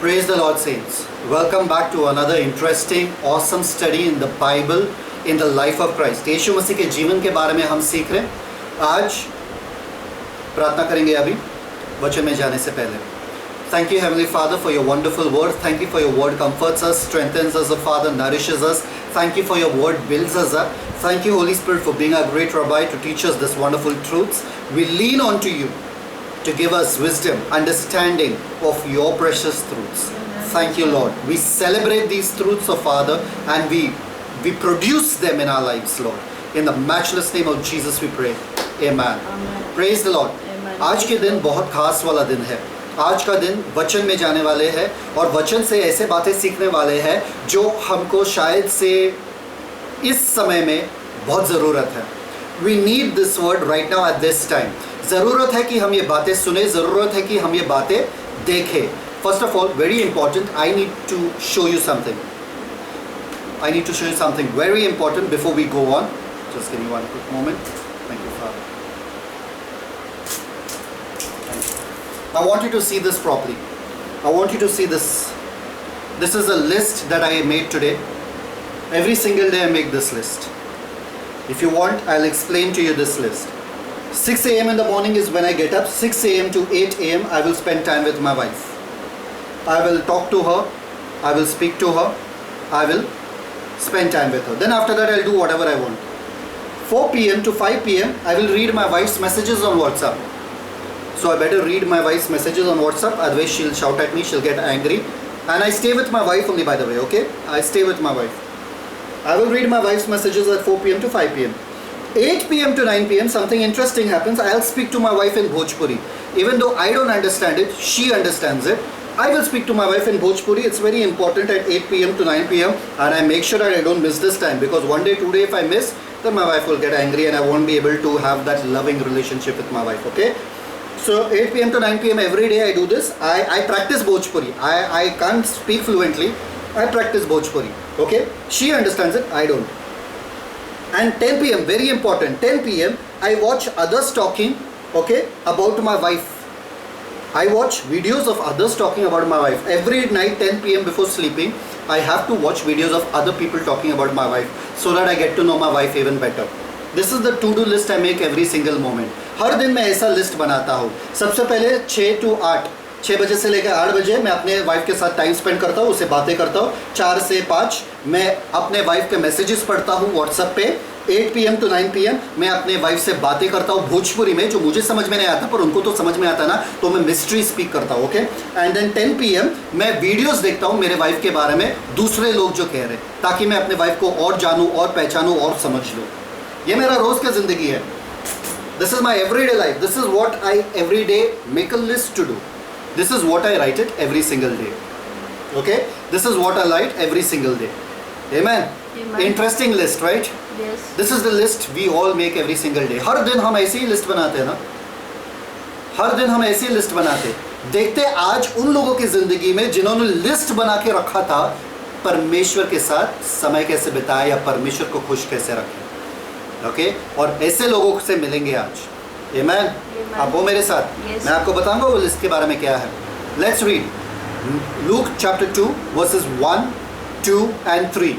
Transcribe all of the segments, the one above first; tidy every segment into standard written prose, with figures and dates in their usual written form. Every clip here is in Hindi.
Praise the Lord, saints. Welcome back to another interesting, awesome study in the Bible, in the life of Christ. यीशु मसीह के जीवन के बारे में हम सीख रहे हैं. आज प्रार्थना करेंगे अभी वचन में जाने से पहले. Thank you, Heavenly Father, for your wonderful word. Thank you for your word comforts us, strengthens us, Father, nourishes us. Thank you for your word builds us up. Thank you, Holy Spirit, for being our great rabbi to teach us this wonderful truths. We lean on to you to give us wisdom, understanding of your precious truths. Thank you, Lord. We celebrate these truths, oh Father, and we produce them in our lives, Lord. In the matchless name of Jesus we pray. Amen. Amen. Praise the Lord. Amen. आज के दिन बहुत खास वाला दिन है. आज का दिन वचन में जाने वाले हैं और वचन से ऐसे बातें सीखने वाले हैं जो हमको शायद से इस समय में बहुत ज़रूरत है. We need this word right now at this time. ज़रूरत है कि हम ये बातें सुने, ज़रूरत है कि हम ये बातें देखें. First of all, very important, I need to show you something. I need to show you something very important before we go on. Just give me one quick moment. Thank you, Father. Thank you. I want you to see this properly. I want you to see this. This is a list that I made today. Every single day I make this list. If you want, I'll explain to you this list. 6 a.m. in the morning is when I get up. 6 a.m. to 8 a.m. I will spend time with my wife. I will talk to her. I will speak to her. I will spend time with her. Then after that I'll do whatever I want. 4 p.m. to 5 p.m. I will read my wife's messages on WhatsApp. So I better read my wife's messages on WhatsApp, otherwise she'll shout at me, she'll get angry. And I stay with my wife only, by the way, okay? I stay with my wife. I will read my wife's messages at 4 p.m. to 5 p.m. 8 p.m. to 9 p.m. something interesting happens. I'll speak to my wife in Bhojpuri. Even though I don't understand it, she understands it. I will speak to my wife in Bhojpuri. It's very important at 8 p.m. to 9 p.m. and I make sure that I don't miss this time, because one day, 2 days if I miss, then my wife will get angry and I won't be able to have that loving relationship with my wife, okay? So 8 p.m. to 9 p.m. every day I do this. I practice Bhojpuri. I can't speak fluently. I practice Bhojpuri, okay? She understands it, I don't. And 10 p.m. very important, 10 p.m. I watch others talking, okay, about my wife. I watch videos of others talking about my wife. Every night 10 p.m. before sleeping, I have to watch videos of other people talking about my wife so that I get to know my wife even better. This is the to-do list I make every single moment. हर दिन मैं ऐसा लिस्ट बनाता हूँ. सबसे पहले 6 to 8, 6 बजे से लेकर 8 बजे मैं अपने वाइफ के साथ टाइम स्पेंड करता हूँ, उससे बातें करता हूँ. 4 से 5 मैं अपने वाइफ के मैसेजेस पढ़ता हूँ व्हाट्सएप पे. 8 p.m. to 9 p.m. मैं अपने वाइफ से बातें करता हूँ भोजपुरी में, जो मुझे समझ में नहीं आता पर उनको तो समझ में आता ना, तो मैं मिस्ट्री स्पीक करता हूँ, ओके. And then 10 p.m. मैं वीडियोस देखता हूँ मेरे वाइफ के बारे में, दूसरे लोग जो कह रहे हैं, ताकि मैं अपने वाइफ को और जानूँ और पहचानूँ और समझ लूँ. ये मेरा रोज़ का ज़िंदगी है. This is my everyday life. This is what I every day make a list to do. This is what I write it every single day. Okay? This is what I write every single day. Amen? Amen. Interesting list, right? Yes. This is the list we all make every single day. हर दिन हम ऐसी ही लिस्ट बनाते हैं ना. हर दिन हम ऐसी लिस्ट बनाते हैं. देखते आज उन लोगों की ज़िंदगी में जिन्होंने लिस्ट बना के रखा था परमेश्वर के साथ समय कैसे बिताए या परमेश्वर को खुश कैसे रखें. ओके? और ऐसे लोगों से मिलेंगे आज. Amen? आप वो मेरे साथ. Yes. मैं आपको बताऊंगा वो लिस्ट के बारे में क्या है. Let's read Luke chapter 2 verses 1, 2 and 3.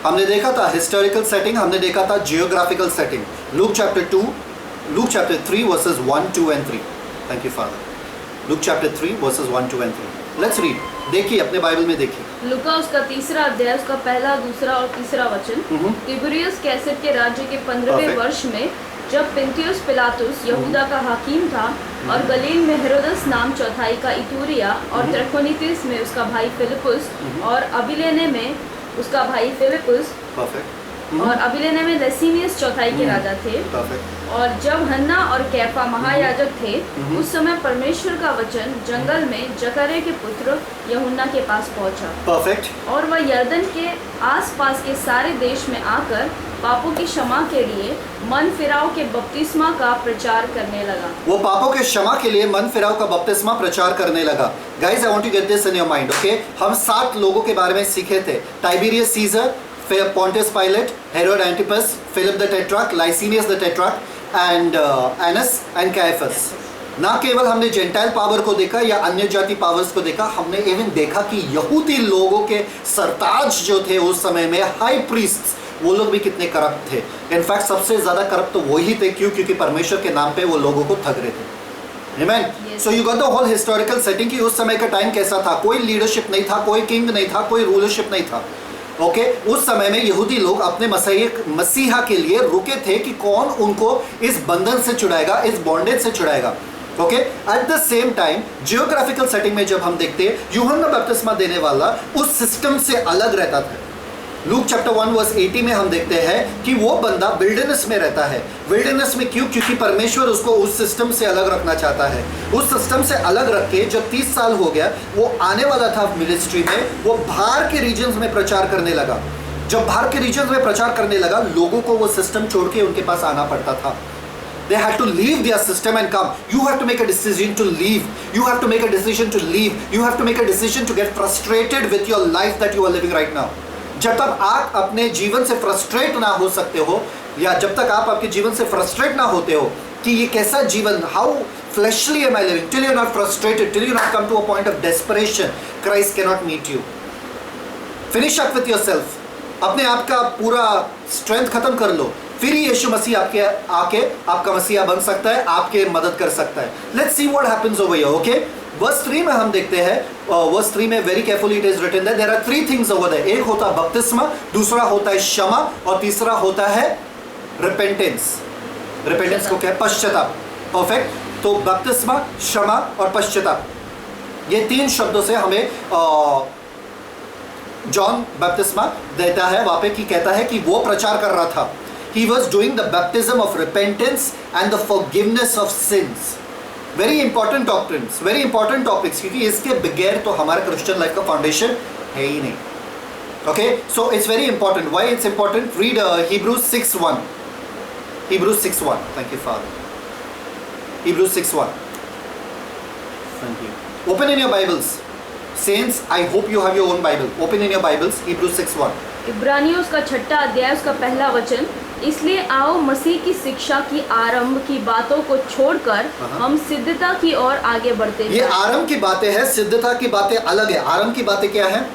हमने देखा था हिस्टोरिकल सेटिंग, हमने देखा था geographical setting. Luke chapter 3 verses 1, 2 and 3. Thank you, Father. Luke chapter 3 verses 1, 2 and 3. Let's read. देखिए अपने बाइबल में देखिए. लूका उसका तीसरा अध्याय, उसका पहला, दूसरा और तीसरा वचन. तिबरियस कैसर के राज्य के 15वें वर्ष में, जब पिंतियुस पिलातुस यहूदा का हाकिम था और गलील में हेरोदस नाम चौथाई का इतूरिया और त्रखोनीतिस में उसका भाई फिलिपुस और अबिलेने में उसका भाई फिलिपुस और अबिलेने में लसीनियस चौथाई के राजा थे. और जब हन्ना और कैफा महायाजक थे, उस समय परमेश्वर का वचन जंगल में जकरे के पुत्र यूहन्ना के पास पहुंचा. परफेक्ट. और वह यरदन के आसपास के सारे देश में आकर पापों की क्षमा के लिए मन फिराव के बपतिस्मा का प्रचार करने लगा. वो पापों के क्षमा के लिए मन फिराव का बपतिस्मा प्रचार करने लगा. Guys, I want to get this in your mind, okay? हम 7 लोगों के बारे में सीखे थे. Tiberius Caesar, Pontius Pilate, Herod Antipas, Philip the Tetrarch, Licinius the Tetrarch, and Annas and Caiaphas. ना केवल हमने जेंटाइल पावर को देखा या अन्य जाति पावर्स को देखा, हमने इवन देखा कि यहूदी लोगों के सरताज जो थे उस समय में, हाई प्रीस्ट्स, वो लोग भी कितने करप्ट थे। इनफैक्ट सबसे ज्यादा करप्ट तो वही थे, क्यों? क्योंकि परमेश्वर के नाम पे वो लोगों को ठग रहे थे। Amen? So you got the whole historical setting कि उस समय का टाइम कैसा था। कोई लीडरशिप नहीं था, कोई किंग नहीं था, कोई रूलरशिप नहीं था। ओके उस समय में यहूदी लोग अपने मसीहा के लिए रुके थे कि कौन उनको इस बंधन से छुड़ाएगा, इस बॉन्डेज से छुड़ाएगा। Okay at the same time geographical setting में जब हम देखते हैं, यूहन्ना बपतिस्मा देने वाला उस सिस्टम से अलग रहता था। लूक चैप्टर 1 वर्स 80 में हम देखते हैं कि वो बंदा विल्डरनेस में रहता है। विल्डरनेस में क्यों? क्योंकि परमेश्वर उसको उस सिस्टम से अलग रखना चाहता है। उस सिस्टम से अलग रख के जब 30 साल हो गया, वो आने वाला था मिनिस्ट्री में, वो बाहर के रीजन्स में प्रचार करने लगा। जब बाहर के रीजन्स में प्रचार करने लगा, लोगों को वो सिस्टम छोड़ के उनके पास आना पड़ता था। They had to leave their system and come. You have to make a decision to leave. You have to make a decision to leave. You have to make a decision to get frustrated with your life that you are living right now. जब तक आप अपने जीवन से फ्रस्ट्रेट ना हो सकते हो, या जब तक आप आपके जीवन से फ्रस्ट्रेट ना होते हो कि ये कैसा जीवन, how fleshly am I living, till you not frustrated, till you not come to a point of desperation, Christ can not meet you. Finish up with yourself. अपने आप का पूरा स्ट्रेंथ खत्म कर लो, फिर यीशु मसीह आपके आके आपका मसीहा बन सकता है, आपके मदद कर सकता है। Let's see what happens over here. Okay verse 3 में हम देखते हैं, वर्स 3 में very carefully it is written that there are 3 things over there. एक होता है बपतिस्मा, दूसरा होता है क्षमा, और तीसरा होता है रिपेंटेंस। रिपेंटेंस को क्या है? पश्चाताप। परफेक्ट। तो बपतिस्मा, क्षमा और पश्चाताप, ये 3 शब्दों से हमें जॉन बपतिस्मा देता है वहां पे, कि कहता है कि वो प्रचार कर रहा था। He was doing the baptism of repentance and the forgiveness of sins. Very important doctrines, very important topics, क्योंकि इसके बगैर तो हमारा क्रिश्चियन लाइफ का फाउंडेशन है ही नहीं। Okay, so it's very important. Why it's important? Read Hebrews 6:1. Hebrews 6:1. Thank you, Father. Hebrews 6:1. Thank you. Open in your Bibles. Saints, I hope you have your own Bible. Open in your Bibles. Hebrews 6:1. इब्रानियों उसका 6 अध्याय उसका पहला वचन, इसलिए आओ मसीह की शिक्षा की आरंभ की बातों को छोड़कर हम सिद्धता की ओर आगे बढ़ते हैं। ये आरंभ की बातें हैं, सिद्धता की बातें अलग है। आरंभ की बातें क्या है?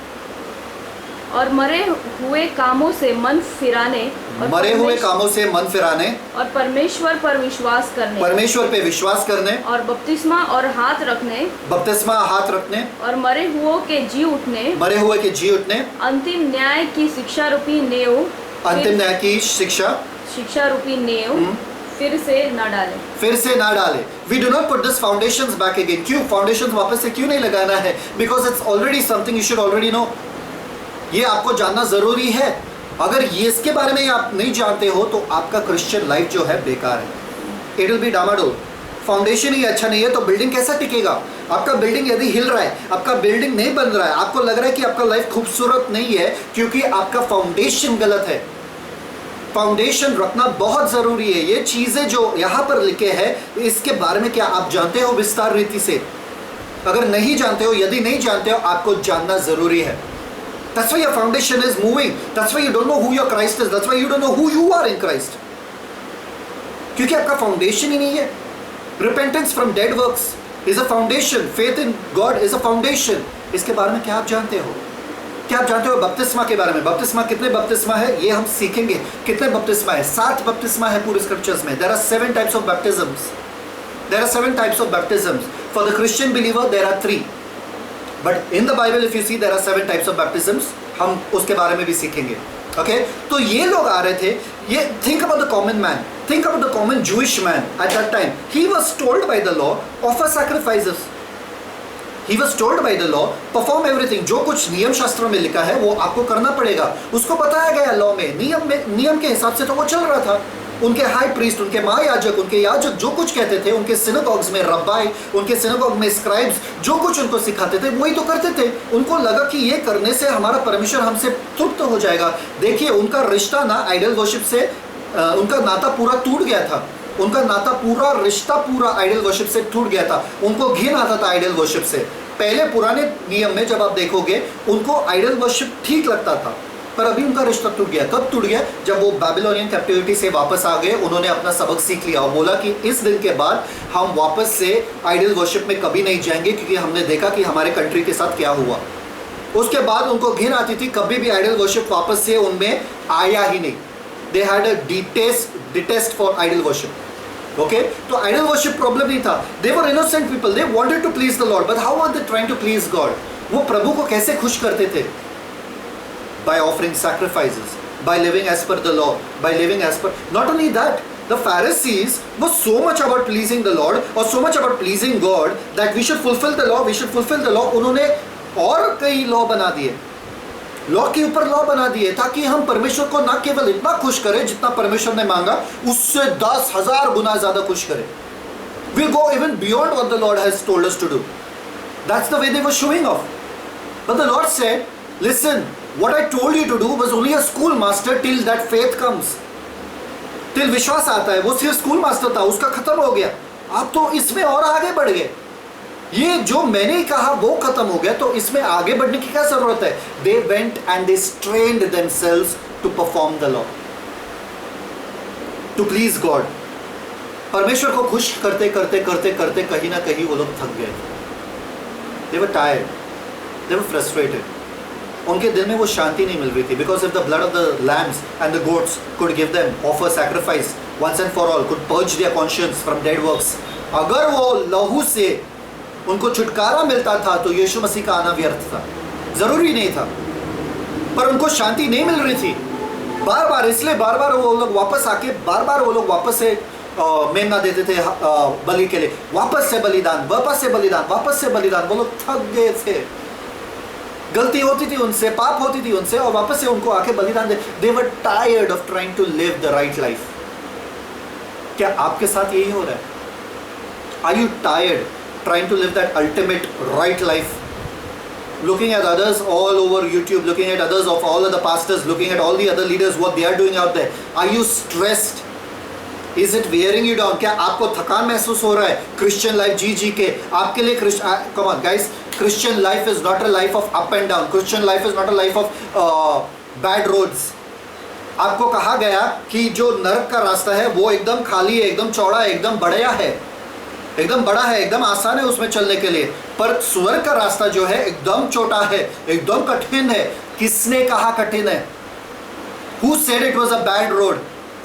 और मरे हुए कामों से मन फिराने, मरे हुए कामों से मन फिराने, और परमेश्वर पर विश्वास करने, परमेश्वर पे विश्वास करने, और बपतिस्मा और हाथ रखने, बपतिस्मा हाथ रखने, और मरे हुओं के जी उठने, मरे हुए के जी उठने, अंतिम न्याय की शिक्षा रूपी नेव, अंतिम न्याय की शिक्षा रूपी नेव फिर से न डाले, फिर से ना डाले। We do not put this foundations back again. क्यों फाउंडेशंस वापस से क्यों नहीं लगाना है? Because it's already something you should already know. ये आपको जानना जरूरी है। अगर ये इसके बारे में आप नहीं जानते हो तो आपका क्रिश्चियन लाइफ जो है बेकार है। इट विल बी डामाडोल। फाउंडेशन ही अच्छा नहीं है तो बिल्डिंग कैसा टिकेगा? आपका बिल्डिंग यदि हिल रहा है, आपका बिल्डिंग नहीं बन रहा है, आपको लग रहा है कि आपका लाइफ खूबसूरत नहीं है, क्योंकि आपका फाउंडेशन गलत है। फाउंडेशन रखना बहुत जरूरी है। ये चीजें जो यहाँ पर लिखे हैं, इसके बारे में क्या आप जानते हो विस्तार रीति से? अगर नहीं जानते हो, यदि नहीं जानते हो, आपको जानना जरूरी है। That's why your foundation is moving. That's why you don't know who your Christ is. That's why you don't know who you are in Christ. क्योंकि आपका फाउंडेशन ही नहीं है। Repentance from dead works is a foundation. Faith in God is a foundation. इसके बारे में क्या आप जानते हो? क्या आप जानते हो बपतिस्मा के बारे में? बपतिस्मा, कितने बपतिस्मा है ये हम सीखेंगे। कितने बपतिस्मा है? 7 बपतिस्मा है पूरे स्क्रिप्चर्स में। There are 7 types of baptisms. There are 7 types of baptisms. For the Christian believer there are 3. But in the Bible if you see there are 7 types of baptisms. हम उसके बारे में भी सीखेंगे। Okay? तो ये लोग आ रहे थे। ये think about the common man. Think about the common Jewish man at that time. He was told by the law, offer sacrifices. He was told by the law, perform everything. जो कुछ नियम शास्त्रों में लिखा है वो आपको करना पड़ेगा। उसको बताया गया लॉ में, नियम के हिसाब से तो वो चल रहा था। उनके हाई प्रीस्ट, उनके महायाजक, उनके याजक जो कुछ कहते थे, उनके सिनेगॉग्स में रब्बाई, उनके सिनेगॉग में स्क्राइब्स जो कुछ उनको सिखाते थे वही तो करते थे। उनको लगा कि ये करने से हमारा परमेश्वर हमसे तृप्त हो जाएगा। देखिए उनका रिश्ता ना आइडल वर्शिप से, उनका नाता पूरा टूट गया था। उनका नाता पूरा, रिश्ता पूरा आइडल वर्शिप से टूट गया था। उनको घिन आता था आइडल वर्शिप से। पहले पुराने नियम में जब आप देखोगे उनको आइडल वर्शिप ठीक लगता था, पर अभी उनका रिश्ता टूट गया। कब टूट गया? जब वो बैबिलोनियन कैप्टिविटी से वापस आ गए, उन्होंने अपना सबक सीख लिया और बोला कि इस दिन के बाद हम वापस से आइडल वर्शिप में कभी नहीं जाएंगे, क्योंकि हमने देखा कि हमारे कंट्री के साथ क्या हुआ। उसके बाद उनको घिन आती थी, कभी भी आइडल वर्शिप वापस से उनमें आया ही नहीं। They had a detest for idol worship. Okay, तो आइडल वर्शिप प्रॉब्लम नहीं था। They were innocent people, they wanted to please the lord, but how are they trying to please God? वो प्रभु को कैसे खुश करते थे? by offering sacrifices, by living as per the law, by living as per, not only that, the Pharisees were so much about pleasing the Lord or so much about pleasing God that we should fulfill the law, we should fulfill the law. उन्होंने और कई लॉ बना दिए, लॉ के ऊपर लॉ बना दिए, ताकि हम परमेश्वर को ना केवल इतना खुश करें जितना परमेश्वर ने मांगा, उससे 10,000 गुना ज्यादा खुश करें. We'll go even beyond what the Lord has told us to do. That's the way they were showing off. But the Lord said, listen, what I told you to do was only a schoolmaster till that faith comes. till विश्वास आता है, वो सिर्फ स्कूल मास्टर था, उसका खत्म हो गया. आप तो इसमें और आगे बढ़ गए. ये जो मैंने कहा वो खत्म हो गया, तो इसमें आगे बढ़ने की क्या जरूरत है? They went and they strained themselves to perform the law, to please God. परमेश्वर को खुश करते करते करते करते कहीं ना कहीं वो लोग थक गए. They were tired, they were frustrated. उनके दिल में वो शांति नहीं मिल रही थी. Because if the blood of the lambs and the goats could give them offer sacrifice once and for all, could purge their conscience from dead works, अगर वो लहू से उनको छुटकारा मिलता था तो यीशु मसीह का आना व्यर्थ था, जरूरी नहीं था. पर उनको शांति नहीं मिल रही थी बार बार, इसलिए बार बार वो लोग वापस आके बार बार वो लोग वापस से मेमना देते थे बलि के लिए. वापस से बलिदान, वापस से बलिदान, वापस से बलिदान. वो लोग थक गए थे, गलती होती थी उनसे, पाप होती थी उनसे, और वापस से उनको आके बलिदान दे. They were tired of trying to live the right life. क्या आपके साथ यही हो रहा है? Are you tired trying to live that ultimate right life, looking at others all over YouTube, looking at others of all other pastors, looking at all the other leaders, what they are doing out there? Are you stressed? Is it wearing you down? क्या आपको थकान महसूस हो रहा है क्रिश्चियन लाइफ जी के? आपके लिए come on guys, Christian life is not a life of up and down. Christian life is not a life of bad roads. आपको कहा गया कि जो नरक का रास्ता है वो एकदम खाली है, एकदम चौड़ा है, एकदम बढ़िया है, एकदम बड़ा है, एकदम आसान है उसमें चलने के लिए. पर स्वर्ग का रास्ता जो है एकदम छोटा है, एकदम कठिन है. किसने कहा कठिन है? Who said it was a bad road?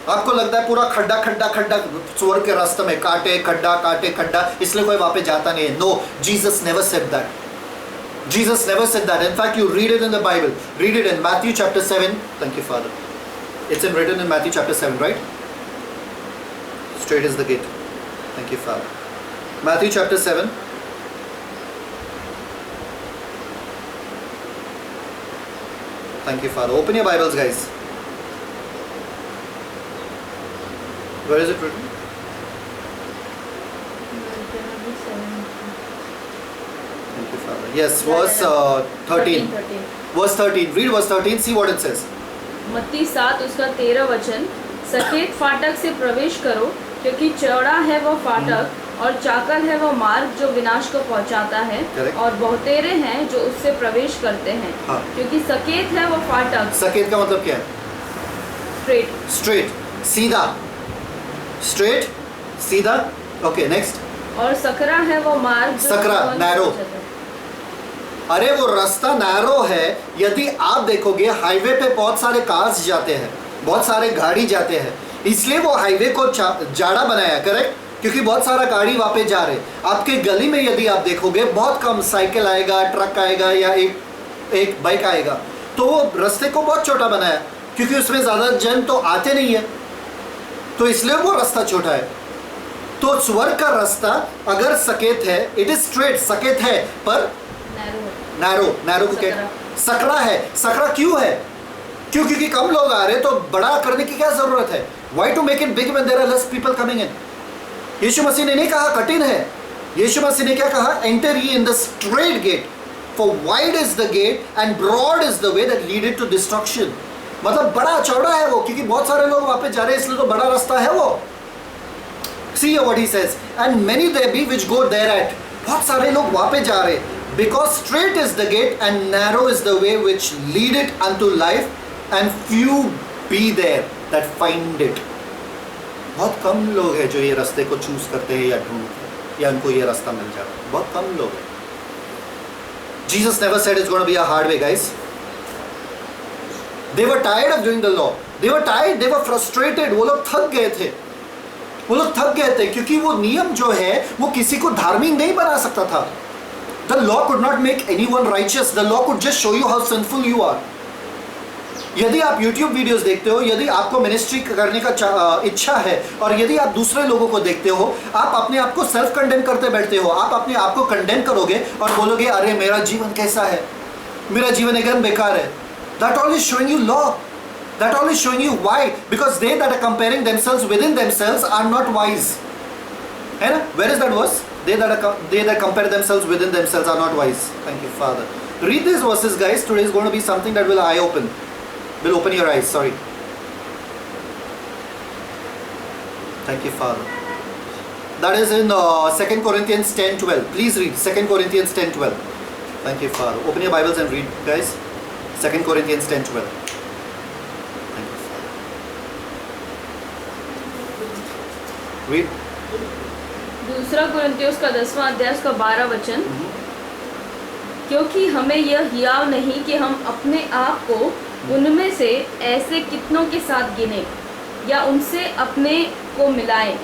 आपको लगता है पूरा खड्डा खड्डा खड्डा स्वर्ग के रास्ते में, काटे खड्डा काटे खड्डा, इसलिए कोई वहां पे जाता नहीं है. No, Jesus never said that. Jesus never said that. In fact, you read it in the Bible. Read it in Matthew chapter 7. Thank you, Father. It's written in Matthew chapter 7, right? Straight is the gate. Thank you, Father. Matthew chapter 7. Thank you, Father. Open your Bibles, guys. Where is it written? Thank you, Father. Yes, verse 13. Verse 13. Read verse 13. See what it says. मत्ती 7 उसका 13 वचन. सकेत फाटक से प्रवेश करो, क्योंकि चौड़ा है वो फाटक और चाकल है वो मार्ग जो विनाश को पहुंचाता है. Correct. और बहुतेरे हैं जो उससे प्रवेश करते हैं. हाँ. क्योंकि सकेत है वो फाटक. सकेत का मतलब क्या है? स्ट्रेट. स्ट्रेट, सीधा. स्ट्रेट, सीधा. Okay, next. और सकरा है वो मार्ग. सकरा, नैरो. अरे वो रास्ता नैरो है. यदि आप देखोगे हाईवे पे बहुत सारे कार्स जाते हैं, बहुत सारे गाड़ी जाते हैं, इसलिए वो हाईवे को जाड़ा बनाया. करेक्ट, क्योंकि बहुत सारा गाड़ी वहाँ पे जा रहे. आपके गली में यदि आप देखोगे बहुत कम साइकिल आएगा, ट्रक आएगा या एक बाइक आएगा. तो वो रास्ते को बहुत छोटा बनाया, क्योंकि उसमें ज़्यादा जन तो आते नहीं है, तो इसलिए वो रास्ता छोटा है. तो स्वर्ग का रास्ता अगर सकेत है, इट इज स्ट्रेट, सकेत है, पर नैरो को क्या? सकरा है. सकरा क्यों है? क्योंकि कम लोग आ रहे, तो बड़ा करने की क्या जरूरत है? Why to make it big when there are less people coming in? यीशु मसीह ने नहीं कहा कठिन है. यीशु मसीह ने क्या कहा? Enter ye in the straight gate, for wide is the gate and broad is the way that leadeth to destruction. मतलब बड़ा चौड़ा है वो, क्योंकि बहुत सारे लोग वहाँ पे जा रहे हैं, इसलिए तो बड़ा रास्ता है वो. See what he says, and many there be which go thereat. बहुत सारे लोग वहाँ पे जा रहे, because straight is the gate and narrow is the way which leadeth unto life, and few be there that find it. बहुत कम लोग हैं जो ये रास्ते को चूज करते हैं या ढूंढते हैं या उनको ये रास्ता मिल जाता है. बहुत कम लोग हैं. Jesus never said it's going to be a hard way, guys. They were tired of doing the law. They were tired, they were frustrated. वो लोग थक गए थे. वो लोग थक गए थे क्योंकि वो नियम जो है वो किसी को धार्मिक नहीं बना सकता था. The law could not make anyone righteous. The law could just show you how sinful you are. यदि आप YouTube वीडियोस देखते हो, यदि आपको मिनिस्ट्री करने का इच्छा है और यदि आप दूसरे लोगों को देखते हो, आप अपने आप को सेल्फ कंडेम करते बैठते हो. आप अपने आप को कंडेम करोगे और बोलोगे अरे मेरा जीवन कैसा है, मेरा जीवन एकदम बेकार है. That all is showing you law. That all is showing you why. Because they that are comparing themselves within themselves are not wise. है ना? Where is that verse? They that compare themselves within themselves are not wise. Thank you, Father. Read these verses, guys. Today is going to be something that will eye-open. Will open your eyes. Sorry. Thank you, Father. That is in 2 Corinthians 10:12. Please read 2 Corinthians 10:12. Thank you, Father. Open your Bibles and read, guys. 2 Corinthians 10:12. Thank you, Father. Read. दूसरा कुरिन्थियोस का 10वां अध्याय उसका 12 वचन. क्योंकि हमें यह हियाव नहीं कि हम अपने आप को उनमें से ऐसे कितनों के साथ गिने या उनसे अपने को मिलाएं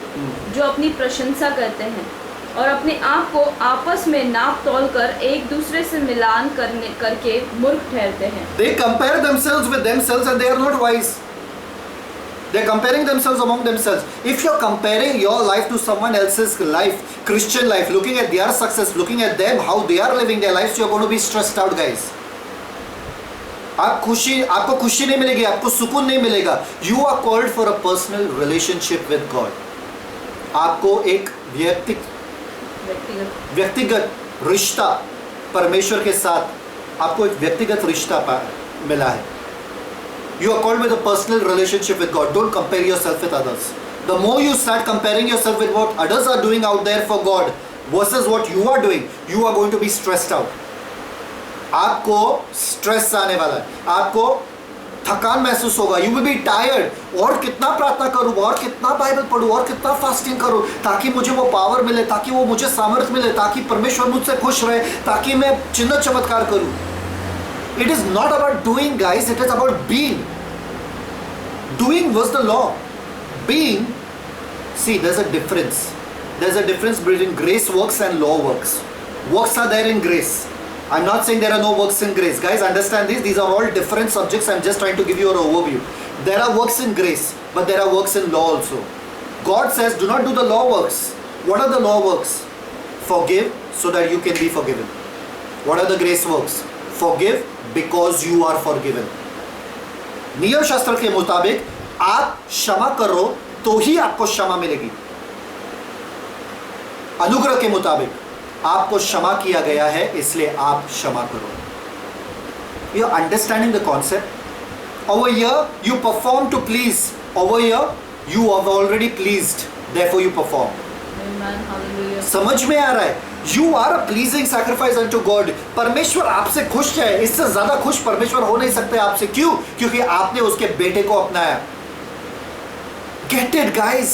जो अपनी प्रशंसा करते हैं और अपने आप को आपस में नाप तोल कर एक दूसरे से मिलान करके मूर्ख ठहरते हैं. They compare themselves with themselves and they are not wise. They are comparing themselves among themselves. If you are comparing your life to someone else's life, Christian life, looking at their success, looking at them, how they are living their lives, you are going to be stressed out, guys. आपको खुशी नहीं मिलेगी, आपको सुकून नहीं मिलेगा. You are called for a personal relationship with God. आपको एक व्यक्तिगत रिश्ता परमेश्वर के साथ, आपको एक व्यक्तिगत रिश्ता मिला है. You are called with a personal relationship with God. Don't compare yourself with others. The more you start comparing yourself with what others are doing out there for God versus what you are doing, you are going to be stressed out. आपको स्ट्रेस आने वाला है, आपको थकान महसूस होगा. You will be tired. और कितना प्रार्थना करूँ, और कितना बाइबल पढ़ूँ, और कितना फास्टिंग करूँ ताकि मुझे वो पावर मिले, ताकि वो मुझे सामर्थ्य मिले, ताकि परमेश्वर मुझसे खुश रहे, ताकि मैं चिन्ह चमत्कार करूँ. It is not about doing, guys. It is about being. Doing was the law. Being, see, there's a difference. There's a difference between grace works and law works. Works are there in grace. I'm not saying there are no works in grace. Guys, understand this. These are all different subjects. I'm just trying to give you an overview. There are works in grace, but there are works in law also. God says, do not do the law works. What are the law works? Forgive so that you can be forgiven. What are the grace works? Forgive because you are forgiven. नियम शास्त्र के मुताबिक आप क्षमा करो तो ही आपको क्षमा मिलेगी. अनुग्रह के मुताबिक आपको क्षमा किया गया है, इसलिए आप क्षमा करो. You are understanding the concept? Over here you perform to please. Over here you have already pleased, therefore you perform. Amen. Hallelujah. समझ में आ रहा है? You are a pleasing sacrifice unto God. परमेश्वर आपसे खुश है. इससे ज्यादा खुश परमेश्वर हो नहीं सकते आपसे. क्यों? क्योंकि आपने उसके बेटे को अपनाया. Get it, guys?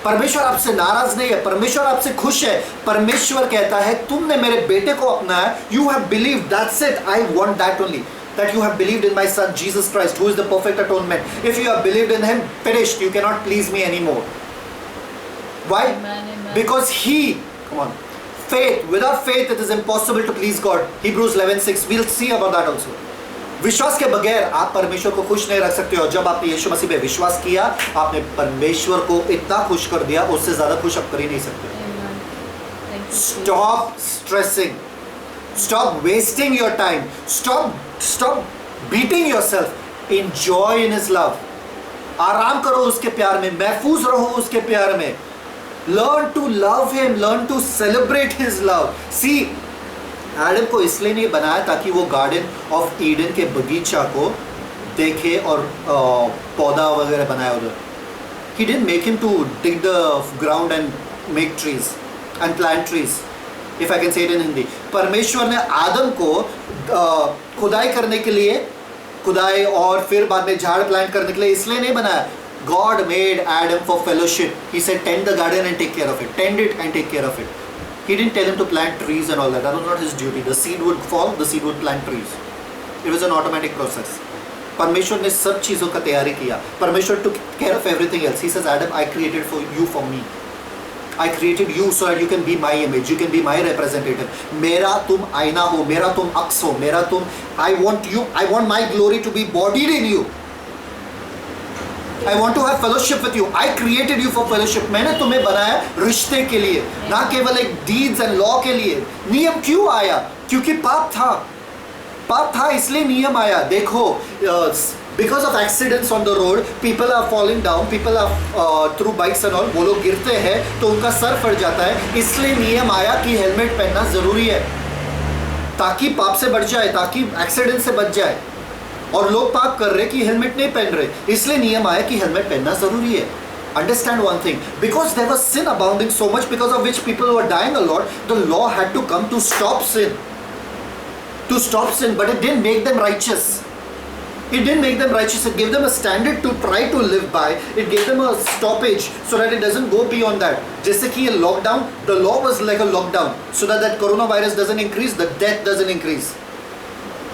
परमेश्वर आपसे नाराज नहीं है, परमेश्वर आपसे खुश है. परमेश्वर कहता है तुमने मेरे बेटे को अपनाया. You have believed. That's it. I want that only. That you have believed in my son Jesus Christ, who is the perfect atonement. If you have believed in him, finished. You cannot please me anymore. Why? Amen, amen. Because he, come on, faith. Without faith, it is impossible to please God. Hebrews 11:6. We'll see about that also. विश्वास के बगैर आप परमेश्वर को खुश नहीं रख सकते हो. जब आपने यीशु मसीह पे विश्वास किया, आपने परमेश्वर को इतना खुश कर दिया, उससे ज्यादा खुश आप कर ही नहीं सकते. Stop stressing. Stop wasting your time. Stop beating yourself. Enjoy in His love. आराम करो उसके प्यार में, महफूज रहो उसके प्यार में. Learn to love Him. Learn to celebrate His love. See, Adam को इसलिए नहीं बनाया ताकि वो गार्डन ऑफ ईडन के बगीचा को देखे और पौधा वगैरह बनाया उधर. He didn't make him to dig the ground and make trees and plant trees, if I can say it in Hindi. परमेश्वर ने आदम को खुदाई करने के लिए खुदाई और फिर बाद में झाड़ प्लांट करने के लिए इसलिए नहीं बनाया. God made Adam for fellowship. He said tend the garden and take care of it. Tend it and take care of it. He didn't tell him to plant trees and all that. That was not his duty. The seed would fall, the seed would plant trees. It was an automatic process. परमेश्वर ने सब चीज़ों का तैयारी किया. परमेश्वर took care of everything else. He says, Adam, I created for you for me. I created you so that you can be my image. You can be my representative. मेरा तुम आईना हो, मेरा तुम अक्स हो, मेरा तुम. I want you. I want my glory to be bodied in you. I want to have fellowship with you. I created you for fellowship. मैंने तुम्हें बनाया रिश्ते के लिए, ना केवल एक deeds and law के लिए. नियम क्यों आया? क्योंकि पाप था. पाप था इसलिए नियम आया. देखो, because of accidents on the road, people are falling down, people are through bikes and all, वो लोग गिरते हैं तो उनका सर फट जाता है. इसलिए नियम आया कि हेलमेट पहनना जरूरी है, ताकि पाप से बच जाए, ताकि एक्सीडेंट से बच जाए. और लोग पाप कर रहे कि हेलमेट नहीं पहन रहे, इसलिए नियम आया कि हेलमेट पहनना जरूरी है. Understand one thing, because there was sin abounding so much, because of which people were dying a lot, the law had to come to stop sin. To stop sin, but it didn't make them righteous. It didn't make them righteous. It gave them a standard to try to live by. It gave them a stoppage so that it doesn't go beyond that. जैसे कि ये lockdown, the law was like a lockdown, so that coronavirus doesn't increase, the death doesn't increase.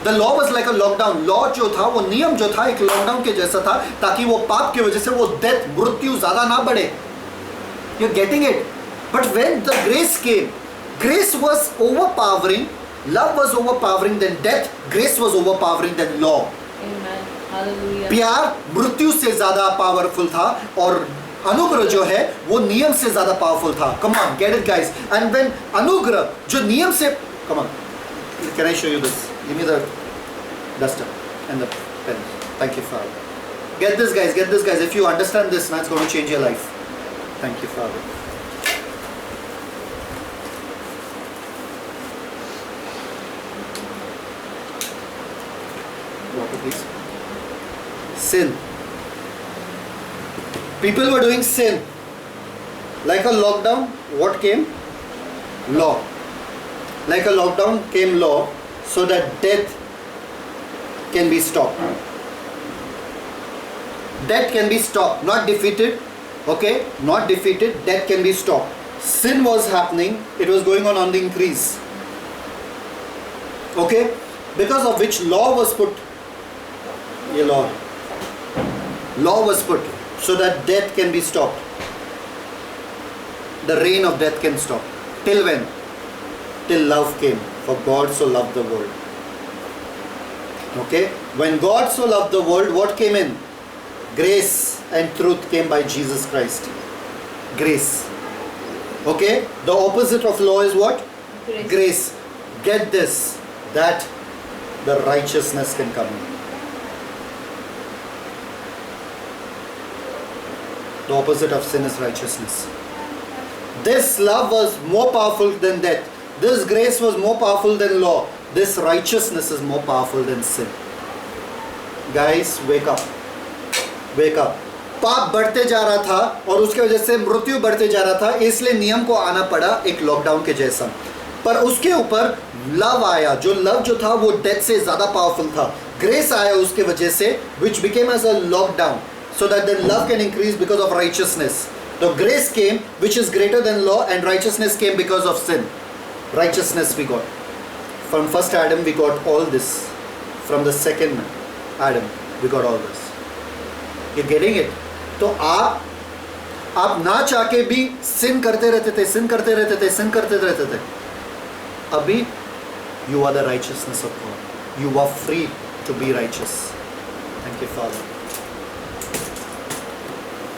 The law was like a lockdown. Law जो था, वो नियम जो था, एक लॉकडाउन के जैसा था, ताकि वो पाप की वजह से वो डेथ, मृत्यु ज़्यादा ना बढ़े. You're getting it? But when the grace came, grace was overpowering, love was overpowering than death, grace was overpowering than law. Amen. Hallelujah. प्यार मृत्यु से ज़्यादा पावरफुल था और अनुग्रह जो है वो नियम से ज़्यादा पावरफुल था. Come on, get it guys. And when अनुग्रह जो नियम से, come on, can I show you this? Give me the duster and the pen. Thank you, Father. Get this, guys. Get this, guys. If you understand this, now it's going to change your life. Thank you, Father. Water, please. Sin. People were doing sin. Like a lockdown, what came? Law. Like a lockdown came law, so that death can be stopped. Death can be stopped, not defeated. Okay, not defeated. Death can be stopped. Sin was happening. It was going on the increase. Okay, because of which law was put. ये law. Law was put so that death can be stopped. The reign of death can stop. Till when? Till love came. For God so loved the world. Okay? When God so loved the world, what came in? Grace and truth came by Jesus Christ. Grace. Okay? The opposite of law is what? Grace. Grace. Get this. That the righteousness can come in. The opposite of sin is righteousness. This love was more powerful than death. This grace was more powerful than law. This righteousness is more powerful than sin. Guys, wake up. Wake up. पाप बढ़ते जा रहा था और उसके वजह से मृत्यु बढ़ते जा रहा था, इसलिए नियम को आना पड़ा एक लॉकडाउन के जैसा. पर उसके ऊपर लव आया. जो लव जो था वो डेथ से ज़्यादा पावरफुल था. ग्रेस आया उसके वजह से, which became as a lockdown, so that the love can increase because of righteousness. The grace came, which is greater than law, and righteousness came because of sin. Righteousness we got. From first Adam we got all this. From the second Adam we got all this. You're getting it? तो आप ना चाह के भी sin करते रहते थे, sin करते रहते थे, sin करते रहते थे. अभी you are the righteousness of God. You are free to be righteous. Thank you, Father.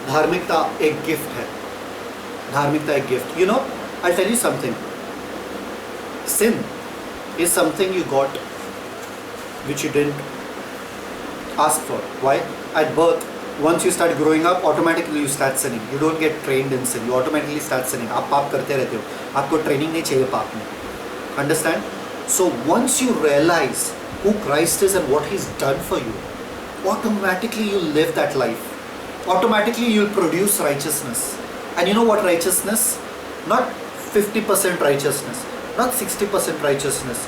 धार्मिकता एक गिफ्ट है. धार्मिकता एक gift. You know, I'll tell you something. Sin is something you got which you didn't ask for. Why? At birth, once you start growing up, automatically you start sinning. You don't get trained in sin. You automatically start sinning. आप पाप करते रहते हो. आपको ट्रेनिंग नहीं चाहिए पाप में. Understand? So once you realize who Christ is and what He's done for you, automatically you live that life. Automatically you'll produce righteousness. And you know what righteousness? Not 50% righteousness. Not 60% righteousness.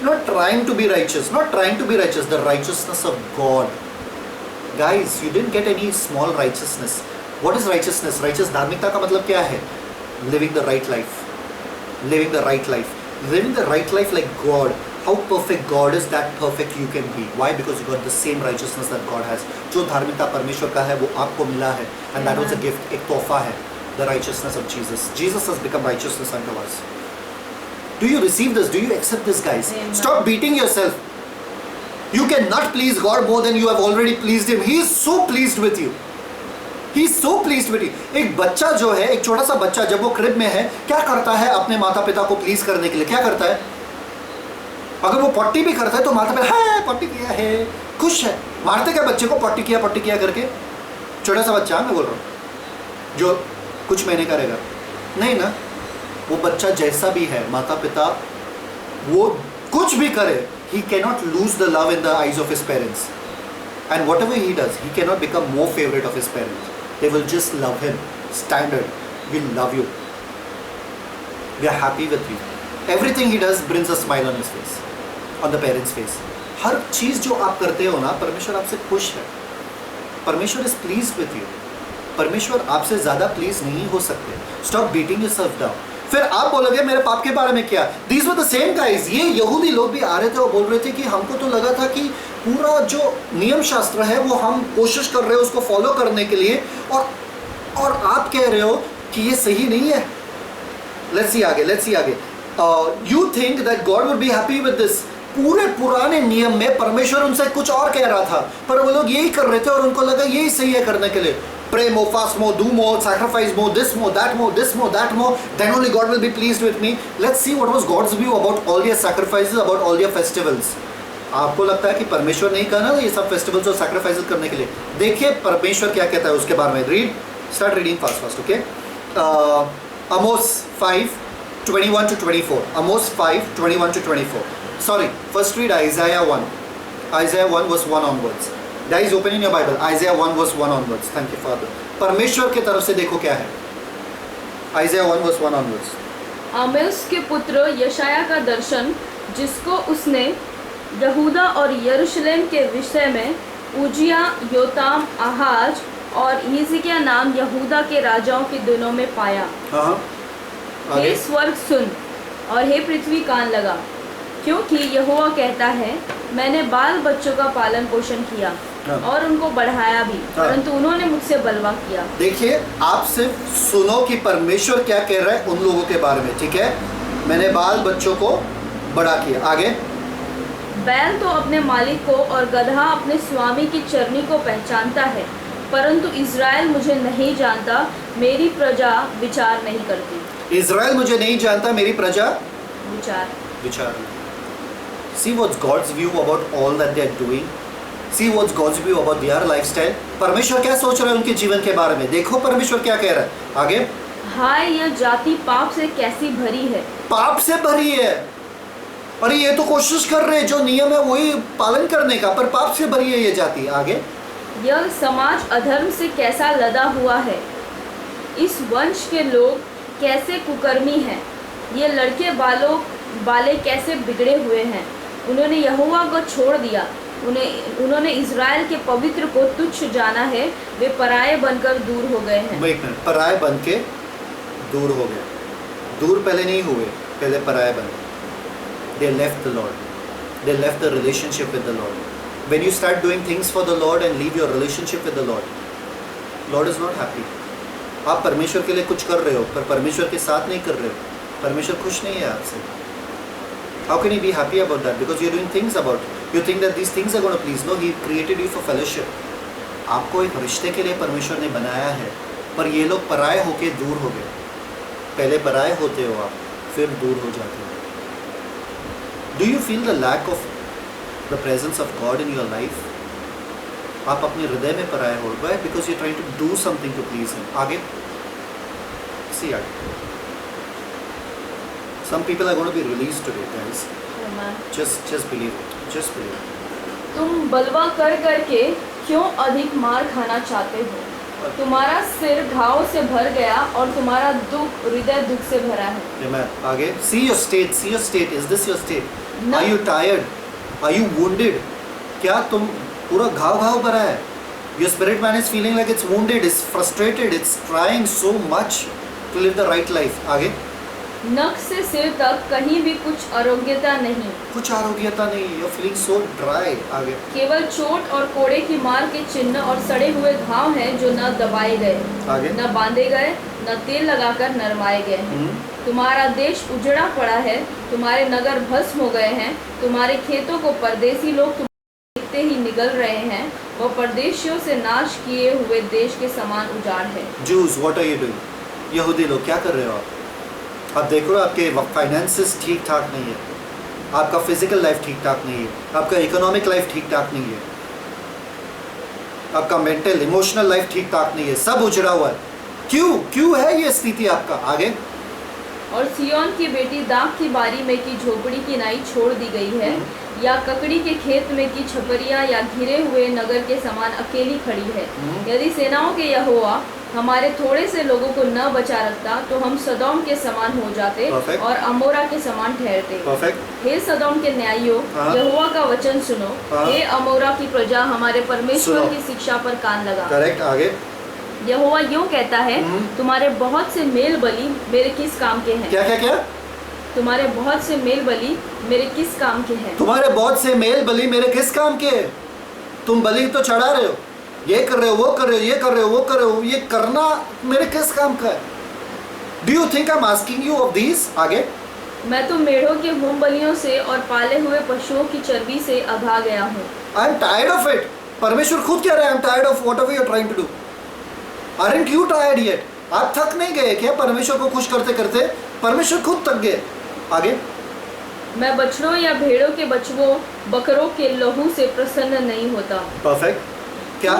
not trying to be righteous, not trying to be righteous, the righteousness of God. Guys, you didn't get any small righteousness. What is righteousness? Righteous धार्मिकता का मतलब क्या है? Living the right life. Living the right life. Living the right life like God. How perfect God is, that perfect you can be. Why? Because you got the same righteousness that God has. जो धार्मिकता परमेश्वर का है वो आपको मिला है. And that was a gift, एक तोहफा है. The righteousness of Jesus. Jesus has become righteousness unto us. Do you receive this? Do you accept this, guys? Amen. Stop beating yourself. You cannot please God more than you have already pleased Him. He is so pleased with you. He is so pleased with you. एक बच्चा जो है, एक छोटा सा बच्चा जब वो क्रिब में है, क्या करता है अपने माता पिता को प्लीज करने के लिए? क्या करता है? अगर वो पट्टी भी करता है तो माता पिता है पट्टी किया है, खुश है. मारते क्या बच्चे को? पट्टी किया करके? छोटा सा बच्चा मैं बोल रहा हूँ जो कुछ महीने का रहेगा, नहीं ना. वो बच्चा जैसा भी है, माता पिता वो कुछ भी करे, he cannot lose the love in the eyes of his parents. And whatever he does, he cannot become more favorite of his parents. They will just love him. Standard. We love you. We are happy with you. Everything he does brings a smile on his face, on the parents' face. हर चीज जो आप करते हो ना, परमेश्वर आपसे खुश है. परमेश्वर is pleased with you. परमेश्वर आपसे ज्यादा प्लीज नहीं हो सकते. Stop beating yourself down. फिर आप बोलोगे मेरे पाप के बारे में क्या? These were the same guys. ये यहूदी लोग भी आ रहे थे और बोल रहे थे कि हमको तो लगा था कि पूरा जो नियम शास्त्र है वो हम कोशिश कर रहे हो उसको फॉलो करने के लिए, और आप कह रहे हो कि ये सही नहीं है. Let's see आगे. You think that God would be happy with this? पूरे पुराने नियम में परमेश्वर उनसे कुछ और कह रहा था, पर वो लोग यही कर रहे थे और उनको लगा यही सही है करने के लिए. Pray more, fast more, do more, sacrifice more, this more, that more, this more, that more, then only God will be pleased with me. Let's see what was God's view about all their sacrifices, about all their festivals. आपको लगता है कि परमेश्वर नहीं कहना ये सब फेस्टिवल्स और सैक्रिफाइसेस करने के लिए? देखिए परमेश्वर क्या कहता है उसके बारे में. Start reading fast. Okay, Amos 5:21 to 24. Amos 5:21 to 24. Sorry, first read Isaiah 1. Isaiah 1 verse 1 onwards. Guys, open in your Bible. Isaiah 1 verse 1 onwards. Thank you, Father. परमेश्वर की तरफ से देखो क्या है. Isaiah 1 verse 1 onwards. आमोस के पुत्र यशाया का दर्शन, जिसको उसने यहूदा और यरूशलेम के विषय में उजिया, योताम, आहाज और हिजकिय्याह नाम यहूदा के राजाओं के दिनों में पाया. हे स्वर्ग सुन और हे पृथ्वी कान लगा, क्योंकि यहोवा कहता है मैंने बाल बच्चों का पालन पोषण किया और उनको बढ़ाया भी, परंतु उन्होंने मुझसे बलवा किया. देखिए, आप सिर्फ सुनो कि परमेश्वर क्या कह रहा है उन लोगों के बारे में. ठीक है, मैंने बाल बच्चों को बड़ा किया. आगे, बैल तो अपने मालिक को और गधा अपने स्वामी की चरनी को पहचानता है, परंतु इज़राइल मुझे नहीं जानता, मेरी प्रजा विचार नहीं करती. इज़राइल मुझे नहीं जानता, मेरी प्रजा विचार. See what's God's view about all that they are doing. See what's God's view about their lifestyle. परमेश्वर क्या सोच रहा है उनके जीवन के बारे में? देखो परमेश्वर क्या कह रहा है. आगे, हाय यह जाति पाप से कैसी भरी है. पाप से भरी है. अरे ये तो कोशिश कर रहे हैं जो नियम है वही पालन करने का, पर पाप से भरी है ये जाति. आगे, यह समाज अधर्म से कैसा लदा हुआ है. इस वंश के लोग कैसे कुकर्मी हैं. ये लड़के बाले कैसे बिगड़े हुए हैं. उन्होंने यहोवा को छोड़ दिया, उन्होंने इज़राइल के पवित्र को तुच्छ जाना है. वे पराये बनकर दूर हो गए हैं. पराये बन के दूर हो गए. दूर पहले नहीं हुए, पहले पराये बन. They left the Lord. They left the relationship with the Lord. When you start doing things for the Lord and leave your relationship with the Lord, Lord is not happy. आप परमेश्वर के लिए कुछ कर रहे हो पर परमेश्वर के साथ नहीं कर रहे हो. परमेश्वर खुश नहीं है आपसे. How can he be happy about that? Because you're doing things about it. You think that these things are going to please. No, he created you for fellowship. आपको एक रिश्ते के लिए परमेश्वर ने बनाया है, पर ये लोग पराये होके दूर हो गए. पहले पराये होते हो आप, फिर दूर हो जाते हो. Do you feel the lack of the presence of God in your life? आप अपने हृदय में पराये हो गए because you're trying to do something to please him. आगे, see आगे. Some people are going to be released today, guys. Just believe it. Just believe it. तुम बलवा कर करके क्यों अधिक मार खाना चाहते हो? तुम्हारा सिर घाव से भर गया और तुम्हारा दुख हृदय दुख से भरा है. Amen. आगे, see your state. See your state. Is this your state? न- Are you tired? Are you wounded? क्या तुम पूरा घाव भरा है? Your spirit man is feeling like it's wounded, it's frustrated, it's trying so much to live the right life. आगे नख से सिर तक कहीं भी कुछ अरोग्यता नहीं, कुछ आरोग्यता नहीं. You're feeling so dry. आगे केवल चोट और कोड़े की मार के चिन्ह और सड़े हुए घाव हैं जो न दबाए गए, आगे न बांधे गए, न तेल लगाकर नरमाए गए हैं। तुम्हारा देश उजड़ा पड़ा है, तुम्हारे नगर भस्म हो गए हैं, तुम्हारे खेतों को परदेसी लोग देखते ही निगल रहे हैं, वह परदेशियों से नाश किए हुए देश के समान उजाड़ है। Jews, what are you doing? यहूदी लोग क्या कर रहे हो आप? आप देख रहे हो आपके फाइनेंसेस ठीक ठाक नहीं है, आपका फिजिकल लाइफ ठीक ठाक नहीं है, आपका इकोनॉमिक लाइफ ठीक ठाक नहीं है, आपका मेंटल इमोशनल लाइफ ठीक ठाक नहीं है, सब उजड़ा हुआ है. क्यों है ये स्थिति आपका? आगे और सिय्योन की बेटी दाख की बारी में की झोपड़ी की नाई छोड़ दी गई है, या ककड़ी के खेत में की छपरिया या घिरे हुए नगर के समान अकेली खड़ी है। यदि सेनाओं के यहोवा हमारे थोड़े से लोगों को न बचा रखता तो हम सदोम के समान हो जाते Perfect. और अमोरा के समान ठहरते। परफेक्ट. हे सदोम के न्यायियों, हाँ। यहोवा का वचन सुनो। हाँ। हे अमोरा की प्रजा, हमारे परमेश्वर सुनो। की शिक्षा पर कान लगा। करेक्ट. आगे यहोवा यूं कहता है, तुम्हारे बहुत से मेल बलि मेरे किस काम के हैं? क्या? तुम्हारे बहुत से मेल बलि मेरे किस काम के हैं? तुम्हारे बहुत से मेल बलि मेरे किस काम के हैं? तुम बलि तो चढ़ा रहे हो, ये कर रहे हो, वो कर रहे हो, ये कर रहे हो, वो कर रहे हो, ये करना मेरे किस काम का है? Do you think I am asking you of this? आगे मैं तो मेढ़ों के होम बलियों से और पाले हुए पशुओं की चर्बी से अघा गया हूँ। I am tired of it. परमेश्वर खुद कह रहे हैं I am tired of whatever you are trying to do. Aren't you tired yet? आप थक नहीं गए क्या परमेश्वर को खुश करते करते? परमेश्वर खुद थक गए. आगे मैं बछड़ों या भेड़ों के बछवों बकरों के लहू से प्रसन्न नहीं होता। परफेक्ट. क्या?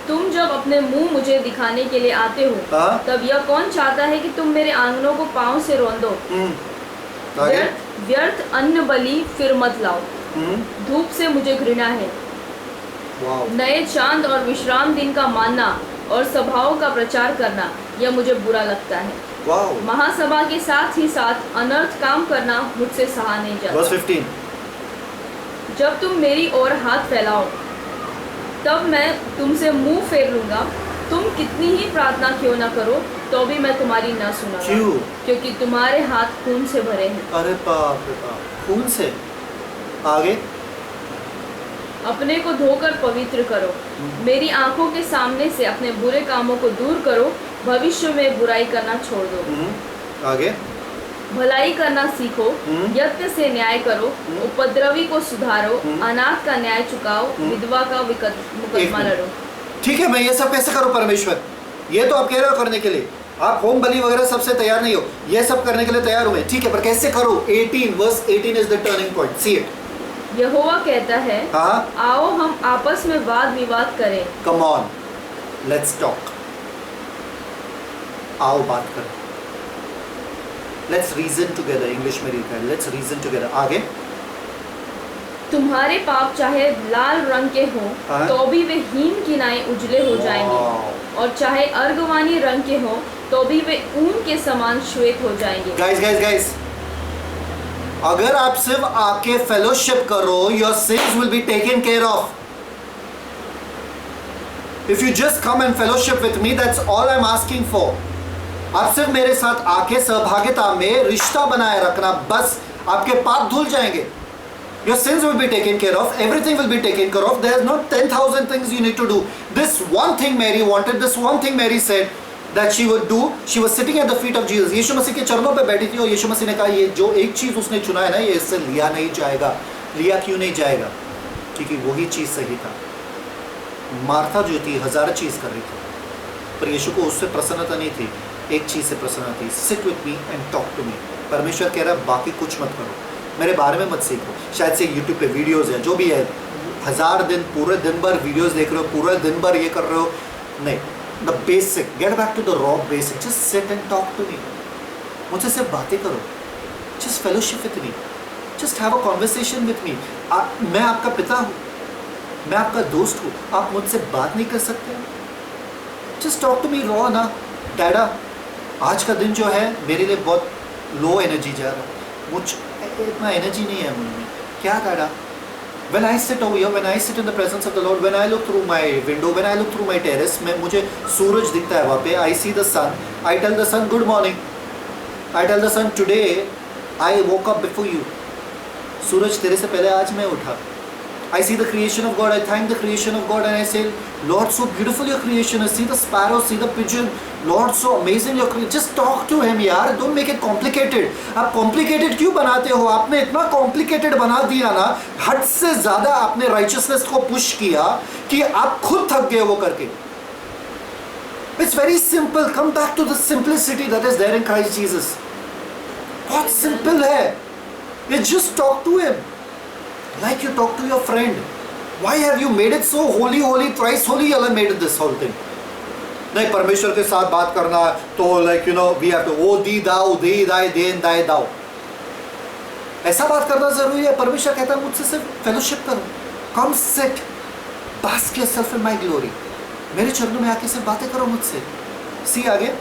तुम जब अपने मुंह मुझे दिखाने के लिए आते हो, हाँ. तब यह कौन चाहता है कि तुम मेरे आंगनों को पांव से रौंदो? आगे व्यर्थ अन्न बलि फिर मत लाओ। धूप से मुझे घृणा है। वाओ. नए चांद और विश्राम दिन का मानना और सभाओं का प्रचार करना, यह मुझे बुरा लगता है। वाओ. महासभा के साथ ही साथ अनर्थ काम करना मुझसे सहा नहीं वर्स जाता। 15. जब तुम मेरी ओर हाथ फैलाओ, तब मैं तुमसे मुंह फेर लूंगा। तुम कितनी ही प्रार्थना क्यों न करो, तो भी मैं तुम्हारी न सुनूंगा। क्यों? क्योंकि तुम्हारे हाथ खून से भरे हैं। अरे बाप रे बाप. खून से. आगे अपने को धोकर पवित्र करो। मेरी आंखों के सामने से अपने बुरे कामों को दूर करो। भविष्य में बुराई करना छोड़ दो। आगे भलाई करना सीखो। यत्न से न्याय करो। उपद्रवी को सुधारो। अनाथ का न्याय चुकाओ। विधवा का मुकदमा लड़ो। ठीक है, मैं ये सब कैसे करूं परमेश्वर? ये तो आप कह रहे हो करने के लिए, आप होम बलि वगैरह सबसे तैयार नहीं हो, ये सब करने के लिए तैयार हो मैं, ठीक है, पर कैसे करूं? 18 verse 18 is the turning point. See it. यहोवा कहता है, हाँ. आओ हम आपस में वाद विवाद करें। Come on, let's talk. आओ बात करें. Let's reason together. इंग्लिश में लिखा है लेट्स रीजन टुगेदर. आगे तुम्हारे पाप चाहे लाल रंग के हो, हाँ? तो भी वे हीन की नाई उजले हो जाएंगे, Wow. और चाहे अर्गवानी रंग के हो, तो भी वे ऊन के समान श्वेत हो जाएंगे। गाइस, अगर आप सिर्फ आके फेलोशिप करो, your sins will be taken care of. If you just come and fellowship with me, that's all I am asking for. आप सिर्फ मेरे साथ आके सहभागिता में रिश्ता बनाए रखना, बस आपके पाप धुल जाएंगे. Your sins will be taken care of. Everything will be taken care of. There is not 10,000 things you need to do. This one thing Mary wanted. This one thing Mary said that she would do. She was sitting at the feet of Jesus. यीशु मसीह के चरणों पे बैठी थी और यीशु मसीह ने कहा, ये जो एक चीज़ उसने चुना है ना, ये इससे लिया नहीं जाएगा. लिया क्यों नहीं जाएगा? क्योंकि वही चीज़ सही था. मार्था जो थी 1000 चीज़ कर रही थी, पर यीशु को उससे प्रसन्नता नहीं थी. एक चीज़ से प्रसन्नता थी. Sit with me and talk to me. परमेश्वर कह रहा है बाकी कुछ मत करो, मेरे बारे में मत सीखो. शायद से यूट्यूब पे वीडियोज़ हैं, जो भी है, 1000 दिन पूरे दिन भर वीडियोज़ देख रहे हो, पूरे दिन भर ये कर रहे हो. नहीं, the basic, get back to the raw basic. Just sit and talk to me. मुझसे सिर्फ बातें करो. Just fellowship with me. Just have a conversation with me. मैं आपका पिता हूँ, मैं आपका दोस्त हूँ. आप मुझसे बात नहीं कर सकते? Just talk to me raw ना. डैडा, आज का दिन जो है मेरे लिए बहुत लो एनर्जी जा रहा है. इतना एनर्जी नहीं है मुझ में। क्या दादा? When I sit over here, when I sit in the presence of the Lord, when I look through my window, when I look through my terrace, मुझे सूरज दिखता है वहाँ पे, I see the sun, I tell the sun good morning, I tell the sun today I woke up before you, सूरज तेरे से पहले आज मैं उठा। I see the creation of God, I thank the creation of God and I say, Lord, so beautiful your creation is, see the sparrow, see the pigeon, Lord, so amazing your creation, just talk to him यार, don't make it complicated। आप complicated क्यों बनाते हो? आपने इतना complicated बना दिया ना, हद से ज़्यादा आपने righteousness को push किया कि आप खुद थक गए वो करके। It's very simple, come back to the simplicity that is there in Christ Jesus। बहुत simple है, you just talk to him like you talk to your friend। Why have you made it so holy, holy, thrice holy? Allah made it this whole thing। नहीं, परमेश्वर के साथ बात करना तो like you know we have to ओ दी दाओ दे दाए देन दाए दाओ, ऐसा बात करना जरूरी है? परमेश्वर कहता है मुझसे सिर्फ फेलोशिप करो, come sit bask yourself in my glory, मेरे चरणों में आके सिर्फ बातें करो मुझसे। सी आगे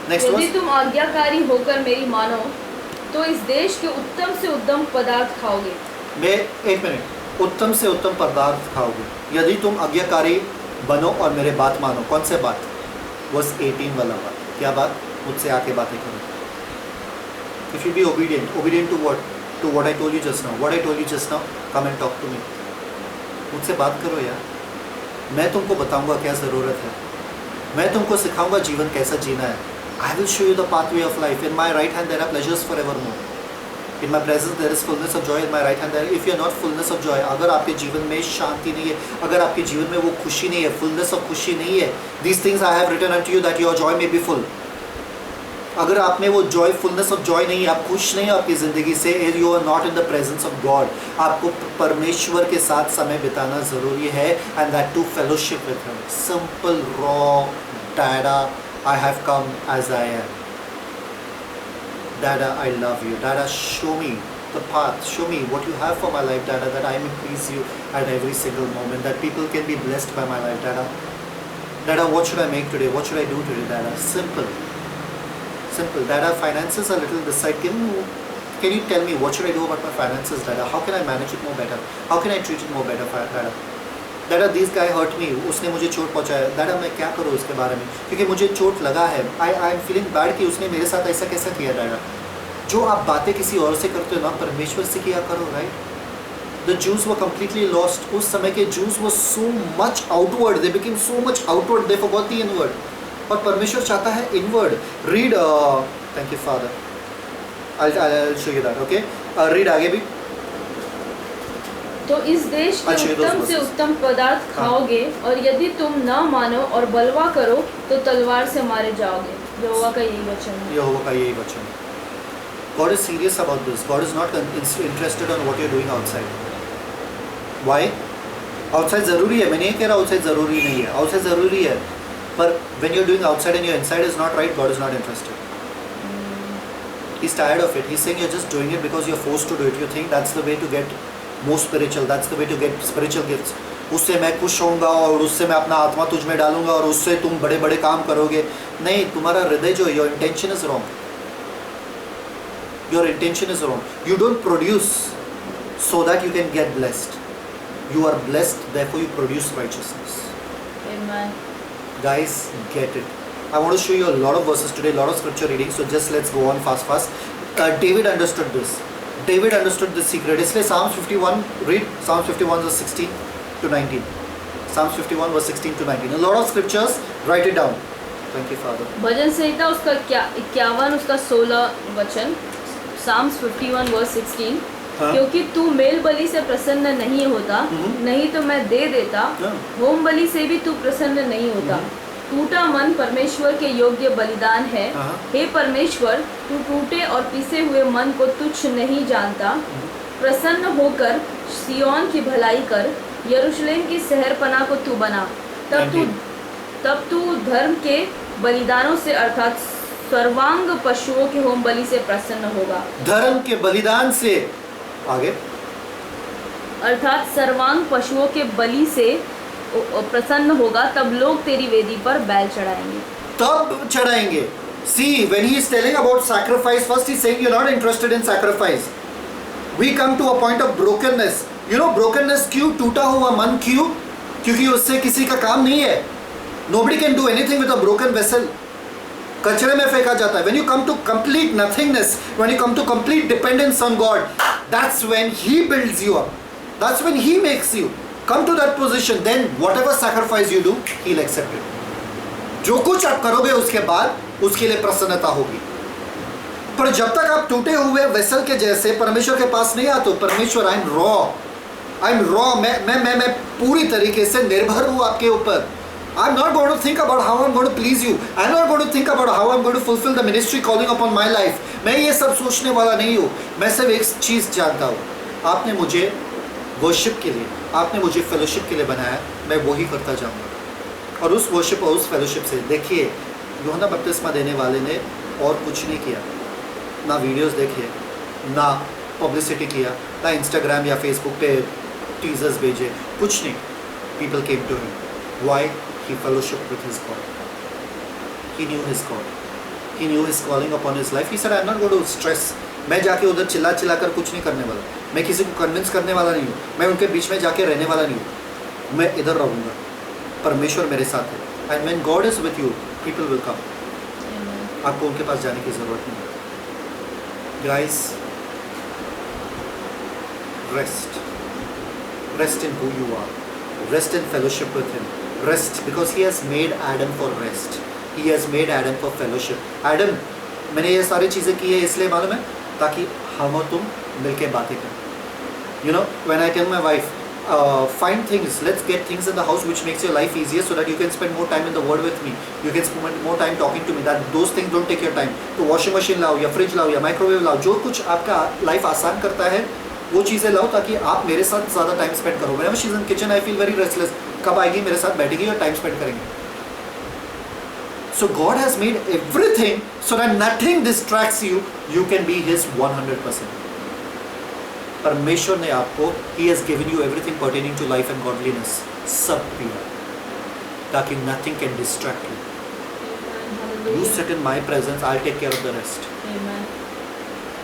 नेक्स्ट यदि वर्स। तुम आज्ञाकारी होकर मेरी मानो तो इस देश के उत्तम से उत्तम पदार्थ खाओगे। मैं एक मिनट, उत्तम से उत्तम पदार्थ खाओगे यदि तुम आज्ञाकारी बनो और मेरे बात मानो। कौन से बात? वर्स 18 वाला बात। क्या बात? मुझसे आके बातें करो। If you be obedient to what I told you just now, come and talk to me. मुझसे बात करो यार, मैं तुमको बताऊंगा क्या ज़रूरत है, मैं तुमको सिखाऊंगा जीवन कैसा जीना है। I will show you the pathway of life. In my right hand there are pleasures for evermore, in my presence there is fullness of joy, in my right hand there. If you are not fullness of joy, अगर आपके जीवन में शांति नहीं है, अगर आपके जीवन में वो खुशी नहीं है, फुलनेस ऑफ खुशी नहीं है, these things I have written unto you that your joy may be full. अगर आप में वो जॉय, फुलनेस ऑफ जॉय नहीं है, आप खुश नहीं हो आपकी ज़िंदगी से, you are not in the presence of God. आपको परमेश्वर के साथ समय बिताना ज़रूरी है, and that too fellowship with him. Simple raw Dada, I have come as I am. Dada, I love you. Dada, show me the path. Show me what you have for my life, Dada, that I may please you at every single moment, that people can be blessed by my life, Dada. Dada, what should I make today? What should I do today, Dada? Simple. Simple. Dada, finances are a little this side. Can you tell me what should I do about my finances, Dada? How can I manage it more better? How can I treat it more better, Dada? Dada, this guy hurt me. उसने मुझे चोट पहुँचाया। Dada, मैं क्या करूँ उसके बारे में, क्योंकि मुझे चोट लगा है। I am feeling bad कि उसने मेरे साथ ऐसा कैसा किया। Dada, जो आप बातें किसी और से करते हो ना, परमेश्वर से किया करो, right? The Jews were completely lost. उस समय के Jews were so much outward. They became so much outward. They forgot the inward. और परमेश्वर चाहता है inward. Read. Thank you, Father. I'll show you that. Okay. Read आगे भी। तो इस देश के उत्तम से उत्तम पदार्थ खाओगे, और यदि तुम न मानो और बलवा करो तो तलवार से मारे जाओगे। यहोवा का यही वचन है। यहोवा का यही वचन है। God is serious about this. God is not interested on what you're doing outside. Why? Outside ज़रूरी है, मैं नहीं कह रहा outside ज़रूरी नहीं है, outside ज़रूरी है, पर when you're doing outside and your inside is not right, God is not interested. He's tired of it. He's saying you're just doing it because you're forced to do it. You think that's the way to get more spiritual, that's the way to get spiritual gifts. उससे मैं खुश होऊंगा और उससे मैं अपना आत्मा तुझ में डालूंगा और उससे तुम बड़े बड़े काम करोगे। नहीं, तुम्हारा हृदय जो, your intention is wrong. Your intention is wrong. You don't produce so that you can get blessed. You are blessed, therefore you produce righteousness. Amen. Guys, get it. I want to show you a lot of verses today, a lot of scripture reading, so just let's go on fast. David understood this. David understood this secret. इसलिए Psalms 51, read Psalms 51 verse 16 to 19. Psalms 51 verse 16 to 19. A lot of scriptures, write it down. Thank you, Father. भजन संहिता उसका 51 उसका 16 वचन, Psalms 51 verse 16। क्योंकि तू मेल बलि से प्रसन्न नहीं होता, नहीं तो मैं दे देता, होम बलि से भी तू प्रसन्न नहीं होता। टूटा मन परमेश्वर के योग्य बलिदान है। हे परमेश्वर, तू टूटे और पिसे हुए मन को तुच्छ नहीं जानता। प्रसन्न होकर सिय्योन की भलाई कर, यरूशलेम की शहरपनाह को तू बना। तब तू धर्म के बलिदानों से अर्थात सर्वांग पशुओं के होम बलि से प्रसन्न होगा। धर्म के बलिदान से आगे, अर्थात सर्वांग पशुओं के बलि से प्रसन्न होगा, तब लोग तेरी वेदी पर बैल चढ़ाएंगे। तब चढ़ाएंगे। See, when he is telling about sacrifice, first he is saying you're not interested in sacrifice. We come to a point of brokenness. You know brokenness क्यों? टूटा हुआ मन क्यों? क्योंकि उससे किसी का काम नहीं है. Nobody can do anything with a broken vessel. कचरे में फेंका जाता है. When you come to complete nothingness, when you come to complete dependence on God, that's when He builds you up. That's when He makes you come to that position. Then whatever sacrifice you do, He'll accept it. जो कुछ आप करोगे उसके बाद उसके लिए प्रसन्नता होगी. पर जब तक आप टूटे हुए वेसल के जैसे परमेश्वर के पास नहीं आते, परमेश्वर आई एम रॉ, मैं पूरी तरीके से निर्भर हूँ आपके ऊपर. I'm not going to think about how I'm going to please you. I'm not going to think about how I'm going to fulfill the ministry calling upon my life. मैं ये सब सोचने वाला नहीं हूँ. मैं सिर्फ एक चीज़ जानता हूँ, आपने मुझे वर्शिप के लिए, आपने मुझे फेलोशिप के लिए बनाया, मैं वही करता जाऊँगा. और उस वर्शिप और उस फेलोशिप से देखिए, यूहन्ना बपतिस्मा देने वाले ने और कुछ नहीं किया. ना वीडियोस देखे, ना पब्लिसिटी किया, ना इंस्टाग्राम या फेसबुक पे टीजर्स भेजे, कुछ नहीं. People came to him. Why? He fellowshiped with his God. He knew his God. He knew his calling upon his life. He said, I'm not going to stress. मैं जाके उधर चिल्ला कर कुछ नहीं करने वाला. मैं किसी को कन्विंस करने वाला नहीं हूँ. मैं उनके बीच में जाके रहने वाला नहीं हूँ. मैं इधर रहूँगा. परमेश्वर मेरे साथ है. And when God is with you, people will come. आपको उनके पास जाने की ज़रूरत नहीं है. Guys, rest. Rest in who you are. Rest in fellowship with Him. Rest because He has made Adam for rest. He has made Adam for fellowship. Adam, मैंने ये सारी चीज़ें की है इसलिए मालूम है ताकि हम और तुम मिलके बातें करें. You know, when I tell my wife, find things, let's get things in the house which makes your life easier so that you can spend more time in the Word with me. You can spend more time talking to me. That those things don't take your time. तो washing machine लाओ या फ्रिज लाओ या माइक्रोवेव लाओ, जो कुछ आपका लाइफ आसान करता है वो चीज़ें लाओ ताकि आप मेरे साथ ज़्यादा टाइम स्पेंड करो. Whenever she's in kitchen, I feel very restless. कब आएगी मेरे साथ बैठेगी और टाइम स्पेंड करेंगे. So God has made everything so that nothing distracts you. You can be His 100%. परमेश्वर ने आपको He has given you everything pertaining to life and godliness. सब दिया ताकि nothing can distract you. You sit in my presence, I'll take care of the rest. Amen.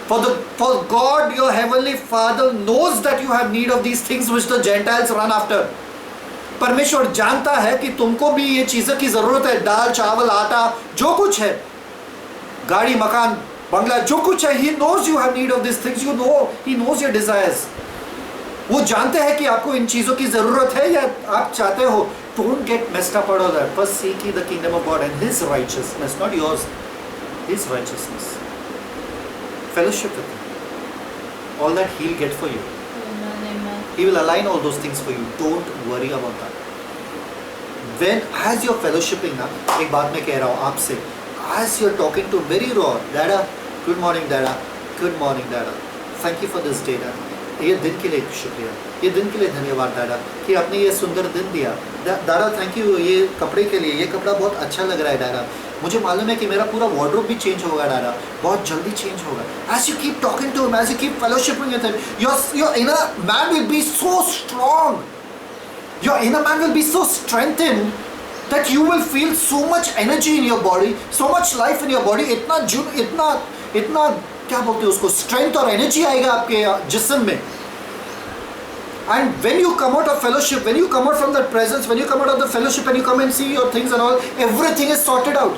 For God, your heavenly Father knows that you have need of these things which the Gentiles run after. परमेश्वर जानता है कि तुमको भी ये चीज़ों की ज़रूरत है. दाल, चावल, आटा, जो कुछ है, गाड़ी, मकान, बंगला, जो कुछ है. He knows you have need of these things. You know, He knows your desires. वो जानते हैं कि आपको इन चीज़ों की ज़रूरत है या आप चाहते हो. Don't get messed up out of that. First seek ye the kingdom of God and His righteousness, not yours. His righteousness. Fellowship with Him. All that He'll get for you. Amen. He will align all those things for you. Don't worry about that. When as you're fellowshipping ना, एक बात मैं कह रहा हूँ आपसे, as you're talking to very raw, Dada, good morning Dada, good morning Dada, thank you for this day Dada. ये दिन के लिए शुक्रिया, ये दिन के लिए धन्यवाद दादा कि आपने ये सुंदर दिन दिया. दादा थैंक यू ये कपड़े के लिए, ये कपड़ा बहुत अच्छा लग रहा है दादा. मुझे मालूम है कि मेरा पूरा वार्डरोब भी चेंज होगा दादा, बहुत जल्दी चेंज होगा. As you keep talking to him, as you keep fellowshipping with him, your inner man will be so strong. Your inner man will be so strengthened that you will feel so much energy in your body, so much life in your body. इतना क्या बोलते हैं उसको, स्ट्रेंथ और एनर्जी आएगा आपके जिस्म में. And when you come out of fellowship, when you come out from that presence, when you come out of the fellowship and you come and see your things and all, everything is sorted out.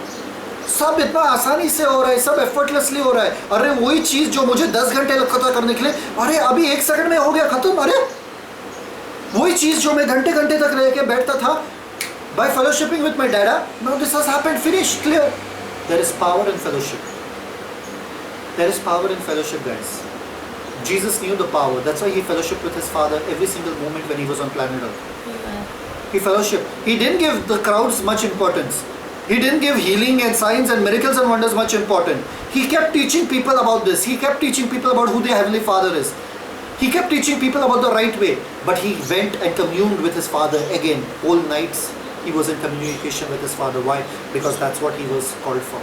सब इतना आसानी से हो रहा है, सब effortlessly हो रहा है. अरे वही चीज़ जो मुझे 10 घंटे लगता था करने के लिए, अरे अभी 1 सेकंड में हो गया खत्म. अरे वही चीज़ जो मैं घंटे घंटे तक रह के बैठता था, by fellowshipping with my dada, now this has happened, finished, clear. There is power in fellowship. There is power in fellowship, guys. Jesus knew the power. That's why He fellowshiped with His Father every single moment when He was on planet Earth. Amen. He fellowshiped. He didn't give the crowds much importance. He didn't give healing and signs and miracles and wonders much importance. He kept teaching people about this. He kept teaching people about who their Heavenly Father is. He kept teaching people about the right way. But He went and communed with His Father again. All nights He was in communication with His Father. Why? Because that's what He was called for.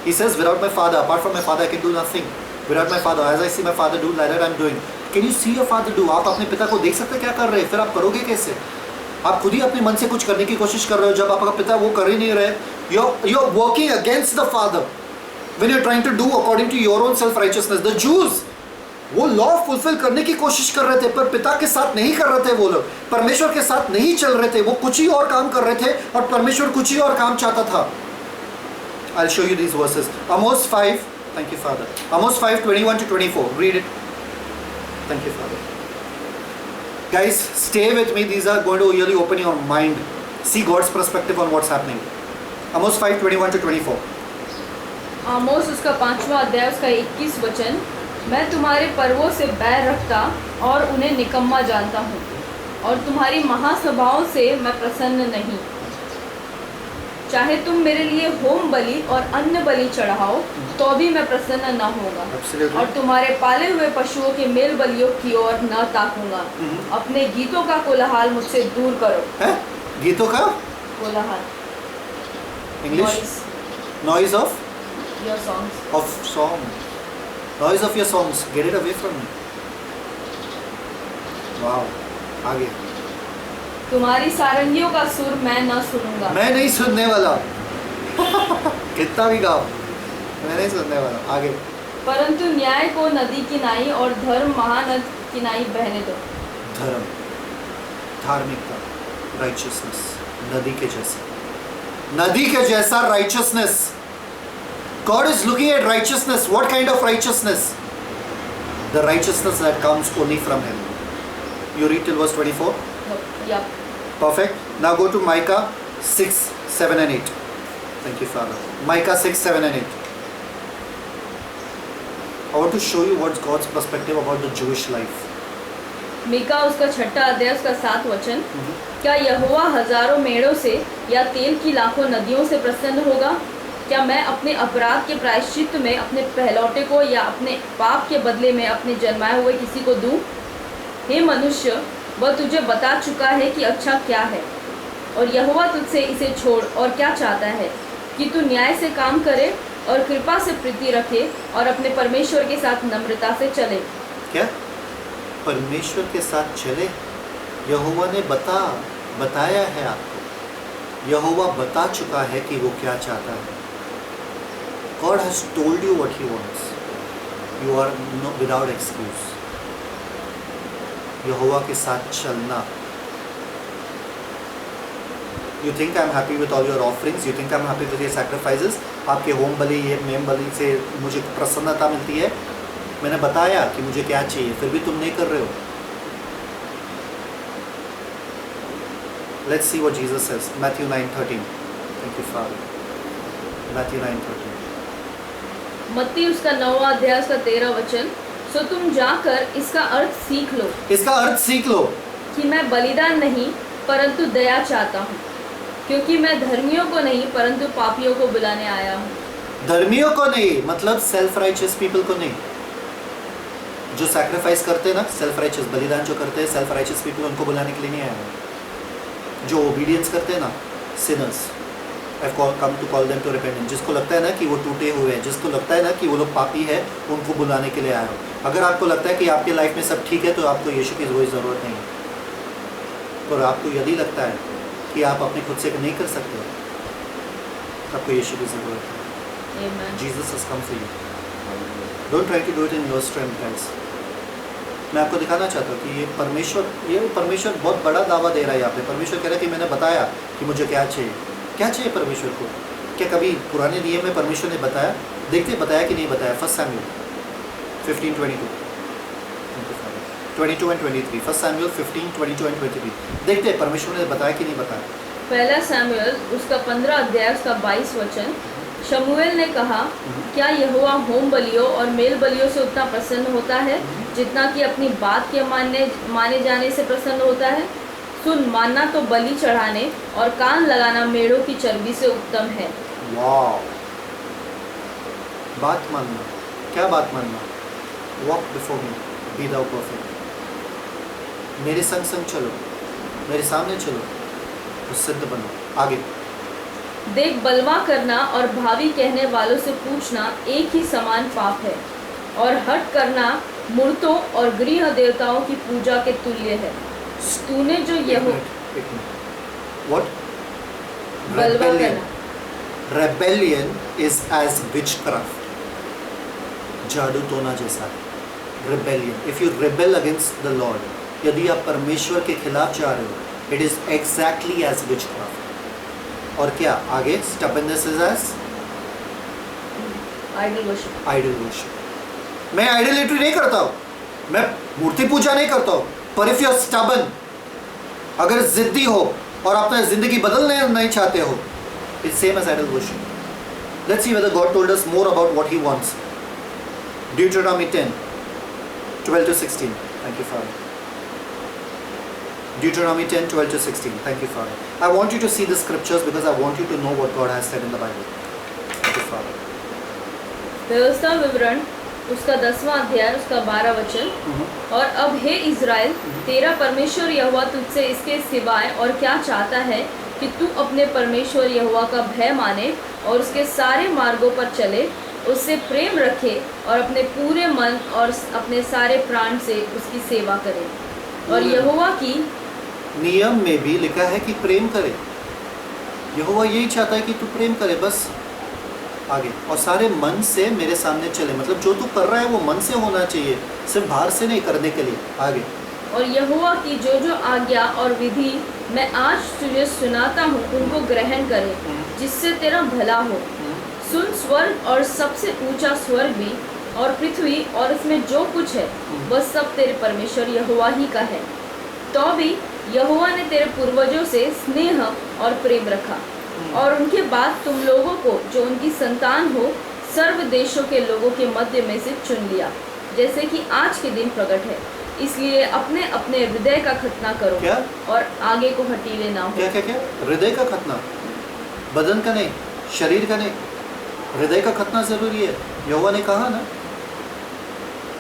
He says, without my Father, apart from my Father, I can do nothing. Without my Father, as I see my Father do, like that I'm doing. Can you see your Father do? आप अपने पिता को देख सकते क्या कर रहे हैं, फिर आप करोगे कैसे? आप खुद ही अपने मन से कुछ करने की कोशिश कर रहे हो, जब आपका पिता वो कर ही नहीं रहे. You're working against the Father when you're trying to do according to your own self-righteousness. The Jews, वो लॉ फुलफिल करने की कोशिश कर रहे थे, पर पिता के साथ नहीं कर रहे थे। वो लोग परमेश्वर के साथ नहीं चल रहे थे, वो कुछ ही और काम कर रहे थे और परमेश्वर कुछ ही और काम चाहता था। I'll show you these verses. Amos 5, thank you Father. Amos 5, 21 to 24. Read it. Thank you Father. Guys, stay with me. These are going to really open your mind. See God's perspective on what's happening. Amos 5, 21 to 24. आमोस उसका 5वां अध्याय उसका 21 वचन, मैं तुम्हारे पर्वों से बैर रखता और उन्हें निकम्मा जानता हूँ, और तुम्हारी महासभाओं से मैं प्रसन्न नहीं। चाहे तुम मेरे लिए होम बलि और अन्न बलि चढ़ाओ तो भी मैं प्रसन्न न होगा। Absolutely. और तुम्हारे पाले हुए पशुओं के मेल बलियों की ओर न ताकूंगा। अपने गीतों का कोलाहल मुझसे दूर करो। है? गीतों का? कोलाहल, English? Noise of? Your songs. Of song. Noise of your songs. Get it away from me. Wow. आगे. तुम्हारी सारंगियों का सुर मैं न सुनूंगा। मैं नहीं सुनने वाला। कितना भी गाओ, मैं नहीं सुनने वाला। आगे। परंतु न्याय को नदी किनाई और धर्म महानद किनाई बहने दो। धर्म, धार्मिकता, राइचियसनेस, नदी के जैसा, नदी के जैसा righteousness. God is looking at righteousness. What kind of righteousness? The righteousness that comes only from Him. You read till verse 24. या Perfect. Now go to Micah 6, 7 and 8. Thank you, Father. Micah 6, 7 and 8. I want to show you what's God's perspective about the Jewish life. Mika उसका 6वां अध्याय उसका 7 वचन, क्या यहोवा हजारों मेढ़ों से या तेल की लाखों नदियों से प्रसन्न होगा? क्या मैं अपने अपराध के प्रायश्चित में अपने पहलौटे को या अपने पाप के बदले में अपने जन्माए हुए किसी को दूं? हे मनुष्य, वह तुझे बता चुका है कि अच्छा क्या है, और यहोवा तुझसे इसे छोड़ और क्या चाहता है कि तू न्याय से काम करे और कृपा से प्रीति रखे और अपने परमेश्वर के साथ नम्रता से चले। क्या? परमेश्वर के साथ चले? यहोवा ने बताया है आपको। यहोवा बता चुका है कि वो क्या चाहता है। God has told you what He wants. You are without excuse. यहोवा के साथ चलना। You think I'm happy with all your offerings? You think I'm happy with your sacrifices? आपके होम बलि, ये मेम बलि से मुझे प्रसन्नता मिलती है। मैंने बताया कि मुझे क्या चाहिए, फिर भी तुम नहीं कर रहे हो। Let's see what Jesus says. Matthew 9:13. Thank you, Father. Matthew 9:13. मत्ती उसका 9वां अध्याय उसका 13 वचन, सो तुम जाकर इसका अर्थ सीख लो। इसका अर्थ सीख लो कि मैं बलिदान नहीं परंतु दया चाहता हूँ, क्योंकि मैं धर्मियों को नहीं परंतु पापियों को बुलाने आया हूँ। धर्मियों को नहीं, मतलब सेल्फ राइचियस पीपल को नहीं। जो सैक्रिफाइस करते हैं ना, सेल्फ राइचियस बलिदान जो करते हैं, सेल्फ राइचियस पीपल, उनको बुलाने के लिए नहीं आया हूँ। जो ओबीडियंस करते हैं ना, Sinners, I've come to call them to repentance. जिसको लगता है ना कि वो टूटे हुए हैं, जिसको लगता है ना कि वो लोग पापी है, उनको बुलाने के लिए आया हो। अगर आपको लगता है कि आपके लाइफ में सब ठीक है तो आपको यीशु की कोई ज़रूरत नहीं है। और आपको यदि लगता है कि आप अपने खुद से नहीं कर सकते, आपको यीशु की ज़रूरत है। Amen. Jesus has come for you. Don't try to do it in your strength, guys. मैं आपको दिखाना चाहता हूँ कि ये परमेश्वर बहुत बड़ा दावा दे रहा है यहाँ पे। परमेश्वर कह रहा है कि मैंने बताया कि मुझे क्या चाहिए। क्या चाहिए परमेश्वर को? क्या कभी पुराने नियम में परमेश्वर ने बताया? देखते बताया कि नहीं बताया? 1 Samuel 15:22 22 and 23। 1 Samuel 15:22 and 23। देखते परमेश्वर ने बताया कि नहीं बताया? पहला सैमुएल उसका 15 अध्याय उसका 22 वचन, शमूएल ने कहा, क्या यहोवा होम बलियों और मेल बलियों से उतना प्रसन्न होता है जितना कि अपनी बात के माने जाने से प्रसन्न होता है? सुन, मानना तो बलि चढ़ाने और कान लगाना मेढ़ों की चर्बी से उत्तम है। वाह, बात मानना। क्या बात मानना? वॉक बिफोर मी, बी दाउ परफेक्ट। मेरे संग संग चलो, मेरे सामने चलो, तो सिद्ध बनो। आगे। देख, बलवा करना और भावी कहने वालों से पूछना एक ही समान पाप है, और हट करना मूर्तों और गृह देवताओं की पूजा के तुल्य है। तूने जो What? Rebellion is as witchcraft. जादू टोना जैसा। rebellion. If you rebel against the Lord, यदि आप परमेश्वर के खिलाफ जा रहे हो, it is exactly as witchcraft. और क्या आगे? Stubbornness is as idol worship. idol worship. मैं idolatry नहीं करता हूँ, मैं मूर्ति पूजा नहीं करता हूँ, पर if you are stubborn, अगर जिद्दी हो और अपना जिंदगी बदलने नहीं चाहते हो, it's same as idol worship. Let's see whether God told us more about what He wants. Deuteronomy 10, 12 to 16. Thank you, Father. Deuteronomy 10, 12 to 16. Thank you, Father. I want you to see the scriptures because I want you to know what God has said in the Bible. Thank you, Father. व्यवस्था विवरण उसका 10वां अध्याय उसका 12 वचन। और अब हे इज़राइल, तेरा परमेश्वर यहोवा तुझसे इसके सिवाय और क्या चाहता है कि तू अपने परमेश्वर यहोवा का भय माने और उसके सारे मार्गों पर चले, उससे प्रेम रखे और अपने पूरे मन और अपने सारे प्राण से उसकी सेवा करे। और यहोवा की नियम में भी लिखा है कि प्रेम करे। यहोवा यही चाहता है कि तू प्रेम करे, बस आगे। और सारे मन से मेरे सामने चले, मतलब जो तू कर रहा है वो मन से होना चाहिए, सिर्फ बाहर से नहीं करने के लिए। आगे। और यहोवा की जो जो आज्ञा और विधि मैं आज तुझे सुनाता हूँ उनको ग्रहण करे, जिससे तेरा भला हो। सुन, स्वर्ग और सबसे ऊंचा स्वर्ग भी और पृथ्वी और इसमें जो कुछ है वह सब तेरे परमेश्वर यहोवा ही का है। तो भी यहोवा ने तेरे पूर्वजों से स्नेह और प्रेम रखा और उनके बाद तुम लोगों को जो उनकी संतान हो सर्व देशों के लोगों के मध्य में से चुन लिया, जैसे कि आज के दिन प्रकट है। इसलिए अपने अपने हृदय का खतना करो। क्या? और आगे को हटीले ना हो। क्या क्या क्या? हृदय का खतना, बदन का नहीं, शरीर का नहीं, हृदय का खतना जरूरी है। यहोवा ने कहा ना,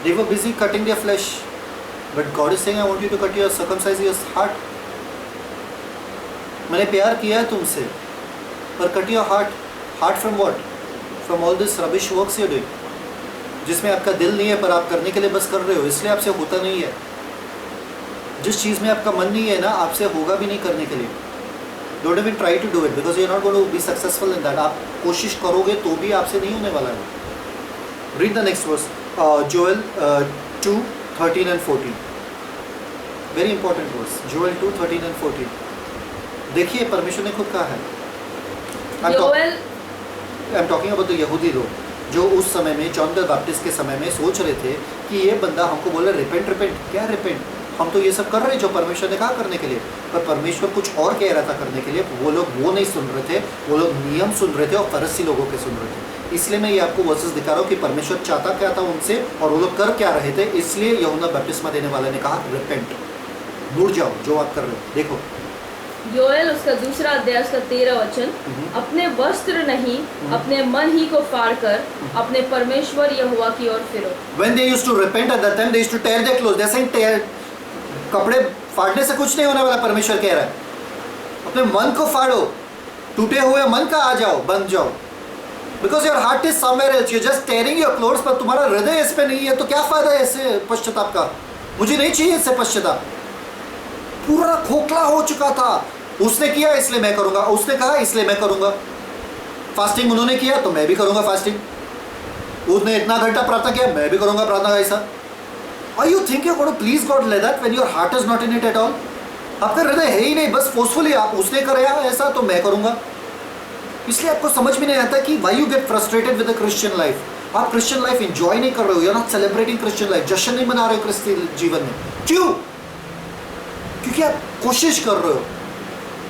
they were busy cutting their flesh, but God is saying, I want you to cut your circumcise your heart. मैंने प्यार किया है तुमसे, पर cut your heart. Heart from what? From all this rubbish works you're doing. जिसमें आपका दिल नहीं है पर आप करने के लिए बस कर रहे हो, इसलिए आपसे होता नहीं है। जिस चीज़ में आपका मन नहीं है ना, आपसे होगा भी नहीं करने के लिए। Don't even try to do it because you're not going to be successful in that. आप कोशिश करोगे तो भी आपसे नहीं होने वाला है। Read the next verse. Joel 2, 13 and 14. Very important verse. Joel 2, 13 and 14. देखिए परमेश्वर ने खुद कहा है। I'm talking about the यहूदी लोग जो उस समय में जॉन द बैप्टिस्ट के समय में सोच रहे थे कि ये बंदा हमको बोल रहा है रिपेंट रिपेंट। क्या रिपेंट? हम तो ये सब कर रहे हैं जो परमेश्वर ने कहा करने के लिए, पर परमेश्वर कुछ और कह रहा था करने के लिए। वो लोग वो नहीं सुन रहे थे, वो लोग नियम सुन रहे थे और फरीसी लोगों के सुन रहे थे। इसलिए मैं ये आपको वर्सेस दिखा रहा हूँ कि परमेश्वर चाहता क्या था उनसे और वो लोग कर क्या रहे थे। इसलिए यूहन्ना बपतिस्मा देने वाले ने कहा रिपेंट, मुड़ जाओ जो आप कर रहे हो। देखो योएल उसका 2 अध्याय उसका 13 वचन। अपने वस्त्र नहीं अपने मन ही को फाड़ कर अपने परमेश्वर यहोवा की ओर फिरो। When they used to repent at that time, they used to tear their clothes. They're saying tear, कपड़े फाड़ने से कुछ नहीं होने वाला। परमेश्वर कह रहा है अपने मन को फाड़ो, टूटे हुए मन का आ जाओ, बन जाओ। Because your heart is somewhere else. You're just tearing your clothes, पर तुम्हारा हृदय इस पे नहीं है, तो क्या फायदा है इससे पश्चाताप का? मुझे नहीं चाहिए इससे पश्चाताप। पूरा खोखला हो चुका था। उसने किया इसलिए मैं करूंगा, उसने कहा इसलिए मैं करूंगा। फास्टिंग उन्होंने किया तो मैं भी करूंगा फास्टिंग। उसने इतना घंटा प्रार्थना किया, मैं भी करूंगा प्रार्थना ऐसा। Are you think you're going to please God like that when your heart is not in it at all? आपका हृदय है ही नहीं, बस फोर्सफुली आप उसने कराया ऐसा तो मैं करूंगा। इसलिए आपको समझ में नहीं आता कि why you get frustrated with the Christian life. आप क्रिश्चियन लाइफ एंजॉय नहीं कर रहे हो, you're not celebrating Christian life, जश्न नहीं मना रहे हो क्रिस्तीय जीवन में। क्यों? क्योंकि आप कोशिश कर रहे हो।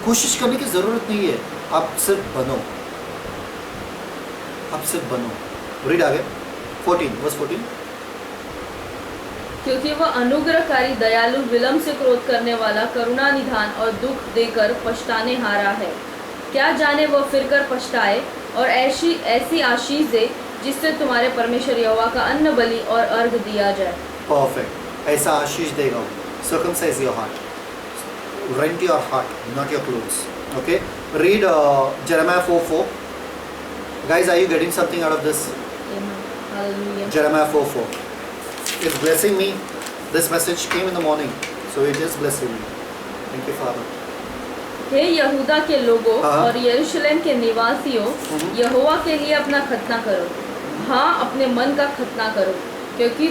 कोशिश करने की जरूरत नहीं है, आप सिर्फ बनो, आप सिर्फ बनो। रीड आगे 14 वर्स 14। क्योंकि वह अनुग्रहकारी दयालु विलम्ब से क्रोध करने वाला करुणा निधान और दुख देकर पछताने हारा है। क्या जाने वह फिरकर पछताए और ऐसी आशीष दे जिससे तुम्हारे परमेश्वर यहोवा का अन्न बलि और अर्घ दिया जाए। परफेक्ट, ऐसा आशीष देगा। Circumcise your heart, rent your heart, not your clothes. Okay, read Jeremiah 4:4. Guys, are you getting something out of this? Amen. Hallelujah. Jeremiah 4:4. It's blessing me. This message came in the morning, so it is blessing me. Thank you, Father. हे यहूदा के लोगों और यरूशलेम के निवासियों, यहोवा के लिए अपना खतना करो। हाँ, अपने मन का खतना करो, क्योंकि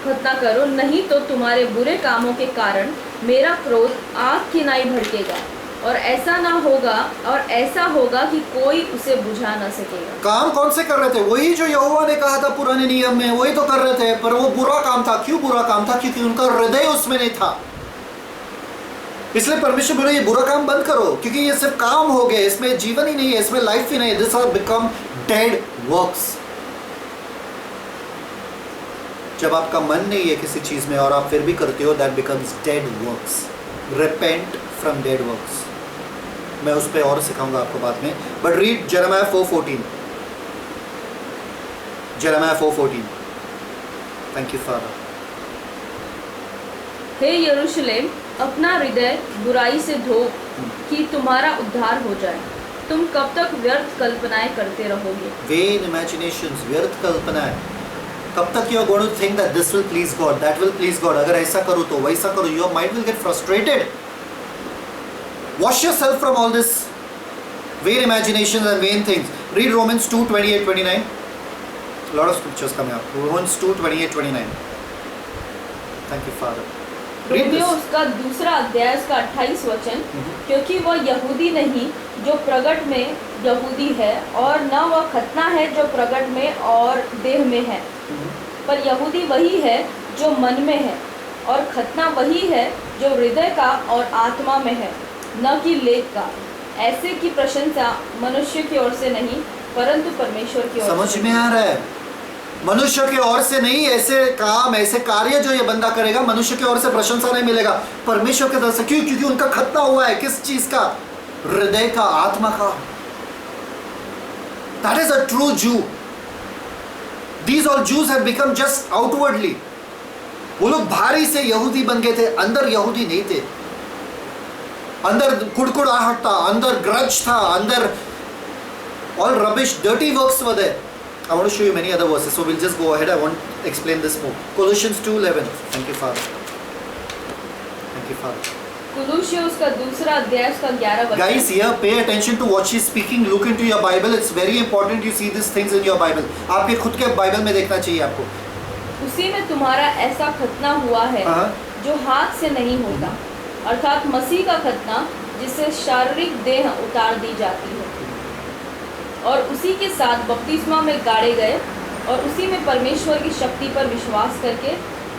खतना करो, नहीं तो तुम्हारे बुरे कामों के कारण मेरा क्रोध आग की नाई भड़केगा और ऐसा होगा कि कोई उसे बुझा न सकेगा। काम कौन से कर रहे थे? वही जो यहोवा ने कहा था पुराने नियम में, वही तो कर रहे थे, पर वो बुरा काम था। क्यों बुरा काम था? क्योंकि उनका हृदय उसमें नहीं था। इसलिए परमेश्वर बोले ये बुरा काम बंद करो, क्योंकि ये सिर्फ काम हो गए, इसमें जीवन ही नहीं है, इसमें लाइफ ही नहीं है। This are become dead works. जब आपका मन नहीं है किसी चीज में और आप फिर भी करते हो, that becomes dead works. Repent from dead works. मैं उस पर और सिखाऊंगा आपको बाद में, but read Jeremiah 4:14। Jeremiah 4:14। Thank you father. हे यरूशलेम, अपना हृदय बुराई से धो कि तुम्हारा उद्धार हो जाए। तुम कब तक व्यर्थ कल्पनाएं करते रहोगे? वेन इमेजिनेशंस, व्यर्थ कल्पनाएं। कब तक you are going to think that this will please God, that will please God, अगर ऐसा करो तो वैसा करो, your mind will get frustrated. Wash yourself from all this vain imaginations and vain things. Read Romans 2:28-29. A lot of scriptures coming up. Romans 2:28-29. Thank you, Father. Read Romeo this. उसका दूसरा अध्याय उसका 28 वचन, क्योंकि वह यहूदी नहीं जो प्रगट में यहूदी है, और न वह खतना है जो प्रगट में और देह में है, पर यहूदी वही है जो मन में है, और खतना वही है जो हृदय का और आत्मा में है, न कि लेख का। ऐसे की प्रशंसा मनुष्य की ओर से नहीं, परंतु परमेश्वर की ओर से। समझ में आ रहा है? मनुष्य की ओर से नहीं, ऐसे काम ऐसे कार्य जो ये बंदा करेगा, मनुष्य की ओर से प्रशंसा नहीं मिलेगा, परमेश्वर की तरफ से। क्यों? क्योंकि उनका खतना हुआ है किस चीज का? हृदय का, आत्मा का। That is a true Jew. These all Jews have become just outwardly. वो लोग बाहरी से यहूदी बन गए थे, अंदर यहूदी नहीं थे। अंदर कुड़कुड़ाहट था, अंदर ग्रज था, अंदर all rubbish, dirty works were there. I want to show you many other verses, so we'll just go ahead. I want to explain this more. Colossians 2:11. Thank you, Father. Thank you, Father. कुलुस्सियों उसका दूसरा अध्याय उसका 11 वचन। Guys, here pay attention to what she's speaking. Look into your Bible. It's very important you see these things in your Bible. आपके खुद के बाइबल में देखना चाहिए आपको। उसी में तुम्हारा ऐसा खतना हुआ है जो हाथ से नहीं होता, अर्थात मसीह का खतना, जिससे शारीरिक देह उतार दी जाती है, और उसी के साथ बपतिस्मा में गाड़े गए, और उसी में परमेश्वर की शक्ति पर विश्वास करके,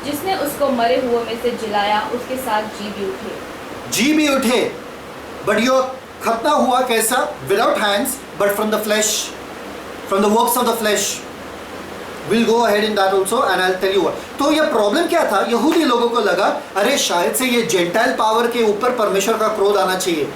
जिसने उसको मरे हुए में से जिलाया, उसके साथ जी भी उठे। जी भी उठे। बट योर खतना हुआ कैसा? Without hands, but from the flash, from the works of the flash. We'll go ahead in that also and I'll tell you what. तो ये प्रॉब्लम क्या था? यहूदी लोगों को लगा, अरे शायद से ये जेंटाइल पावर के ऊपर परमेश्वर का क्रोध आना चाहिए।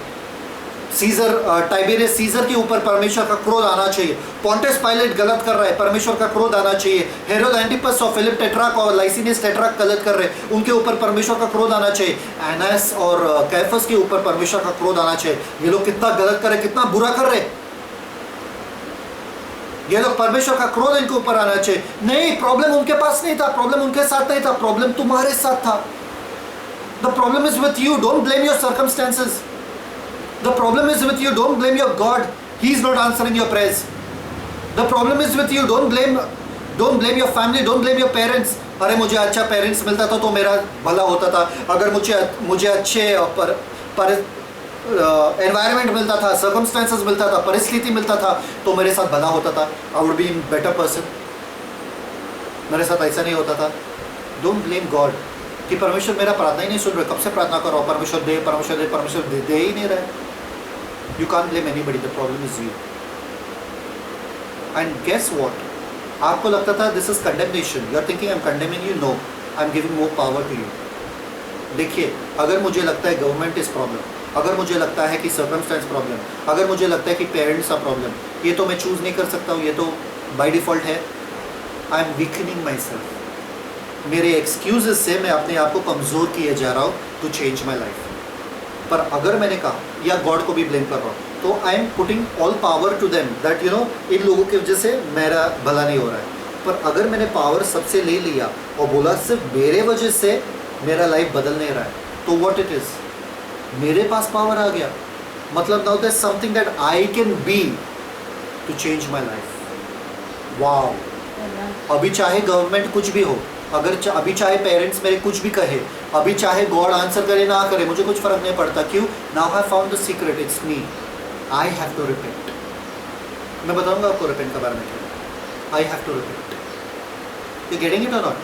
सीजर, टाइबेरियस सीजर के ऊपर परमेश्वर का क्रोध आना चाहिए। पॉन्टियस पायलट गलत कर रहा है, परमेश्वर का क्रोध आना चाहिए। हेरोद एंटिपस और फिलिप टेट्राक और लाइसिनियस टेट्राक गलत कर रहे हैं, उनके ऊपर परमेश्वर का क्रोध आना चाहिए। एनास और कैफस के ऊपर परमेश्वर का क्रोध आना चाहिए। ये लोग कितना गलत कर रहे, कितना बुरा कर रहे, ये लोग परमेश्वर का क्रोध इनके ऊपर आना चाहिए। नहीं, प्रॉब्लम उनके पास नहीं था, प्रॉब्लम उनके साथ नहीं था, प्रॉब्लम तुम्हारे साथ था। The problem is with you, don't blame your circumstances. The problem is with you, don't blame your God, he is not answering your prayers. The problem is with you, don't blame your family, don't blame your parents. अरे मुझे अच्छा पेरेंट्स मिलता था तो मेरा भला होता था, अगर मुझे अच्छे पर एनवायरनमेंट मिलता था, सर्कमस्टेंसेस मिलता था, परिस्थिति मिलता था तो मेरे साथ भला होता था, I would be in better person. मेरे साथ ऐसा नहीं होता था। डोंट ब्लेम गॉड कि परमेश्वर मेरा प्रार्थना ही नहीं सुन रहे, कब से प्रार्थना करो, परमेश्वर दे परमेश्वर दे परमेश्वर दे ही नहीं रहे। You can't blame anybody, the problem is you. And guess what, आपको लगता था this is condemnation, you are thinking I am condemning you, no, I am giving more power to you. देखिए, अगर मुझे लगता है गवर्नमेंट इज प्रॉब्लम, अगर मुझे लगता है कि सर्कमस्टेंस प्रॉब्लम, अगर मुझे लगता है कि पेरेंट्स का प्रॉब्लम, ये तो मैं चूज़ नहीं कर सकता हूँ, ये तो बाय डिफ़ॉल्ट है। I am weakening my self. मेरे एक्सक्यूजेस से मैं अपने आप को कमज़ोर किए जा रहा हूँ टू चेंज माई लाइफ। पर अगर मैंने कहा, या गॉड को भी ब्लेम कर रहा हूँ, तो I am putting all power to them that you know, इन लोगों की वजह से मेरा भला नहीं हो रहा है। पर अगर मैंने पावर सबसे ले लिया और बोला सिर्फ मेरे वजह से मेरा लाइफ बदल नहीं रहा है, तो व्हाट इट इज़, मेरे पास पावर आ गया, मतलब now there is something that I can be to change my life. Wow. अभी चाहे गवर्नमेंट कुछ भी हो, अगर अभी चाहे पेरेंट्स मेरे कुछ भी कहे, अभी चाहे गॉड आंसर करे ना करे, मुझे कुछ फर्क नहीं पड़ता. क्यों? Now I found the secret, it's me. I have to repent. मैं बताऊंगा आपको रिपेंट के बारे में क्या. I have to repent. You getting it और नॉट?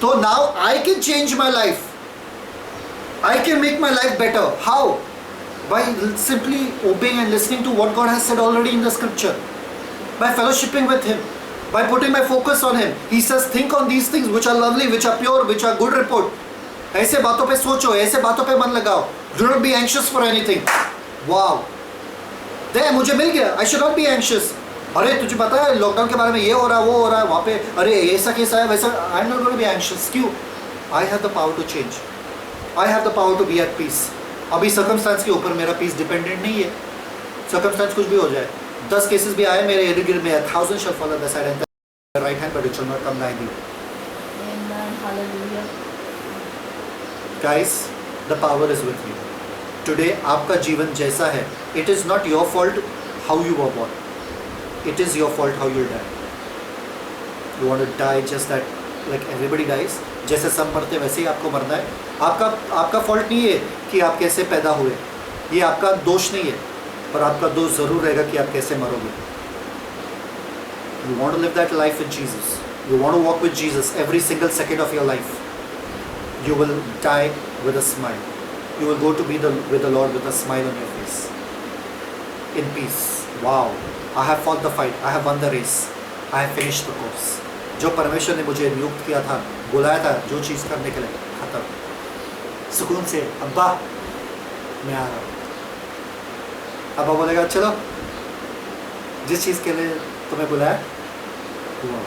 तो now I can change my life. I can make my life better. How? By simply obeying and listening to what God has said already in the scripture. By fellowshipping with Him. By putting my focus on Him. He says, think on these things which are lovely, which are pure, which are good report. ऐसे बातों पे सोचो, ऐसे बातों पे मन लगाओ. Do not be anxious for anything. Wow. दे मुझे मिल गया. I should not be anxious. अरे तुझे पता है लॉकडाउन के बारे में ये हो रहा है, वो हो रहा है, वहाँ पे अरे ऐसा केस है वैसा. I am not going to be anxious. क्यों? I have the power to change. I have the power to be at peace. अभी सर्कमस्टांस के ऊपर मेरा पीस डिपेंडेंट नहीं है. सर्कमस्टांस कुछ भी हो जाए. 10 केसेस भी आए मेरे इर्द गिर्द में, 1,000 shall fall at the side and the right hand, but it shall not come nigh thee. Amen. Hallelujah. Guys, the power is with you. Today आपका जीवन जैसा है, it is not your fault how you were born. It is your fault how you die. You want to die just that like everybody dies. जैसे सब मरते वैसे ही आपको मरना है. आपका फॉल्ट नहीं है कि आप कैसे पैदा हुए, ये आपका दोष नहीं है, पर आपका दोष ज़रूर रहेगा कि आप कैसे मरोगे. You want to live that life with Jesus. You want to walk with Jesus every single second of your life. You will die with a smile. You will go to be with the Lord with a smile on your face. In peace. Wow. I have fought the fight. I have won the race. I have finished the course. जो परमेश्वर ने मुझे नियुक्त किया था, बुलाया था जो चीज़ करने के लिए, खत्म. सुकून से अब्बा मैं आ रहा हूँ. अब्बा बोलेगा चलो जिस चीज़ के लिए तुम्हें बुलाया हुआ,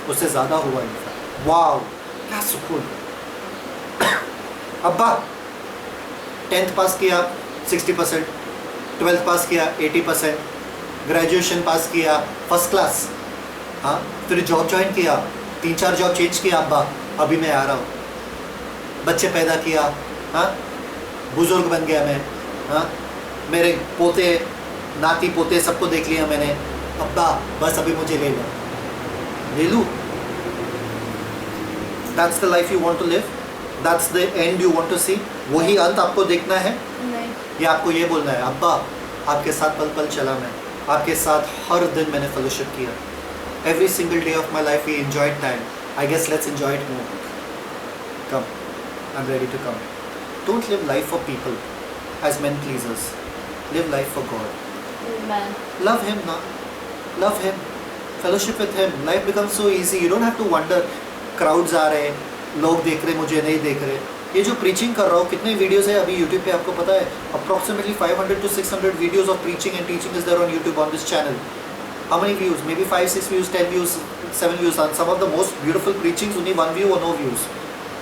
उससे ज़्यादा हुआ इनका. वाह क्या सुकून. अब्बा 10th पास किया 60%, 12th पास किया 80%, ग्रेजुएशन पास किया फर्स्ट क्लास. हाँ, फिर जॉब ज्वाइन किया, 3-4 जॉब चेंज किया. अब्बा अभी मैं आ रहा हूँ. बच्चे पैदा किया, हाँ, बुजुर्ग बन गया मैं, हाँ, मेरे पोते नाती पोते सबको देख लिया मैंने. अब्बा बस अभी मुझे ले लूँ. That's the life you want to live? That's the end you want to see? वही अंत आपको देखना है? नहीं. या आपको ये बोलना है अब्बा आपके साथ पल पल चला मैं, आपके साथ हर दिन मैंने फेलोशिप किया. Every single day of my life we enjoyed time. I guess let's enjoy it more. Come. I'm ready to come. Don't live life for people as men pleasers. Live life for God. Amen. Love Him now. Love Him. Fellowship with Him. Life becomes so easy. You don't have to wonder. Crowds आ रहे, लोग देख रहे, मुझे नहीं देख रहे. ये जो preaching कर रहा हूँ, कितने videos है अभी YouTube पे आपको पता है? Approximately 500 to 600 videos of preaching and teaching is there on YouTube on this channel. How many views? Maybe 5, 6 views, 10 views, 7 views. And some of the most beautiful preachings only 1 view or no views.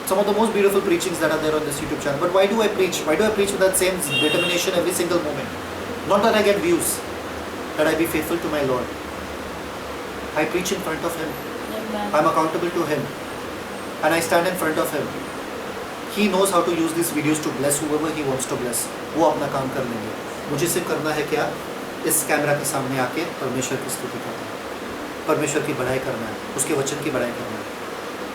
Some of the most beautiful preachings that are there on this YouTube channel. But why do I preach? Why do I preach with that same determination every single moment? Not that I get views, that I be faithful to my Lord. I preach in front of Him. Amen. I'm accountable to Him. And I stand in front of Him. He knows how to use these videos to bless whoever He wants to bless. वो अपना काम कर लेंगे. मुझे सिर्फ करना है क्या? इस कैमरा के सामने आके परमेश्वर की स्तुति करना है, परमेश्वर की बढ़ाई करना है, उसके वचन की बढ़ाई करना है.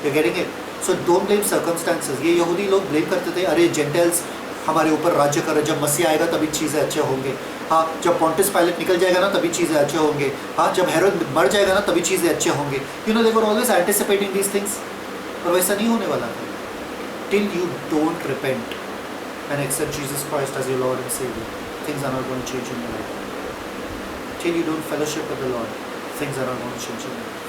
You getting it? So don't blame circumstances. ये यहूदी लोग ब्लेम करते थे, अरे जेंटाइल्स हमारे ऊपर राज्य कर, जब मसीह आएगा तभी चीज़ें अच्छे होंगे. हाँ, जब पॉन्टिस पायलट निकल जाएगा ना तभी चीज़ें अच्छे होंगे. हाँ, जब हेरोद मर जाएगा ना तभी चीज़ें अच्छे होंगे. You know they were always anticipating these things. और वैसा नहीं होने वाला था. Till you don't repent and accept Jesus Christ as your Lord and saviour, things are not going to change in your life. Till you don't fellowship with the Lord, things are not going to change in your life.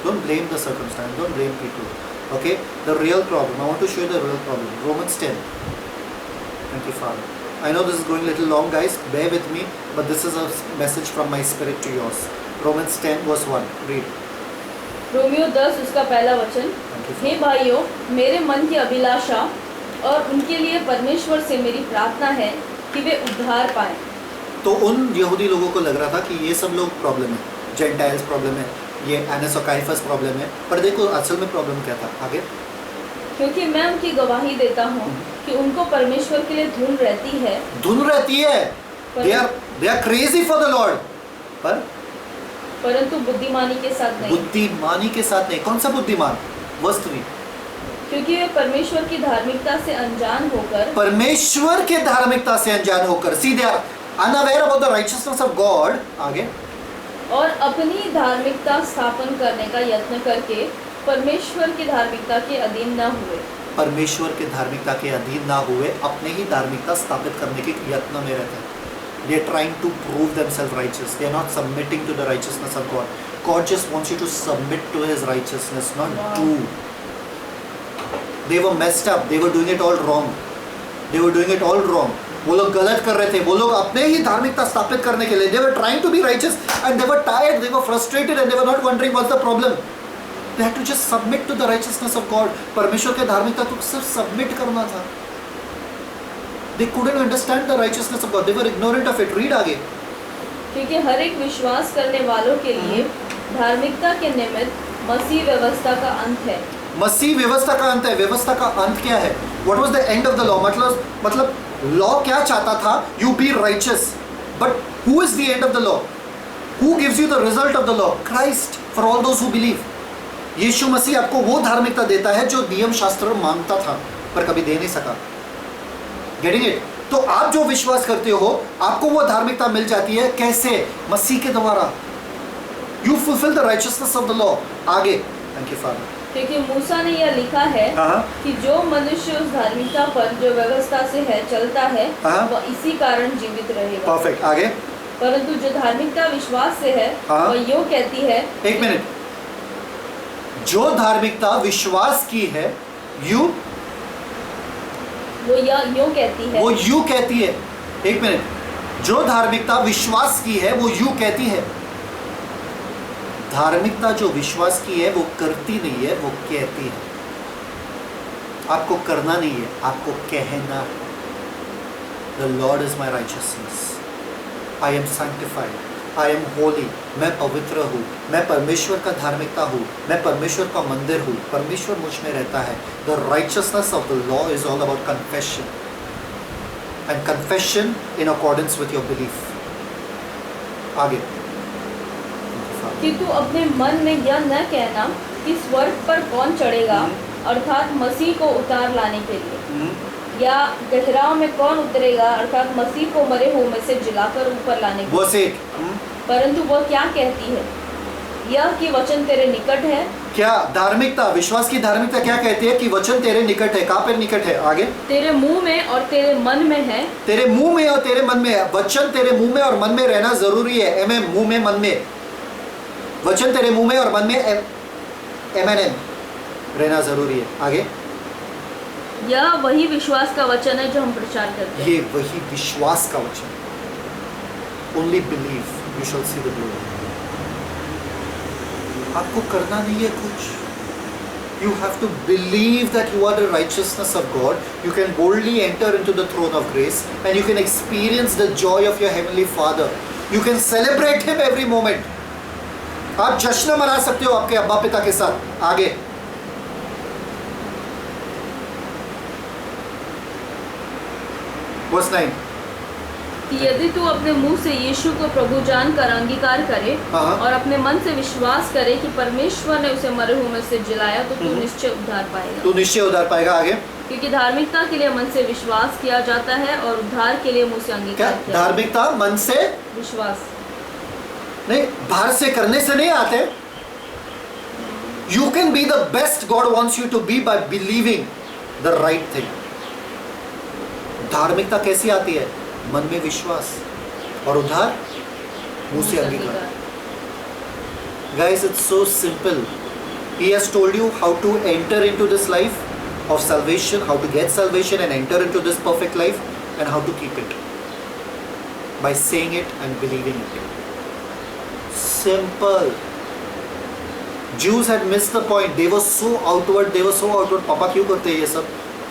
Don't blame the circumstance, don't blame people. Okay? The real problem, I want to show you the real problem. Romans 10. Thank you, Father. I know this is going a little long, guys. Bear with me, but this is a message from my spirit to yours. Romans 10 verse 1. Read. Romeo 10 उसका पहला वचन. हे भाइयों, मेरे मन की अभिलाषा और उनके लिए परमेश्वर से मेरी प्रार्थना है कि वे उद्धार पाएं. तो उन यहूदी लोगों को लग रहा था कि ये सब लोग प्रॉब्लम है, जेंटाइल्स प्रॉब्लम है, ये एनस और काइफस प्रॉब्लम है. पर देखो असल में प्रॉब्लम क्या था आगे. क्योंकि मैं उनकी गवाही देता हूँ कि उनको परमेश्वर के लिए धुन रहती है. धुन रहती है. They are crazy for the Lord. परंतु बुद्धिमानी के साथ नहीं. बुद्धिमानी के साथ नहीं. कौन सा बुद्धिमान? वर्स 3, क्योंकि वे परमेश्वर की धार्मिकता से अनजान होकर परमेश्वर के धार्मिकता से अनजान होकर, see they are unaware about the righteousness of God, आगे, और अपनी धार्मिकता स्थापन करने का यत्न करके परमेश्वर की धार्मिकता के अधीन न हुए। परमेश्वर के धार्मिकता के अधीन ना हुए, अपने ही धार्मिकता स्थापित करने के यत्न में रहते हैं। They are trying to prove themselves righteous. They are not submitting to the righteousness of God. God just wants you to submit to His righteousness, not do. They were messed up. They were doing it all wrong. They were doing it all wrong. वो लोग गलत कर रहे थे, वो लोग अपने ही धार्मिकता स्थापित करने के लिए, they were trying to be righteous and they were tired, they were frustrated and they were not wondering what's the problem. They had to just submit to the righteousness of God. परमेश्वर के धार्मिकता को सिर्फ सबमिट करना था. They couldn't understand the righteousness of God. They were ignorant of it. Read आगे. क्योंकि हर एक विश्वास करने वालों के लिए धार्मिकता के निमित्त मसीह व्यवस्था का अंत है। मसीह व्यवस्था का अंत है। व्यवस्था का अंत क्या है? What was the end of the law? मतलब लॉ क्या चाहता था? You be righteous. But who is the end of the law? Who gives you the result of the law? Christ. For all those who believe. यीशु मसीह आपको वो धार्मिकता देता है जो नियम शास्त्र मांगता था पर कभी दे नहीं सका। Getting it? तो आप जो विश्वास करते हो आपको वो धार्मिकता मिल जाती है। कैसे? मसीह के द्वारा। You fulfill the righteousness of the law. आगे। Thank you, Father. क्योंकि मूसा ने यह लिखा है कि जो मनुष्य उस धार्मिकता पर जो व्यवस्था से है चलता है वह इसी कारण जीवित रहेगा। परफेक्ट। आगे। परंतु जो धार्मिकता विश्वास से है वह यूं कहती है। एक मिनट। जो धार्मिकता विश्वास की है वो यूं कहती है। वो यूं कहती है। एक मिनट। जो धार्मिकता विश्वास की है वो यूं कहती है। धार्मिकता जो विश्वास की है वो करती नहीं है, वो कहती है। आपको करना नहीं है, आपको कहना है। The Lord is my righteousness. I am sanctified. I am holy. मैं पवित्र हूँ, मैं परमेश्वर का धार्मिकता हूँ, मैं परमेश्वर का मंदिर हूँ, परमेश्वर मुझ में रहता है। The righteousness of the law is all about confession. And confession in accordance with your belief. आगे। कि तू अपने मन में यह न कहना कि स्वर्ग पर कौन चढ़ेगा, अर्थात मसीह को उतार लाने के लिए, या गहराव में कौन उतरेगा, अर्थात मसीह को मरे हुए में से जिलाकर ऊपर लाने के लिए। परंतु वह क्या कहती है? यह कि वचन तेरे निकट है। क्या धार्मिकता, विश्वास की धार्मिकता क्या कहती है? कि वचन तेरे निकट है। कहाँ पे निकट है? आगे। तेरे मुंह में और तेरे मन में है। तेरे मुंह में और तेरे मन में है। वचन तेरे मुंह में और मन में रहना जरूरी है। एम मुंह में, मन में। वचन तेरे मुंह में और मन में MNM रहना जरूरी है। आगे। यह वही विश्वास का वचन है जो हम प्रचार करते हैं। ये वही विश्वास का वचन। Only believe, you shall see the glory. आपको करना नहीं है कुछ। You have to believe that you are the righteousness of God. You can boldly enter into the throne of grace and you can experience the joy of your heavenly Father. You can celebrate Him every moment. आप जश्न मना सकते हो आपके अब्बा पिता के साथ। आगे। Verse 9. कि यदि तू अपने मुंह से यीशु को प्रभु जानकर अंगीकार करे और अपने मन से विश्वास करे कि परमेश्वर ने उसे मरे हुए में से जिलाया तो तू निश्चय उद्धार पाएगा। तू निश्चय उद्धार पाएगा। आगे। क्योंकि धार्मिकता के लिए मन से विश्वास किया जाता है और उद्धार के लिए मुंह से अंगीकार किया। धार्मिकता मन से विश्वास नहीं, बाहर से करने से नहीं आते। You can be the best God wants you to be by believing the right thing. धार्मिकता कैसी आती है? मन में विश्वास और उद्धार मुंह से अंगीकार। Guys, it's so simple. He has told you how to enter into this life of salvation, how to get salvation and enter into this perfect life, and how to keep it by saying it and believing it. Simple. Jews had missed the point. They were so outward. पापा क्यों करते हैं ये सब?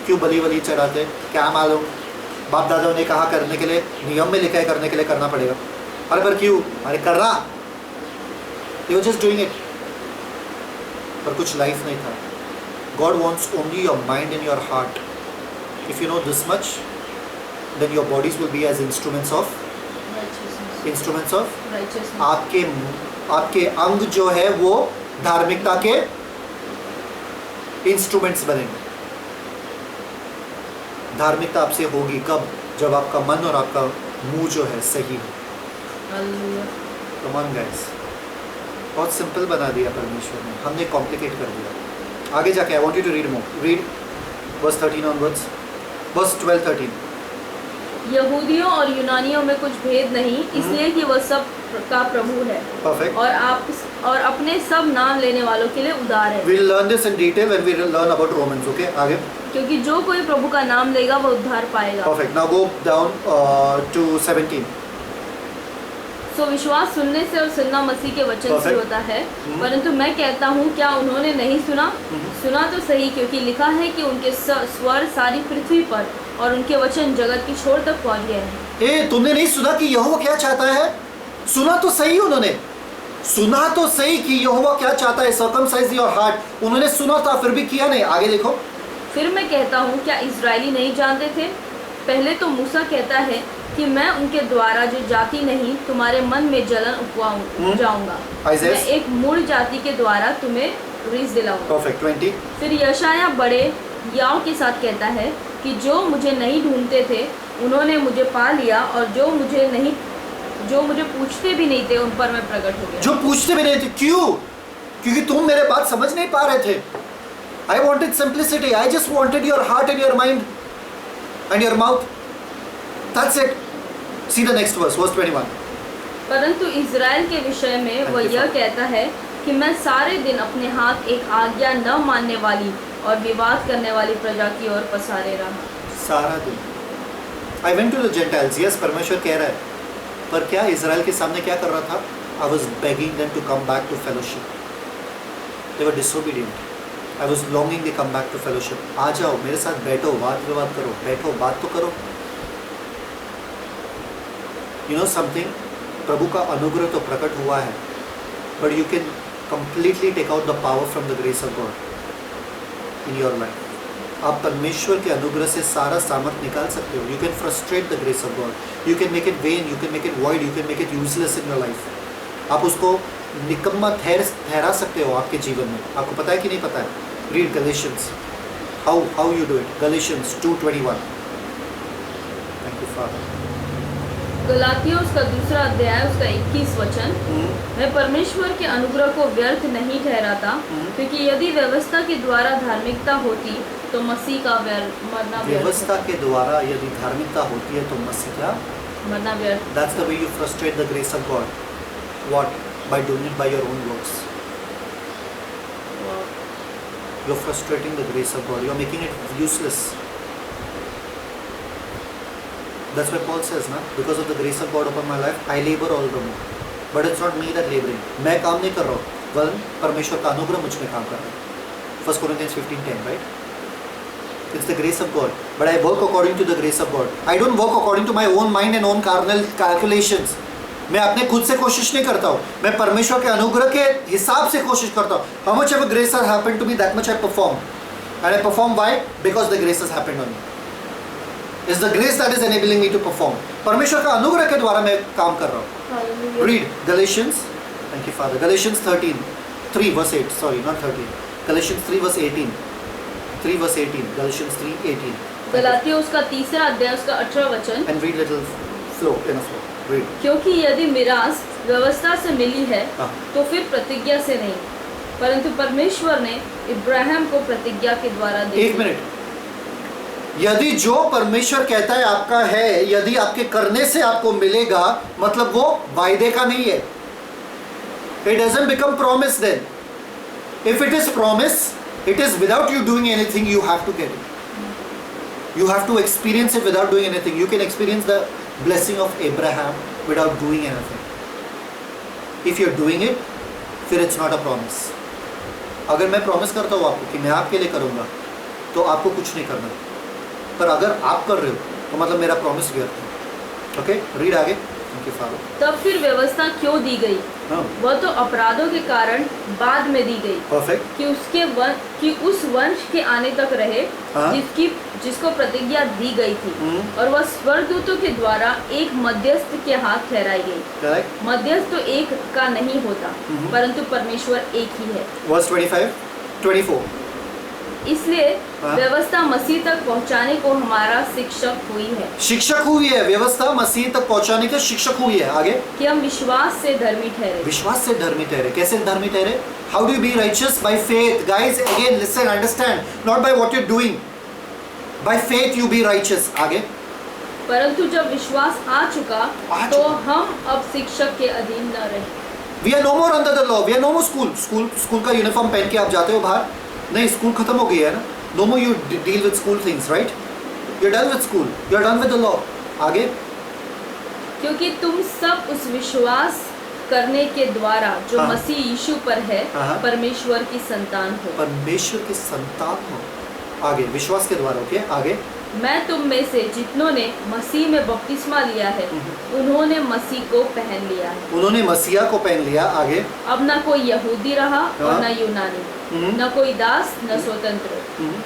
क्यों बलि चढ़ाते? क्या मालूम? बाप दादाओं ने कहा करने के लिए, नियम में लिखा है करने के लिए करना पड़ेगा। अरे पर क्यों? अरे कर रहा। They were just doing it. पर कुछ लाइफ नहीं था। God wants only your mind and your heart. If you know this much, then your bodies will be as instruments of आपके अंग जो है वो धार्मिकता के इंस्ट्रूमेंट्स बनेंगे। धार्मिकता आपसे होगी कब? जब आपका मन और आपका मुंह जो है सही हो। हालेलुया। कम ऑन गाइस, बहुत सिंपल बना दिया परमेश्वर ने, हमने कॉम्प्लिकेट कर दिया। आगे जाके I want you to read more, read verse 13 onwards, verse 12 13। यहूदियों और यूनानियों में कुछ भेद नहीं, इसलिए कि वह सब का प्रभु है परफेक्ट। और अपने सब नाम लेने वालों के लिए उदार है। We will learn this in detail when we learn about Romans. Okay, आगे। क्योंकि जो कोई प्रभु का नाम लेगा वह उद्धार पाएगा। Perfect. Now go down to 17। So विश्वास सुनने से और सुनना मसीह के वचन से Perfect. होता है। परंतु मैं कहता हूँ, क्या उन्होंने नहीं सुना? सुना तो सही, क्योंकि लिखा है कि उनके स्वर सारी पृथ्वी पर और उनके वचन जगत की छोर तक पहुँच गए हैं। ए, तुमने नहीं सुना कि यहोवा क्या चाहता है? सुना तो सही, उन्होंने सुना तो सही कि यहोवा क्या चाहता है, सर्कमसाइज योर हार्ट। उन्होंने सुना था फिर भी किया नहीं। आगे देखो। फिर मैं कहता हूँ, क्या इजरायली नहीं जानते थे? पहले तो मूसा कहता है कि मैं उनके द्वारा जो जाति नहीं तुम्हारे मन में जलन उपजाऊंगा, मैं एक मूल जाति के द्वारा तुम्हें रीस दिलाऊंगा। परफेक्ट। 20। फिर यशाया बड़े याव के साथ कहता है कि जो मुझे नहीं ढूंढते थे उन्होंने मुझे पा लिया, और जो मुझे पूछते भी नहीं थे उन पर मैं प्रकट हो गया। जो पूछते भी नहीं थे, क्यों? क्योंकि तुम मेरे बात समझ नहीं पा रहे थे। I wanted simplicity. I just wanted your heart and your mind and your mouth. That's it. See the next verse, verse 21. परंतु इज़राइल के विषय में वह यह कहता है कि मैं सारे दिन अपने हाथ एक आज्ञा न मानने वाली और विवाद करने वाली प्रजा की ओर पसारे रहा। सारा दिन। I went to the Gentiles. Yes, परमेश्वर कह रहा है। पर क्या इज़राइल के सामने क्या कर रहा था? I was begging them to come back to fellowship. They were disobedient. I was longing they come back to fellowship. आ जाओ मेरे साथ बैठो, वाद विवाद करो, बैठो बात तो करो। You know something? प्रभु का अनुग्रह तो प्रकट हुआ है, but you can completely take out the power from the grace of God in your life. आप परमेश्वर के अनुग्रह से सारा सामर्थ निकाल सकते हो। You can frustrate the grace of God. You can make it vain. You can make it void. You can make it useless in your life. आप उसको निकम्मा ठहरा सकते हो आपके जीवन में। आपको पता है कि नहीं पता है? Read Galatians. How you do it? Galatians 2:21. Thank you, Father. गलातियों उसका दूसरा अध्याय उसका 21 वचन। मैं परमेश्वर के अनुग्रह को व्यर्थ नहीं ठहराता, क्योंकि यदि व्यवस्था के द्वारा धार्मिकता होती तो मसीह का मरना व्यर्थ। व्यवस्था के द्वारा यदि धार्मिकता होती है तो मसीह का मरना व्यर्थ। That's the way you frustrate the grace of God. What? By doing it by your own works. You're frustrating the grace of God. You're making it useless. That's why Paul says, na, because of the grace of God upon my life, I labor all the more. But it's not me that laboring. मैं काम नहीं कर रहा हूँ, वरन परमेश्वर का अनुग्रह मुझ में काम कर रहा है। 1 Corinthians 15:10, right? It's the grace of God. But I work according to the grace of God. I don't work according to my own mind and own carnal calculations. मैं अपने खुद से कोशिश नहीं करता हूँ, मैं परमेश्वर के अनुग्रह के हिसाब से कोशिश करता हूँ। How much ever grace has happened to me, that much I perform. And I perform why? Because the grace has happened on me. It's the grace that is enabling me to perform. परमेश्वर का अनुग्रह के द्वारा मैं काम कर रहा हूँ। Read Galatians. Thank you, Father. Galatians 3 verse 8. Sorry, not 13. Galatians 3 verse 18. 3 verse 18. Galatians 3:18. गलातियों उसका तीसरा अध्याय उसका 18 वचन। And read little flow, in a flow. Read. क्योंकि यदि मिरास व्यवस्था से मिली है तो फिर प्रतिज्ञा से नहीं, परंतु परमेश्वर ने इब्राहिम को प्रतिज्ञा के द्वारा दी। एक मिनट। यदि जो परमेश्वर कहता है आपका है, यदि आपके करने से आपको मिलेगा, मतलब वो वायदे का नहीं है। It doesn't become promise then. If it is promise, it is without you doing anything, you have to get it. You have to experience it without doing anything. You can experience the blessing of Abraham without doing anything. If you're doing it, फिर it's not a promise. अगर मैं प्रॉमिस करता हूँ आपको कि मैं आपके लिए करूँगा, तो आपको कुछ नहीं करना। पर अगर आप कर रहे हो तो मतलब मेरा प्रॉमिस व्यर्थ है। ओके, रीड आगे। Thank you father. तब फिर व्यवस्था क्यों दी गई? वह तो अपराधों के कारण बाद में दी गई। परफेक्ट। कि उस वंश के आने तक रहे जिसको प्रतिज्ञा दी गई थी, और वह स्वर्गदूतों के द्वारा एक मध्यस्थ के हाथ ठहराई गई। करेक्ट। मध्यस्थ तो एक का नहीं होता, परंतु परमेश्वर एक ही है। वर्स 24 इसलिए हाँ। व्यवस्था मसीह तक पहुंचाने को हमारा शिक्षक हुई है शिक्षक हुई है, व्यवस्था मसीह तक पहुंचाने के शिक्षक हुई है। आगे, कि हम विश्वास से धर्मी ठहरे। विश्वास से धर्मी ठहरे। कैसे धर्मी ठहरे? How do you be righteous? By faith. Guys again listen, understand, not by what you are doing, by faith you be righteous. आगे, परंतु जब विश्वास आ चुका आ तो चुका। हम अब शिक्षक के अधीन न रहे। We are no more under the law, we are no more school का यूनिफॉर्म पहन के आप जाते हो बाहर, नहीं, स्कूल खत्म हो गई है ना। No more you deal with school things, right? You are done with school, you are done with the law. आगे, क्योंकि तुम सब उस विश्वास करने के द्वारा जो हाँ। मसीह यीशु पर है हाँ। परमेश्वर की संतान हो। परमेश्वर की संतान हो। आगे, विश्वास के द्वारा। ओके, आगे, मैं तुम में से जितनों ने मसीह में बपतिस्मा लिया है उन्होंने मसीह को पहन लिया है। उन्होंने मसीहा को पहन लिया। आगे, अब न कोई यहूदी रहा हाँ। और न यूनानी, न कोई दास न स्वतंत्र,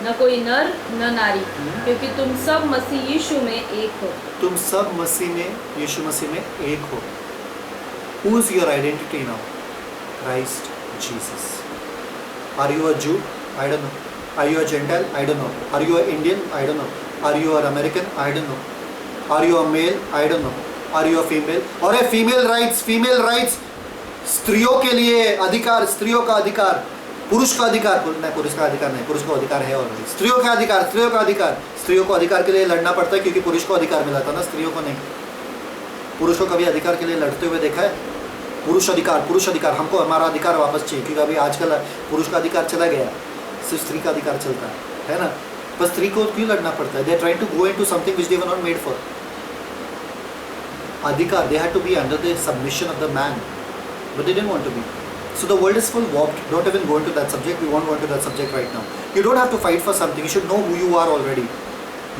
न कोई नर न नारी, क्योंकि तुम सब मसीह यीशु में एक हो। तुम सब मसीह में, यीशु मसीह में एक हो। Who is your identity now? Christ Jesus. Are you a Jew? I don't know. Are you a Gentile? I don't know. Are you an Indian? I don't know. Are you an American? I don't know. Are you a male? I don't know. Are you a female? और है female rights, female rights, स्त्रियों के लिए अधिकार, स्त्रियों का अधिकार, पुरुष का अधिकार, नहीं, पुरुष का अधिकार नहीं, पुरुष को अधिकार है ऑलरेडी। स्त्रियों का अधिकार, स्त्रियों का अधिकार, स्त्रियों को अधिकार के लिए लड़ना पड़ता है क्योंकि पुरुष को अधिकार मिला था ना, स्त्रियों को नहीं। पुरुष को कभी अधिकार के लिए लड़ते हुए देखा है? पुरुष अधिकार, हमको हमारा अधिकार वापस चाहिए, क्योंकि अभी आजकल पुरुष का अधिकार चला गया, सिर्फ स्त्री का अधिकार चलता है ना। पर स्त्री को क्यों लड़ना पड़ता है? They are trying to go into something which they were not made for. अधिकार, they had to be under the submission of the man, but they didn't want to be. So the world is full warped. Don't even go into that subject. We won't go into that subject right now. You don't have to fight for something. You should know who you are already.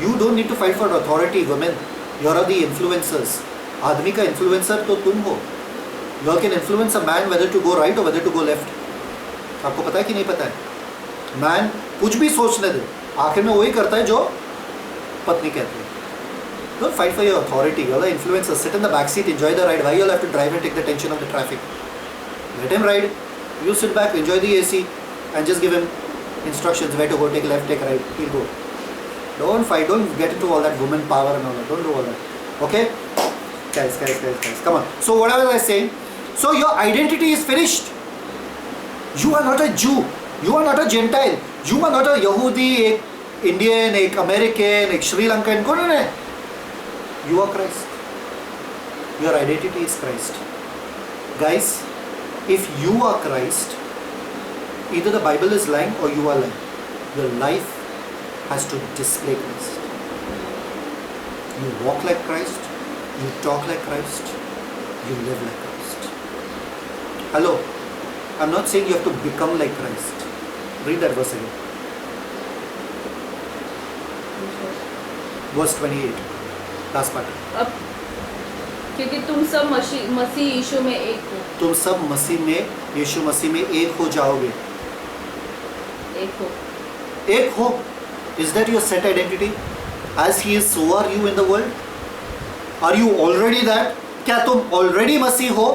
You don't need to fight for authority, women. You are the influencers. आदमी का influencer तो तुम हो. You can influence a man whether to go right or whether to go left. आपको पता है कि नहीं पता है? Man कुछ भी सोचने दे, आखिर में वही करता है जो पत्नी कहती है. Don't fight for your authority. You're the influencer. Sit in the back seat, enjoy the ride. Why you'll have to drive and take the tension of the traffic? Let him ride. You sit back, enjoy the AC, and just give him instructions where to go, take left, take right. He'll go. Don't fight. Don't get into all that woman power and all that. Don't do all that. Okay? Guys. Come on. So whatever I was saying. So your identity is finished. You are not a Jew. You are not a Gentile. You are not a Yahudi, एक Indian, एक American, एक Sri Lankan. No. You are Christ. Your identity is Christ. Guys, if you are Christ, either the Bible is lying or you are lying. Your life has to display Christ. You walk like Christ, you talk like Christ, you live like Christ. Hello, I'm not saying you have to become like Christ. Read that verse again. Verse 28, last part. अब क्योंकि तुम सब मसीह यीशु में एक हो। तुम सब मसीह में, यीशु मसीह में एक हो जाओगे। एक हो। Is that your set identity? As he is, so are you in the world? Are you already that? क्या तुम already मसीह हो?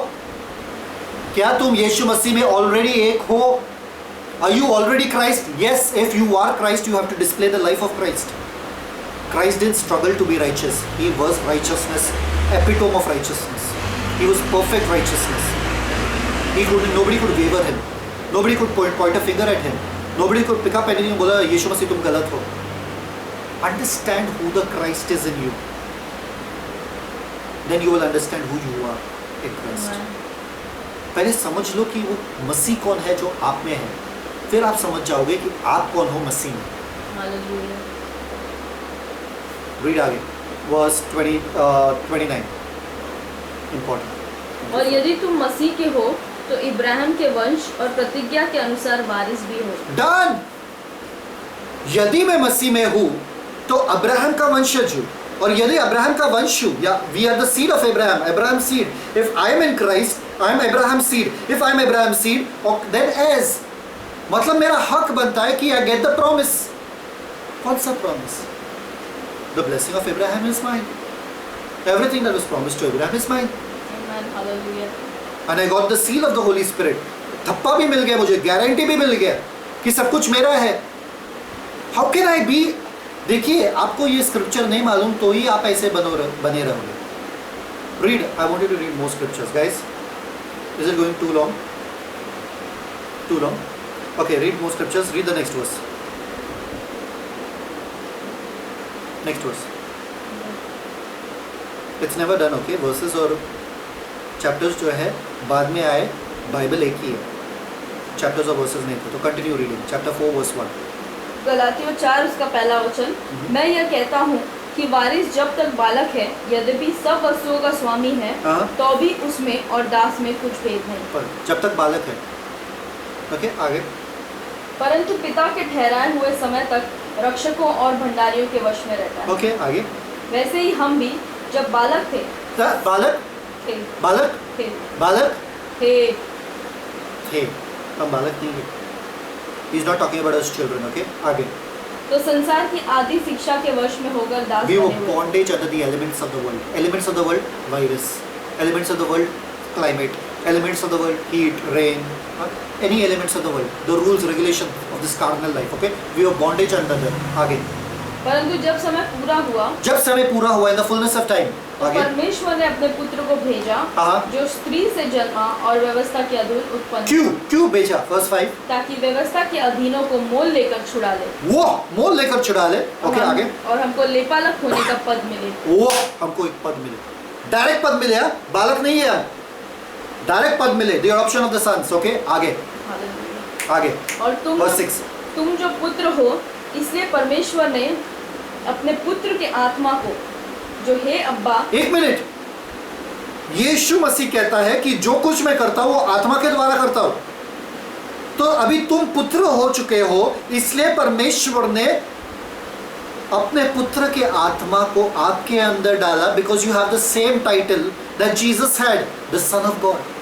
क्या तुम यीशु मसीह में already एक हो? Are you already Christ? Yes, if you are Christ, you have to display the life of Christ. Christ didn't struggle to be righteous. He was righteousness, epitome of righteousness. He was perfect righteousness. Nobody could waver him. Nobody could point a finger at him. Nobody could pick up anything and बोला यीशु मसीह तुम गलत हो. Understand who the Christ is in you. Then you will understand who you are in Christ. पहले समझ लो कि वो मसीह कौन है जो आप में है, फिर आप समझ जाओगे कि आप कौन हो मसीह में. हालेलुया. Read आगे. Verse 29. Important. और यदि तुम मसीह के हो तो इब्राहिम के वंश और प्रतिज्ञा के अनुसार वारिस भी हो. Done. यदि मैं मसीह में हूँ तो अब्राहम का वंशज हूँ, और यदि अब्राहम का वंश हूँ, या we are the seed of Abraham, Abraham seed. If I am in Christ I am Abraham seed. If I am Abraham seed, then as, मतलब मेरा हक बनता है कि आई गेट द प्रॉमिस. कौन सा promise? The blessing of Abraham is mine. Everything that was promised to Abraham is mine. Amen. Hallelujah. And I got the seal of the Holy Spirit. थप्पा भी मिल गया मुझे, गारंटी भी मिल गया कि सब कुछ मेरा है. How can I be? देखिए, आपको ये स्क्रिप्चर नहीं मालूम तो ही आप ऐसे बने रहोगे. Read. I want you to read more scriptures, guys. Is it going too long? Too long? Okay, read more scriptures. Read the next verse. Next verse. It's never done, okay? Verses और chapters जो है बाद में आए, बाइबल एक ही है. Chapters और verses नहीं थे. तो continue reading. Chapter 4 verse 1. गलातियों 4 उसका पहला वचन, मैं यह कहता हूँ कि वारिस जब तक बालक है, यद्यपि सब वस्तुओं का स्वामी है, तो भी उसमें और दास में कुछ भेद नहीं. पर जब तक बालक है. ओके, आगे. परंतु पिता के ठहराए हुए समय तक रक्षकों और भंडारियों के वश में रहता है. ओके, आगे. वैसे ही हम भी जब बालक थे बालक थे बालक थे बालक थे थे हम बालक नहीं है. He is not talking about us children, okay? आगे. तो संसार की आदि शिक्षा के वश में होकर दास We were बने हुए. bondage under the elements of the world. Elements of the world, virus. Elements of the world, climate. Elements of the world, heat, rain. Any elements of the world. The rules, regulation of this carnal life, okay? We were bondage under them. आगे. परंतु जब समय पूरा हुआ, जब समय पूरा हुआ, in the fullness of time. तो आगे. परमेश्वर ने अपने पुत्र को भेजा, हाँ. जो स्त्री से जन्मा और व्यवस्था के अधीन उत्पन्न, क्यों भेजा? Verse 5. ताकि व्यवस्था के अधीनों को मोल लेकर छुड़ा ले. वो मोल लेकर छुड़ा ले. ओके, आगे. और हमको लेपालक होने का पद मिले. वो हमको एक पद मिले. डायरेक्ट पद मिले. बालक नहीं है. डायरेक्ट पद मिले. The adoption of the sons. Okay, आगे. आगे. और Verse 6. तुम जो पुत्र हो, इसलिए परमेश्वर ने अपने पुत्र के आत्मा को, जो हे अब्बा. एक मिनट. यीशु मसीह कहता है कि जो कुछ मैं करता हूं वो आत्मा के द्वारा करता हूं. तो अभी तुम पुत्र हो चुके हो, इसलिए परमेश्वर ने अपने पुत्र के आत्मा को आपके अंदर डाला. Because you have the same title that Jesus had, the son of God.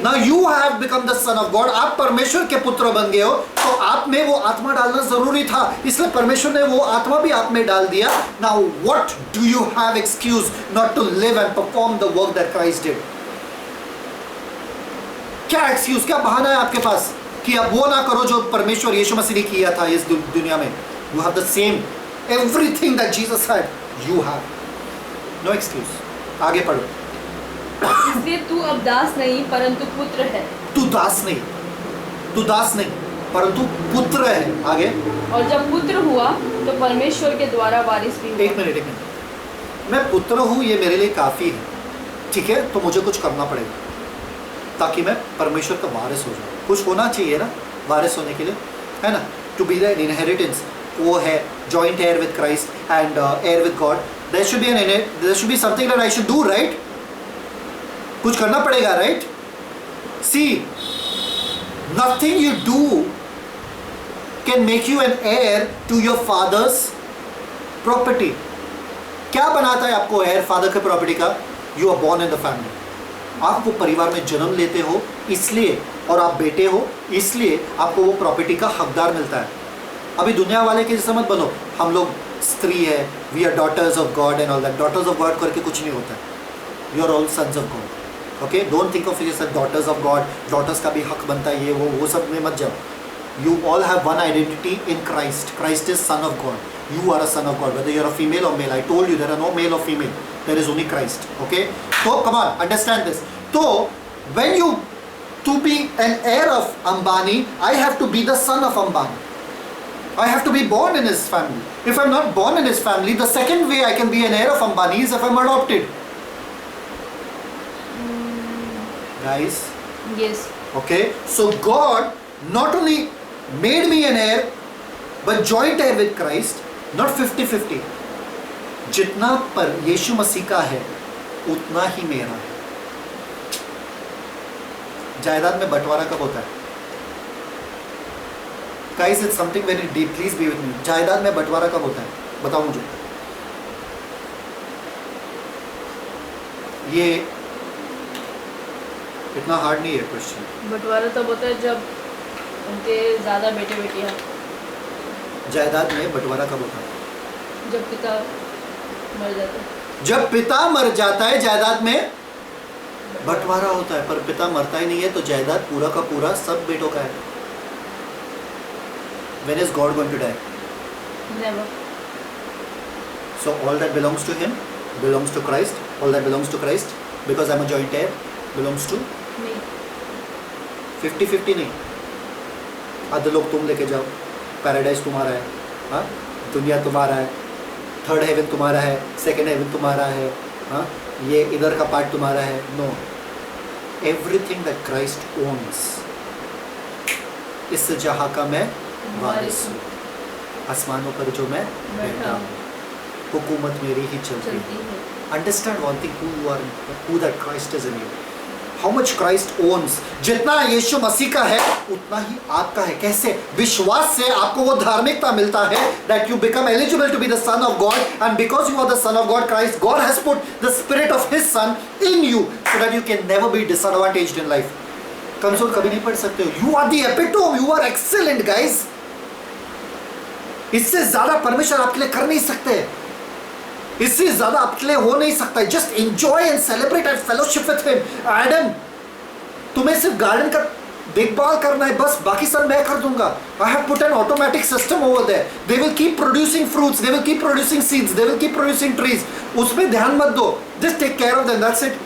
Now you have become the son of God. आप परमेश्वर के पुत्र बन गए हो, तो आप में वो आत्मा डालना जरूरी था, इसलिए परमेश्वर ने वो आत्मा भी आप में डाल दिया. Now what do you have excuse not to live and perform the work that Christ did? क्या excuse, क्या बहाना है आपके पास कि आप वो ना करो जो परमेश्वर यीशु मसीह ने किया था इस दुनिया में? You have the same everything that Jesus had. You have no excuse. आगे पढ़ो. इसलिए तू अब दास नहीं परंतु पुत्र है. तू दास नहीं परंतु पुत्र है. आगे. और जब पुत्र हुआ तो परमेश्वर के द्वारा वारिस भी हुआ. एक मिनट. मैं पुत्र हूँ, ये मेरे लिए काफ़ी है, ठीक है? तो मुझे कुछ करना पड़ेगा ताकि मैं परमेश्वर का वारिस हो जाऊँ. कुछ होना चाहिए ना वारिस होने के लिए, है ना? टू बी द इनहेरिटेंस, वो है joint heir with Christ and heir with God. There should be something that I should do, right? कुछ करना पड़ेगा, right? See, nothing you do can make you an heir to your father's property. क्या बनाता है आपको हेयर फादर के प्रॉपर्टी का? You are born in the family. आप वो परिवार में जन्म लेते हो इसलिए, और आप बेटे हो इसलिए आपको वो प्रॉपर्टी का हकदार मिलता है. अभी दुनिया वाले के जैसे मत बनो. हम लोग स्त्री है, we are daughters of God and all that. Daughters of God करके कुछ नहीं होता है. You are all sons of God. Okay, don't think of yourself daughters of God. Daughters का भी हक बनता है, ये वो सब में मत जाओ. You all have one identity in Christ. Christ is son of God. You are a son of God, whether you are a female or male. I told you there are no male or female. There is only Christ. Okay? So come on, understand this. So when you to be an heir of Ambani, I have to be the son of Ambani. I have to be born in his family. If I'm not born in his family, the second way I can be an heir of Ambani is if I'm adopted. Guys? Yes. Okay? So God not only made me an heir, but joint heir with Christ. Not 50-50. जितना पर यीशु मसीह का है उतना ही मेरा है. जायदाद में बंटवारा कब होता है? Guys, it's something very deep. Please be with me. जायदाद में बंटवारा कब होता है? बताओ मुझे. ये इतना हार्ड नहीं है क्वेश्चन. बंटवारा तब होता है जब उनके ज़्यादा बेटे बेटियाँ. जायदाद में बंटवारा कब होता है? जब पिता मर जाता है. जब पिता मर जाता है जायदाद में बंटवारा होता है. पर पिता मरता ही नहीं है तो जायदाद पूरा का पूरा सब बेटों का है. When is God going to die? Never. So all that belongs to him belongs to Christ. All that belongs to Christ because I'm a joint heir belongs to नहीं। 50-50 नहीं। आधे लोग तुम लेके जाओ, पैराडाइज तुम्हारा है, हाँ, दुनिया तुम्हारा है, थर्ड हेवन तुम्हारा है, सेकंड हेवन तुम्हारा है, हाँ, ये इधर का पार्ट तुम्हारा है। No, everything that Christ owns, इस जहाँ का मैं वारिस हूँ, आसमानों पर जो मैं बैठा हूँ, हुकूमत मेरी ही चलती है। Understand one thing, who that Christ is in you. How much Christ owns. जितना यीशु मसीह का है उतना ही आपका है। कैसे? विश्वास से आपको वो धार्मिकता मिलता है that you become eligible to be the son of God, and because you are the son of God, Christ, God has put the spirit of his son in you so that you can never be disadvantaged in life. कमजोर कभी नहीं पड़ सकते हो। You are the epitome, you are excellent guys. इससे ज्यादा परमेश्वर आपके लिए कर नहीं सकते, इससे ज्यादा आपके लिए हो नहीं सकता है। Just enjoy and celebrate and fellowship with him. Adam, तुम्हें सिर्फ गार्डन का देखभाल करना है बस, बाकी सब मैं कर दूंगा। I have put an automatic system over there, they will keep producing fruits, they will keep producing seeds, they will keep producing trees. उसमें ध्यान मत दो, just take care of them, that's it.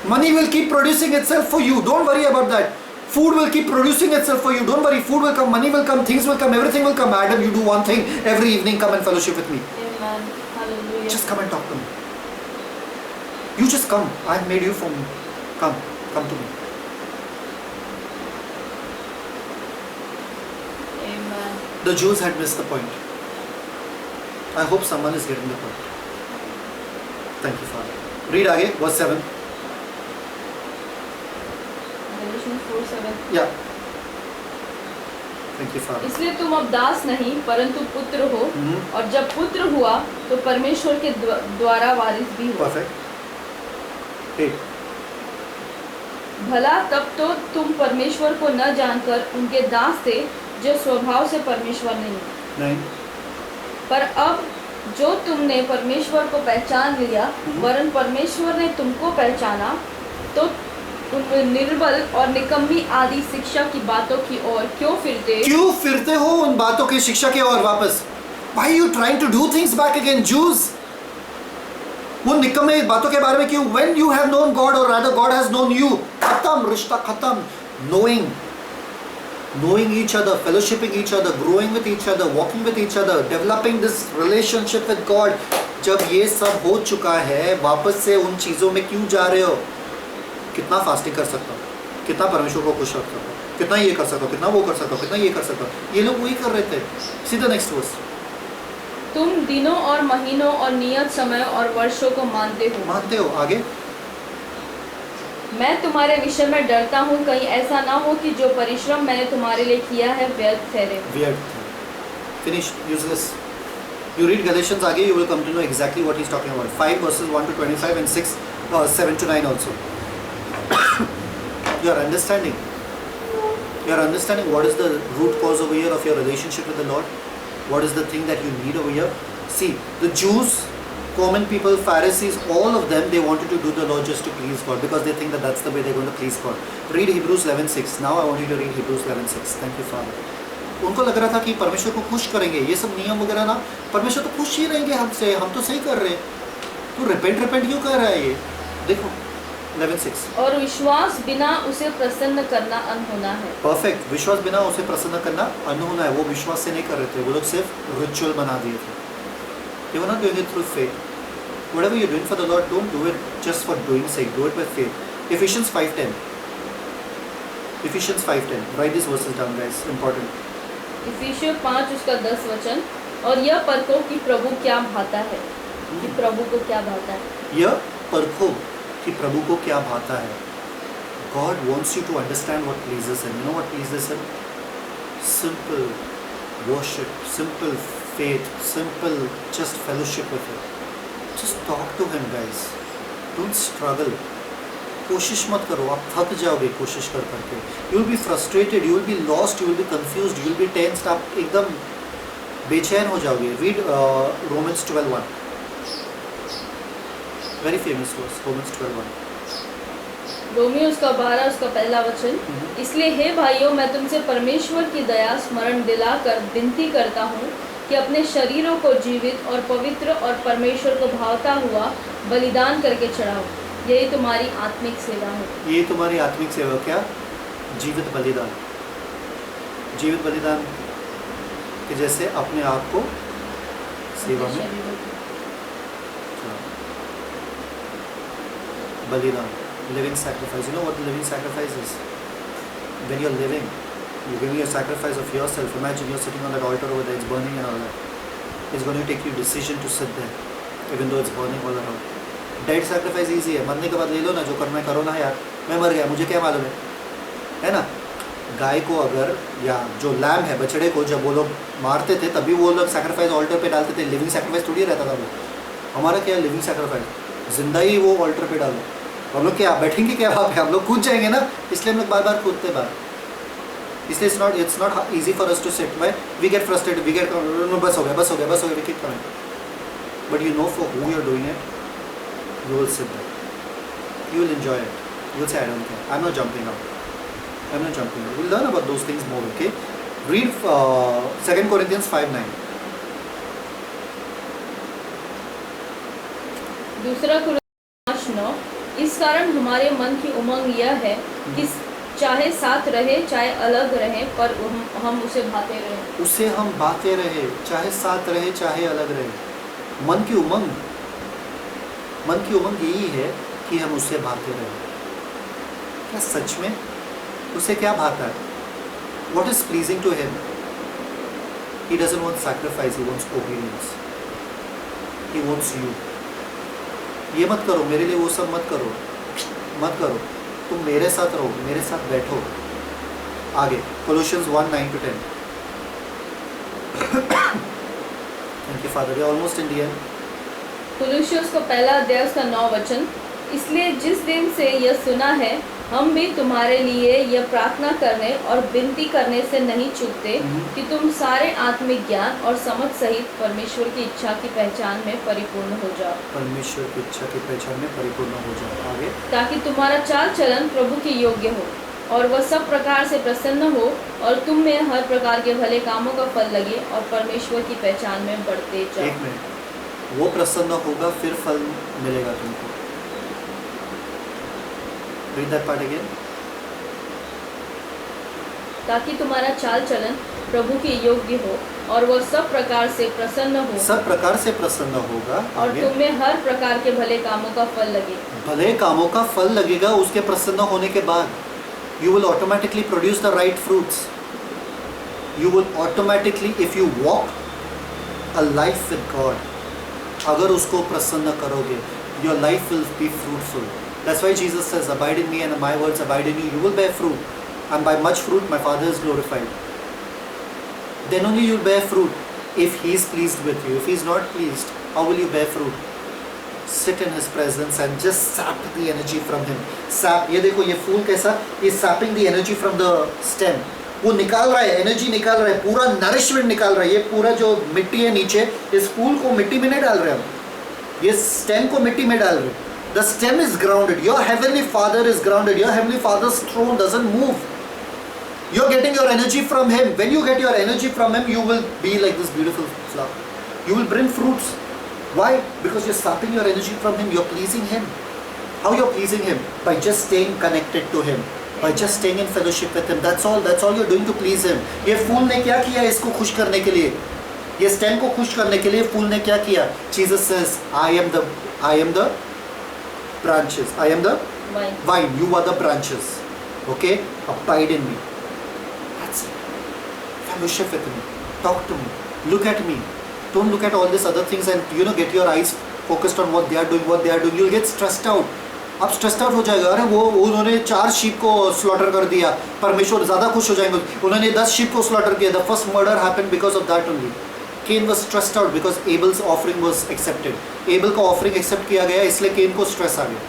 Money will keep producing itself for you, don't worry about that. Food will keep producing itself for you, don't worry. Food will come, money will come, things will come, everything will come. Adam, you do one thing every evening, come and fellowship with me. Amen. Hallelujah. Just come and talk to me. You just come. I've made you for me. Come to me. Amen. The Jews had missed the point. I hope someone is getting the point. Thank you, Father. Read again, verse 7. Galatians 4:7. Yeah. Thank you, Father. इसलिए तुम अब दास नहीं परंतु पुत्र हो, और जब पुत्र हुआ तो परमेश्वर के द्वारा वारिस भी हुआ। Perfect. Read. भला तब तो तुम परमेश्वर को न जानकर उनके दास थे जो स्वभाव से परमेश्वर नहीं, पर अब जो तुमने परमेश्वर को पहचान लिया, वरन परमेश्वर ने तुमको पहचाना, तो तुम निर्बल और निकम्मी आदि शिक्षा की बातों की ओर क्यों फिरते हो उन बातों की शिक्षा की ओर वापस? Why are you trying to do things back again, Jews? वो निकम्मे बातों के बारे में क्यों? When you have known God, or rather God has known you, खत्म, रिश्ता खत्म। knowing each other, fellowshipping each other, growing with each other, walking with each other, developing this relationship with God, जब ये सब हो चुका है, वापस से उन चीज़ों में क्यों जा रहे हो? कितना फास्टिंग कर सकता हूँ, कितना परमेश्वर को खुश रख सकता हूँ, कितना ये कर सकता हूँ, कितना वो कर सकता हूँ, कितना ये कर सकता हूँ। ये लोग वही कर रहे थे। See the next verse. तुम दिनों और महीनों और नियत समय और वर्षों को मानते हो। आगे। मैं तुम्हारे विषय में डरता हूँ, कहीं ऐसा ना हो कि जो परिश्रम मैंने तुम्हारे लिए किया है व्यर्थ ठहरे। Finish, useless. You read Galatians आगे, you will come to know exactly what he's talking about. 5 verses 1 to 25 and 7 to 9 also. You are understanding what is the root cause over here of your relationship with the Lord? What is the thing that you need over here? See, the Jews, common people, Pharisees, all of them, they wanted to do the law just to please God because they think that that's the way they're going to please God. Read Hebrews 11:6. Now I want you to read Hebrews 11:6. Thank you, Father. उनको लग रहा था कि परमेश्वर को खुश करेंगे, ये सब नियम वगैरह ना, परमेश्वर तो खुश ही रहेंगे हमसे, हम तो सही कर रहे हैं, तो रिपेंट क्यों कर रहा है ये? देखो 11:6। और विश्वास बिना उसे प्रसन्न करना अनहोना है। परफेक्ट। विश्वास बिना उसे प्रसन्न करना अनहोना है। वो विश्वास से नहीं कर रहे थे, वो लोग सिर्फ रिचुअल बना दिए थे। They were not doing it through faith. Whatever you're doing for the Lord, don't do it just for doing sake. Do it with faith. Ephesians 5:10. Ephesians 5:10. Write these verses down, guys. Important. इफिसियों 5 उसका 10 वचन। और यह परखो कि प्रभु क्या भाता है, कि प्रभु को क्या भाता है। यह परखो कि प्रभु को क्या भाता है। God wants you to understand what pleases Him. You know what pleases Him? Simple worship, simple faith, simple just fellowship with Him. Just talk to Him, guys. Don't struggle. कोशिश मत करो, आप थक जाओगे कोशिश कर करके। You will be frustrated, you will be lost, you will be confused, you will be tensed. आप एकदम बेचैन हो जाओगे। Read Romans 12:1. Very famous verse, Romans 12:1. Romeo उसका 12 उसका पहला वचन। इसलिए हे भाइयों, मैं तुमसे परमेश्वर की दया स्मरण दिलाकर विनती करता हूँ कि अपने शरीरों को जीवित और पवित्र और परमेश्वर को भावता हुआ बलिदान करके चढ़ाओ। यही तुम्हारी आत्मिक सेवा है। ये तुम्हारी आत्मिक सेवा क्या? जीवित बलिदान। जीवित बलिदान कि जैसे अपने आप को सेवा अपने में शरीरों को। बलिदान, living sacrifice. You know what the living sacrifice is? When you're living, you're giving a sacrifice of yourself. Imagine you're sitting on that altar over there, it's burning and all that. It's going to take you decision to sit there, even though it's burning all around. Dead sacrifice easy है, मरने के बाद ले लो ना, जो करना है करो ना यार, मैं मर गया, मुझे क्या मालूम है ना? गाय को अगर या जो लैम है, बछड़े को जब वो लोग मारते थे तभी वो लोग सैक्रिफाइस ऑल्टर पे डालते थे। लिविंग सैक्रिफाइस थोड़ी रहता था वो। हमारा क्या है लिविंग सैक्रिफाइस? जिंदा ही वो ऑल्टर पे डालो। हम लोग क्या बैठेंगे क्या वहाँ पे? हम लोग कूद जाएंगे ना, इसलिए हम लोग बार बार कूदते बार। इसलिए it's not easy for us to sit. Why we get frustrated, we get बस हो गया, we keep coming. But you know for who you are doing it, you will sit there, you will enjoy it. You will say, I don't care. I'm not jumping out. We'll learn about those things more, okay? Read 2 Corinthians 5:9. दूसरा कुरिन्थियों 5:9, इस कारण हमारे मन की उमंग यह है कि चाहे साथ रहे चाहे अलग रहे, पर हम उसे भाते रहें। उसे हम भाते रहे, चाहे साथ रहे चाहे अलग रहे। मन की उमंग यही है कि हम उससे भाते रहे। क्या सच में उसे क्या भाता है? What is pleasing to him? He doesn't want sacrifice, he wants obedience. He wants you. ये मत करो मेरे लिए, वो सब मत करो, तुम मेरे साथ रहो, मेरे साथ बैठो। आगे Colossians 1:9-10. Thank you Father, we are almost in the end. कुलुस्सियों का पहला अध्याय उसका 9 वचन, इसलिए जिस दिन से यह सुना है हम भी तुम्हारे लिए यह प्रार्थना करने और विनती करने से नहीं चूकते कि तुम सारे आत्मिक ज्ञान और समझ सहित परमेश्वर की इच्छा की पहचान में परिपूर्ण हो जाओ। परमेश्वर की इच्छा की पहचान में परिपूर्ण हो जाओ। आगे ताकि तुम्हारा चाल चलन प्रभु के योग्य हो और वह सब प्रकार से प्रसन्न हो और तुम में हर प्रकार के भले कामों का फल लगे और परमेश्वर की पहचान में बढ़ते जाओ। एक मिनट, वो प्रसन्न होगा फिर फल मिलेगा तुमको। Read that part again. ताकि तुम्हारा चाल चलन प्रभु के योग्य हो और वह सब प्रकार से प्रसन्न हो, सब प्रकार से प्रसन्न होगा और आगे? तुम में हर प्रकार के भले कामों का फल लगे। भले कामों का फल लगेगा उसके प्रसन्न होने के बाद। You will automatically produce the right fruits. You will automatically, if you walk a life with God, अगर उसको प्रसन्न करोगे, your life will be fruitful. That's why Jesus says, abide in me and my words abide in you. You will bear fruit, and by much fruit my Father is glorified. Then only you will bear fruit if He is pleased with you. If He is not pleased, how will you bear fruit? Sit in His presence and just sap the energy from Him. Sap, ये देखो ये फूल कैसा, ये sapping the energy from the stem. वो निकाल रहा है, एनर्जी निकाल रहा है, पूरा नरिशमेंट निकाल रहा है। ये पूरा जो मिट्टी है नीचे, इस फूल को मिट्टी में नहीं डाल रहे हम, ये स्टेम को मिट्टी में डाल रहे। The stem is grounded. Your heavenly Father is grounded. Your heavenly Father's throne doesn't move. You're getting your energy from Him. When you get your energy from Him, you will be like this beautiful flower. You will bring fruits. Why? Because you're sapping your energy from Him. You're pleasing Him. How you're pleasing Him? By just staying connected to Him. By just staying in fellowship with Him. That's all. That's all you're doing to please Him. ये फूल ने क्या किया इसको खुश करने के लिए? ये स्टेम को खुश करने के लिए फूल ने क्या किया? Jesus says, I am the branches. I am the vine. You are the branches. Okay? Abide in me. That's it. Fellowship with me. Talk to me. Look at me. Don't look at all these other things and get your eyes focused on what they are doing. You'll get stressed out. आप स्ट्रेस्ड आउट हो जाएगा। अरे वो उन्होंने 4 शीप को स्लॉटर कर दिया, परमेश्वर ज़्यादा खुश हो जाएंगे। उन्होंने 10 शीप को स्लॉटर किया। The first murder happened because of that only. Cain was stressed out because Abel's offering was accepted. Abel का ऑफरिंग एक्सेप्ट किया गया, इसलिए केन को स्ट्रेस आ गया,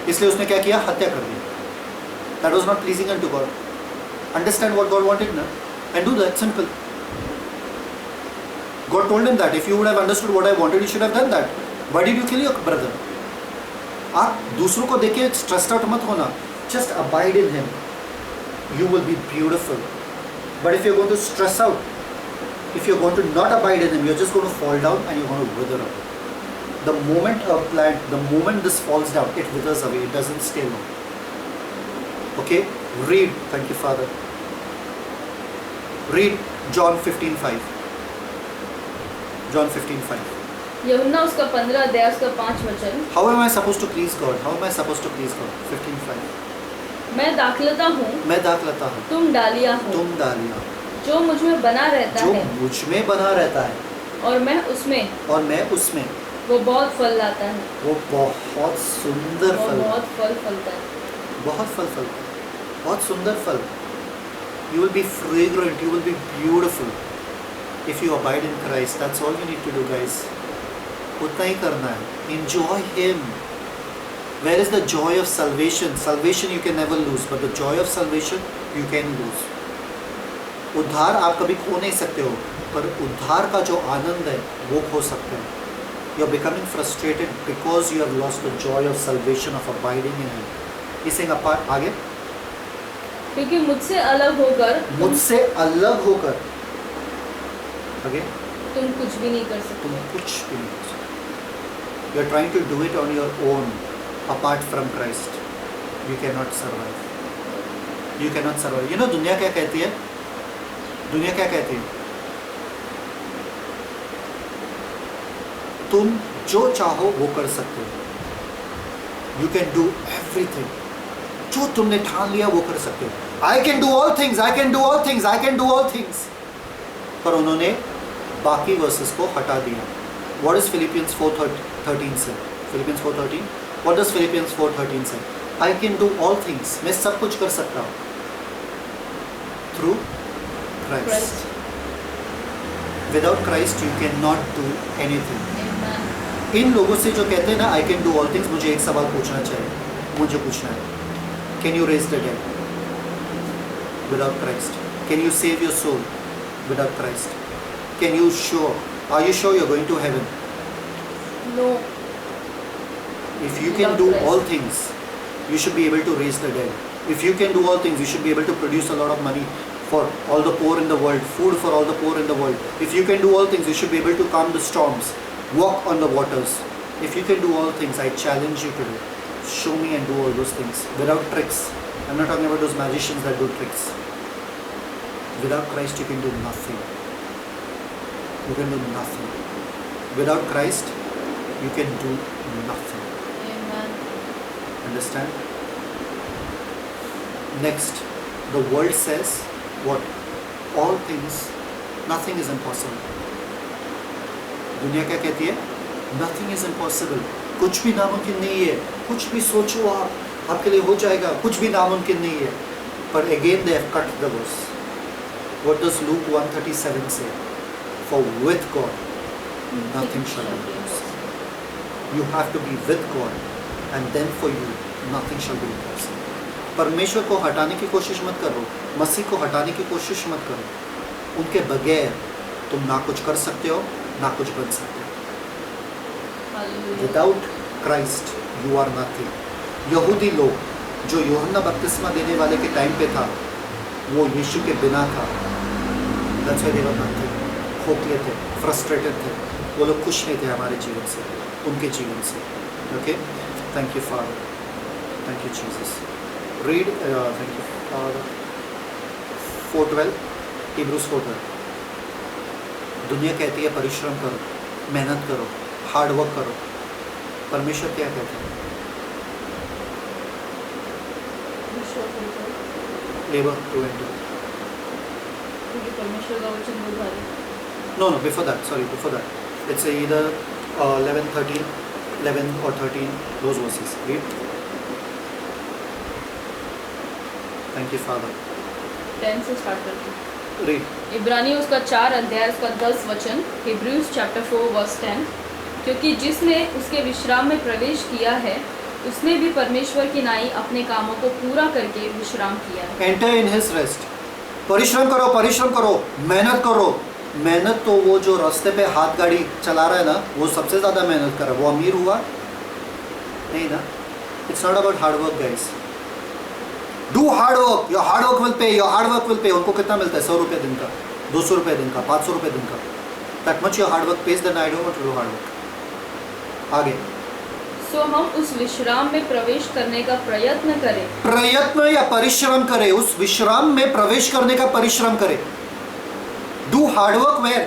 इसलिए उसने क्या किया? हत्या कर दी। That was not pleasing unto God. Understand what God wanted ना, and do that. Simple. God told him that if you would have understood what I wanted, you should have done that. Why did you kill your brother? आप दूसरों को देख के स्ट्रेस्ड आउट मत होना। Just abide in Him. You will be beautiful. But if you're going to stress out, if you're going to not abide in Him, you're just going to fall down and you're going to wither away. The moment a plant, the moment this falls down, it withers away. It doesn't stay long. Okay? Read. Thank you, Father. Read John 15:5. John 15:5. यूहन्ना उसका 15 अध्याय उसका 5 वचन। How am I supposed to please God? How am I supposed to please God? 15:5. मैं दाखलता हूँ, मैं दाखलता हूँ, तुम डालियाँ हो, तुम डालियाँ, जो मुझ में बना रहता जो है मुझ में बना रहता है और मैं उसमें, और मैं उसमें, वो बहुत फल लाता है। वो बहुत सुंदर वो फल, बहुत फल फलता है। बहुत फल फलता है, बहुत सुंदर फल. You will be fragrant, you will be beautiful if you abide in Christ. That's all you need to do, guys. उतना ही करना है. Enjoy Him. Where is the joy of salvation? Salvation you can never lose, but the joy of salvation you can lose. उद्धार आप कभी खो नहीं सकते हो, पर उद्धार का जो आनंद है वो खो सकते हैं. You are becoming frustrated because you have lost the joy of salvation, of abiding in Him. इसे apart आगे. क्योंकि मुझसे अलग होकर मुझसे अलग होकर आगे तुम कुछ भी नहीं कर सकते। तुम कुछ भी नहीं कर सकते. You are trying to do it on your own, apart from Christ. You cannot survive. You cannot survive. You know दुनिया क्या कहती है? दुनिया क्या कहती है? तुम जो चाहो वो कर सकते हो. You can do everything. जो तुमने ठान लिया वो कर सकते हो. I can do all things. I can do all things. I can do all things. पर उन्होंने बाकी वर्सेस को हटा दिया. What does Philippians 4:13 say? Philippians 4:13. What does Philippians 4:13 say? I can do all things. मैं सब कुछ कर सकता हूँ. Through Christ. Without Christ you cannot do anything. Amen. इन लोगों से जो कहते हैं ना I can do all things, मुझे एक सवाल पूछना चाहिए. मुझे पूछना है. Can you raise the dead? Without Christ. Can you save your soul? Without Christ. Can you sure? Are you sure you're going to heaven? No. If you can Without do Christ. all things, you should be able to raise the dead. If you can do all things, you should be able to produce a lot of money for all the poor in the world, food for all the poor in the world. If you can do all things, you should be able to calm the storms, walk on the waters. If you can do all things, I challenge you today. Show me and do all those things without tricks. I'm not talking about those magicians that do tricks. Without Christ, you can do nothing. You can do nothing. Without Christ, you can do nothing. Amen. Understand? Next, the world says what? All things, nothing is impossible. दुनिया क्या कहती है? Nothing is impossible. कुछ भी नामुमकिन नहीं है. कुछ भी सोचो आप, आपके लिए हो जाएगा. कुछ भी नामुमकिन नहीं है. But again they have cut the verse. What does Luke 1:37 say? For with God, nothing shall be impossible. You have to be with God, and then for you, nothing shall be impossible. परमेश्वर को हटाने की कोशिश मत करो. मसीह को हटाने की कोशिश मत करो. उनके बगैर तुम ना कुछ कर सकते हो, ना कुछ बन सकते हो. Hallelujah. Without Christ, you are nothing. यहूदी लोग जो यूहन्ना बपतिस्मा देने वाले के टाइम पे था, वो यीशु के बिना था. That's why they were nothing. खोखले थे, फ्रस्ट्रेटेड थे. वो लोग खुश नहीं थे हमारे जीवन से, उनके जीवन से. Okay? Thank you, Father. Thank you, Jesus. Read, thank you, Father. 4:12, Hebrews 4:12. दुनिया कहती है परिश्रम करो, मेहनत करो, हार्ड वर्क करो. परमेश्वर क्या कहते हैं? Labour to end. क्योंकि परमेश्वर का वचन बहुत भारी है। No, before that, sorry, before that. It's either 11, 13, 11 or 13, those verses. Read. Thank you, Father. 10 से स्टार्ट करते हैं। Read. इब्रानी उसका 4 अध्याय उसका 10 वचन, Hebrews chapter 4 verse 10, क्योंकि जिसने उसके विश्राम में प्रवेश किया है उसने भी परमेश्वर की नाई अपने कामों को पूरा करके विश्राम किया है। Enter in His rest. परिश्रम करो, परिश्रम करो, मेहनत करो. मेहनत तो वो जो रास्ते पे हाथ गाड़ी चला रहा है ना, वो सबसे ज़्यादा मेहनत कर रहा है. वो अमीर हुआ नहीं ना. It's not about hard work, guys. Do hard work. Your hard work will pay. Your hard work will pay. उनको कितना मिलता है? 100 रुपये दिन का. 200 रुपये दिन का, 500 रुपये दिन का. That much your hard work pays, then I don't want to do hard work. आगे. सो हम उस विश्राम में प्रवेश करने का प्रयत्न करें. प्रयत्न या परिश्रम करें, उस विश्राम में प्रवेश करने का परिश्रम करें. Do hard work where?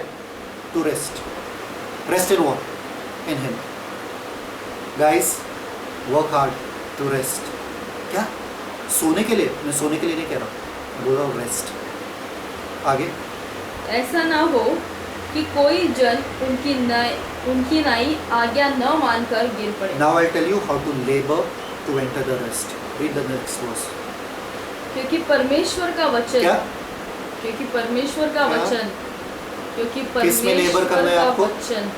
To rest. Rest in what? In Him. Guys, work hard to rest. क्या? सोने के लिए? मैं सोने के लिए नहीं कह रहा, बोल रहा हूँ रेस्ट. आगे. ऐसा ना हो कि कोई जन उनकी नई आज्ञा न मानकर गिर पड़े. Now I'll tell you how to labor to enter the rest. Read the next verse. क्योंकि परमेश्वर का वचन क्या? क्योंकि परमेश्वर का क्या? वचन क्योंकि किसमें labor परमेश्वर करना है का आपको? वचन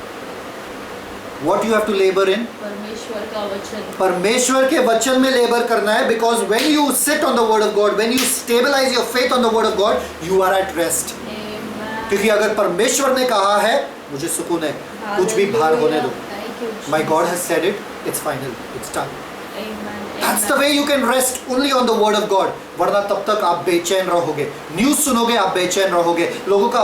What you have to labor in? परमेश्वर का वचन परमेश्वर के वचन में लेबर करना है. Because when you sit on the word of God, when you stabilize your faith on the word of God, you are at rest. Amen. क्योंकि अगर परमेश्वर ने कहा है मुझे सुकून है, कुछ भी भार होने दो. Thank you, My God Jesus. has said it, it's final, it's done. Amen. That's the way you can rest only on the word of God. वरना तब तक आप बेचैन रहोगे. न्यूज़ सुनोगे आप बेचैन रहोगे, लोगों का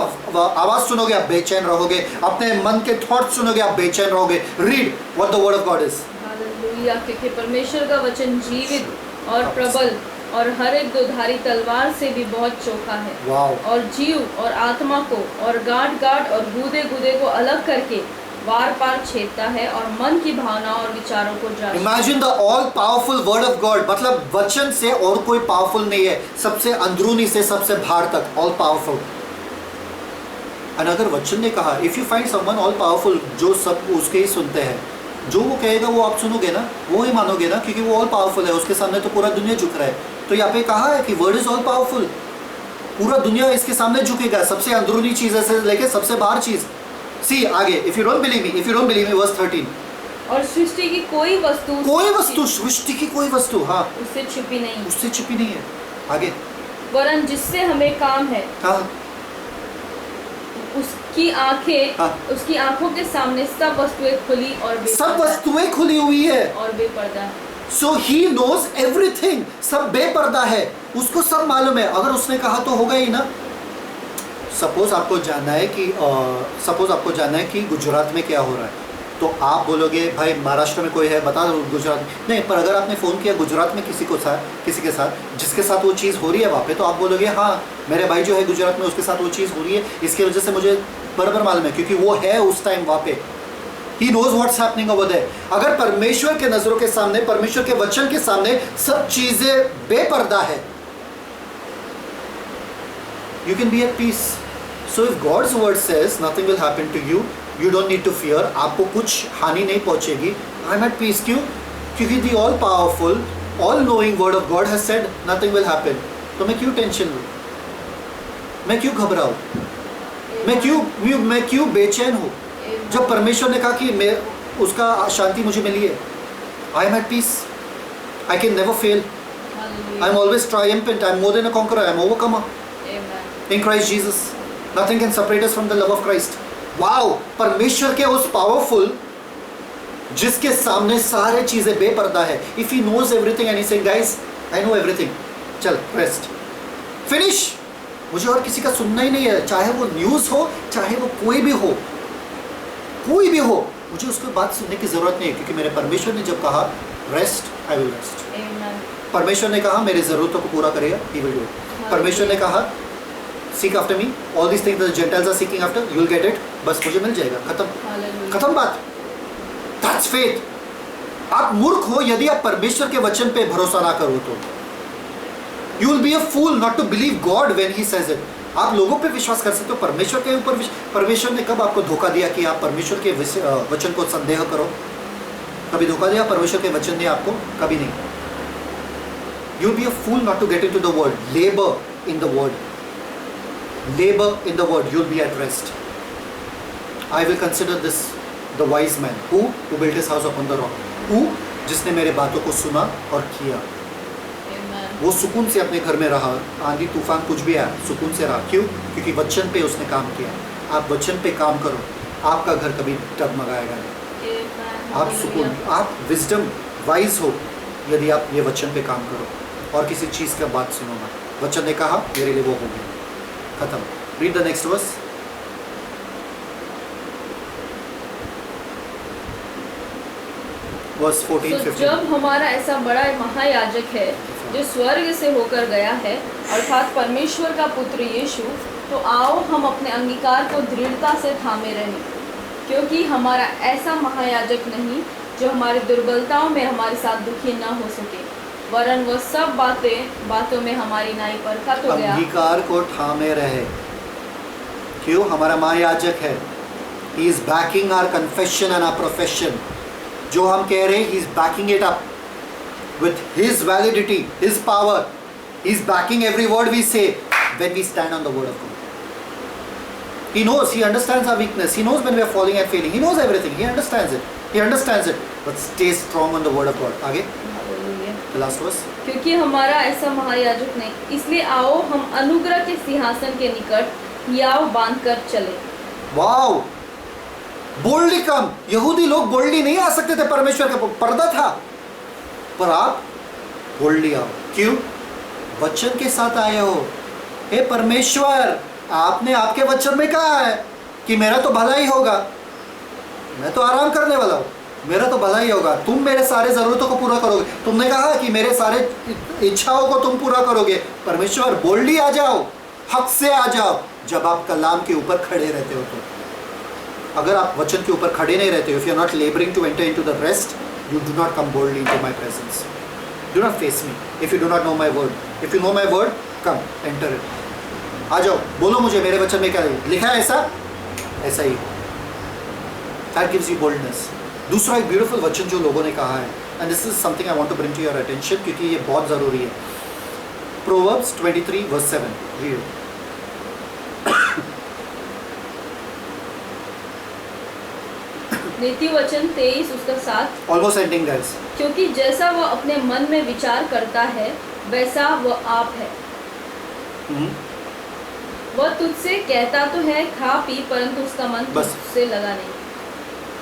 आवाज़ सुनोगे आप बेचैन रहोगे, अपने मन के थॉट सुनोगे आप बेचैन रहोगे. Read what the word of God is. Hallelujah. क्योंकि परमेश्वर का वचन जीवित और प्रबल और हर एक दोधारी तलवार से भी बहुत चोखा है. Wow. और जीव और आत्मा को और गांठ और गूदे को अलग करके वार पार छेदता है और मन की भावना और विचारों को जांचता है. Imagine the all powerful word of God. मतलब वचन से और कोई पावरफुल नहीं है, सबसे अंदरूनी से सबसे बाहर तक all powerful. और अगर वचन ने कहा, if you find someone all powerful, जो सब उसके ही सुनते हैं, जो वो कहेगा वो आप सुनोगे ना, वो ही मानोगे ना, क्योंकि वो ऑल पावरफुल है, उसके सामने तो पूरा दुनिया झुक रहा है. तो यहाँ पे कहा है कि वर्ड इज ऑल पावरफुल. पूरा दुनिया इसके सामने झुकेगा, सबसे अंदरूनी चीज से लेके सबसे बाहर चीज. सी आगे, if you don't believe me, verse 13. और सृष्टि की कोई वस्तु सृष्टि की कोई वस्तु, हाँ, उससे छुपी नहीं, उससे छुपी नहीं है. आगे. वरन जिससे हमें काम है, हाँ. हाँ. उसकी आंखों के सामने सब वस्तुएं खुली और सब वस्तुएं खुली हुई है. और बेपर्दा है. So he knows everything. सब बेपर्दा है, उसको सब मालूम है. अगर उसने कहा तो होगा ही ना. सपोज आपको जानना है कि गुजरात में क्या हो रहा है, तो आप बोलोगे भाई महाराष्ट्र में कोई है, बता दो गुजरात में. नहीं, पर अगर आपने फ़ोन किया गुजरात में किसी के साथ जिसके साथ वो चीज़ हो रही है वहाँ पे, तो आप बोलोगे हाँ मेरे भाई जो है गुजरात में उसके साथ वो चीज़ हो रही है, इसकी वजह से मुझे बराबर मालूम है, क्योंकि वो है उस टाइम वहाँ पे. He knows what's happening over there. अगर परमेश्वर के नज़रों के सामने, परमेश्वर के वचन के सामने सब चीज़ें बेपर्दा है, you can be at peace. So if God's word says nothing will happen to you, you don't need to fear. आपको कुछ हानि नहीं पहुंचेगी. I'm at peace. क्यों? क्योंकि the all powerful, all knowing word of God has said nothing will happen. तो मैं क्यों टेंशन लूँ? मैं क्यों घबराऊँ? मैं क्यों बेचैन हूँ? जब परमेश्वर ने कहा कि मैं उसका शांति मुझे मिली है. I am at peace. I can never fail. I am always triumphant. I am more than a conqueror. I am overcomer. Amen. In Christ Jesus. Nothing can separate us from the love of Christ. Wow! परमेश्वर के उस पावरफुल जिसके सामने सारे चीजें बेपर्दा है. If he knows everything and he saying, guys, I know everything. चल, rest. Finish. मुझे और किसी का सुनना ही नहीं है, चाहे वो न्यूज़ हो, चाहे वो कोई भी हो, मुझे उसकी बात सुनने की जरूरत नहीं है, क्योंकि मेरे परमेश्वर ने जब कहा रेस्ट, आई विल रेस्ट. परमेश्वर ने कहा मेरे जरूरतों को पूरा करेगा, ही विल डू इट. परमेश्वर ने कहा seek after me, all this things the Gentiles are seeking after, you will get it. बस मुझे मिल जाएगा, खत्म बात. That's faith. आप मूर्ख हो यदि आप परमेश्वर के वचन पे भरोसा ना करो तो. You will be a fool not to believe God when he says it. आप लोगों पे विश्वास कर सकते हो, परमेश्वर के ऊपर. परमेश्वर ने कब आपको धोखा दिया कि आप परमेश्वर के वचन को संदेह करो? कभी धोखा दिया परमेश्वर के वचन ने आपको? कभी नहीं. You be a fool not to get into the word. Labour in the word. You will be at rest. I will consider this the wise man who built his house upon the rock. जिसने मेरे बातों को सुना और किया. वो सुकून से अपने घर में रहा, आंधी तूफान कुछ भी आया, सुकून से रहा. क्यों? क्योंकि वचन पे उसने काम किया. आप वचन पे काम करो, आपका घर कभी डगमगाएगा नहीं. आप सुकून, आप विजडम, वाइज हो यदि आप ये वचन पे काम करो और किसी चीज़ का बात सुनो ना. वचन ने कहा मेरे लिए वो हो गया, खत्म. Read the next verse. Verse 14, तो 15. जब हमारा ऐसा बड़ा महायाजक है जो स्वर्ग से होकर गया है अर्थात परमेश्वर का पुत्र यीशु, तो आओ हम अपने अंगीकार को दृढ़ता से थामे रहें, क्योंकि हमारा ऐसा महायाजक नहीं जो हमारी दुर्बलताओं में हमारे साथ दुखी न हो सके, वरन वह सब बातों में हमारी नाई परखा तो गया। अंगीकार को थामे रहे। क्यों? हमारा महायाजक है। He is backing our confession and our profession. जो हम कह रहे हैं, he is backing it up with his validity, his power. He is backing every word we say when we stand on the word of God. He knows, he understands our weakness. He knows when we are falling and failing. He knows everything. He understands it. He understands it. But stay strong on the word of God. आगे, the last verse. क्योंकि हमारा ऐसा महायाजक नहीं, इसलिए आओ हम अनुग्रह के सिंहासन के निकट याव बांध कर चले। वाओ, बोल्डली कम। यहूदी लोग बोल्डली नहीं आ सकते थे, परमेश्वर का पर्दा था, पर आप बोल्डली आओ। क्यों? वचन के साथ आए हो। हे परमेश्वर, आपने आपके वचन में कहा है कि मेरा तो भला ही होगा, मैं तो आराम करने वाला हूँ, मेरा तो भला ही होगा, तुम मेरे सारे ज़रूरतों को पूरा करोगे, तुमने कहा कि मेरे सारे इच्छाओं को तुम पूरा करोगे। परमेश्वर, बोल्डली आ जाओ, हक से आ जाओ। जब आप कलाम के ऊपर खड़े रहते हो तो, अगर आप वचन के ऊपर खड़े नहीं रहते हो, if you are not labouring to enter into the rest, you do not come boldly into my presence. Do not face me if you do not know my word. If you know my word, come enter it. आ जाओ, बोलो मुझे मेरे वचन में क्या लिखा है, ऐसा ही। That gives you boldness. दूसरा एक ब्यूटीफुल वचन जो लोगों ने कहा है, and this is something I want to bring to your attention, क्योंकि ये बहुत ज़रूरी है। Proverbs 23 verse 7, read. नीति वचन 23 उसका 7। Almost ending guys. क्योंकि जैसा वह अपने मन में विचार करता है वैसा वह आप है। वह तुझसे कहता तो है खा पी, परंतु उसका मन तुझसे लगा नहीं।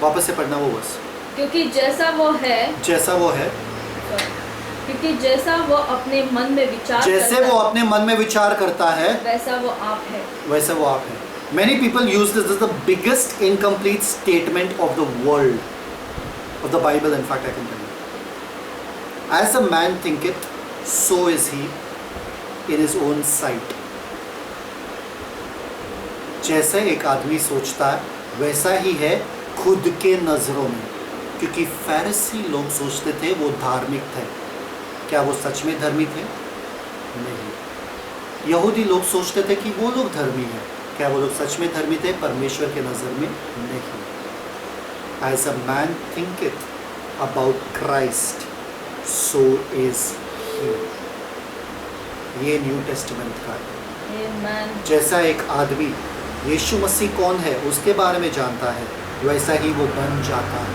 वापस से पढ़ना वो बस। क्योंकि जैसा वो है, क्योंकि जैसा वो अपने मन में विचार जैसे वो अपने मन में विचार करता है वैसा वो आप है, वैसा वो आप है। Many people use this as the biggest incomplete statement of the world, of the Bible. In fact, I can tell you, as a man thinketh, so is he in his own sight. जैसे एक आदमी सोचता है वैसा ही है खुद के नज़रों में। क्योंकि फरीसी लोग सोचते थे वो धार्मिक थे। क्या वो सच में धर्मी थे? नहीं। यहूदी लोग सोचते थे कि वो लोग धर्मी हैं। क्या वो लोग सच में धर्मी थे? परमेश्वर के नज़र में नहीं। As a man thinketh about Christ, so is he. ये न्यू टेस्टामेंट का है। Amen. जैसा एक आदमी यीशु मसीह कौन है उसके बारे में जानता है, वैसा ही वो बन जाता है।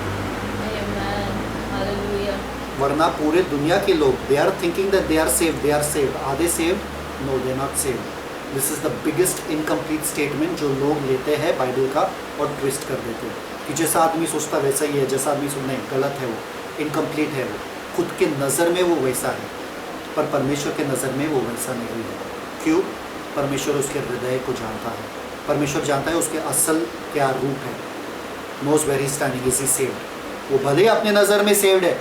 Amen. Hallelujah. वरना पूरे दुनिया के लोग they are thinking that they are saved. Are they saved? No, they not saved. This is the biggest incomplete statement जो लोग लेते हैं बाइबल का और ट्विस्ट कर देते हैं कि जैसा आदमी सोचता वैसा ही है, जैसा आदमी नहीं, गलत है, वो इनकम्प्लीट है, वो खुद के नज़र में वो वैसा है, पर परमेश्वर के नज़र में वो वैसा नहीं है। क्यों? परमेश्वर उसके हृदय को जानता है। परमेश्वर जानता है उसके असल क्या रूप है। Knows where he standing, is he saved. वो भले अपने नज़र में सेव्ड है,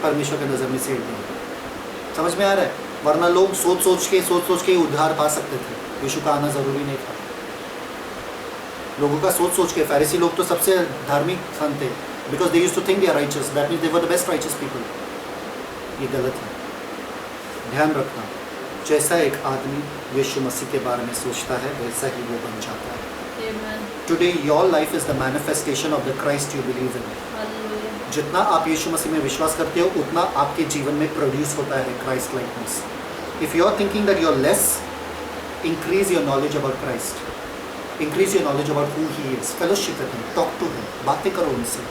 परमेश्वर के नज़र में सेव्ड नहीं। समझ में आ रहा है? वरना लोग सोच सोच के उद्धार पा सकते थे। यीशु का आना ज़रूरी नहीं था। लोगों का सोच के, फरीसी लोग तो सबसे धार्मिक सन थे, because they used to think they are righteous, that means they were the best righteous people. ये गलत है। ध्यान रखना, जैसा एक आदमी यीशु मसीह के बारे में सोचता है वैसा ही वो बन जाता है। Amen. Today your life is the manifestation of the Christ you believe in. Hallelujah. जितना आप यीशु मसीह में विश्वास करते हो उतना आपके जीवन में प्रोड्यूस होता है Christ likeness. If you are thinking that you are less, increase your knowledge about Christ, increase your knowledge about who he is, fellowship with him, talk to him, बातें करो उनसे,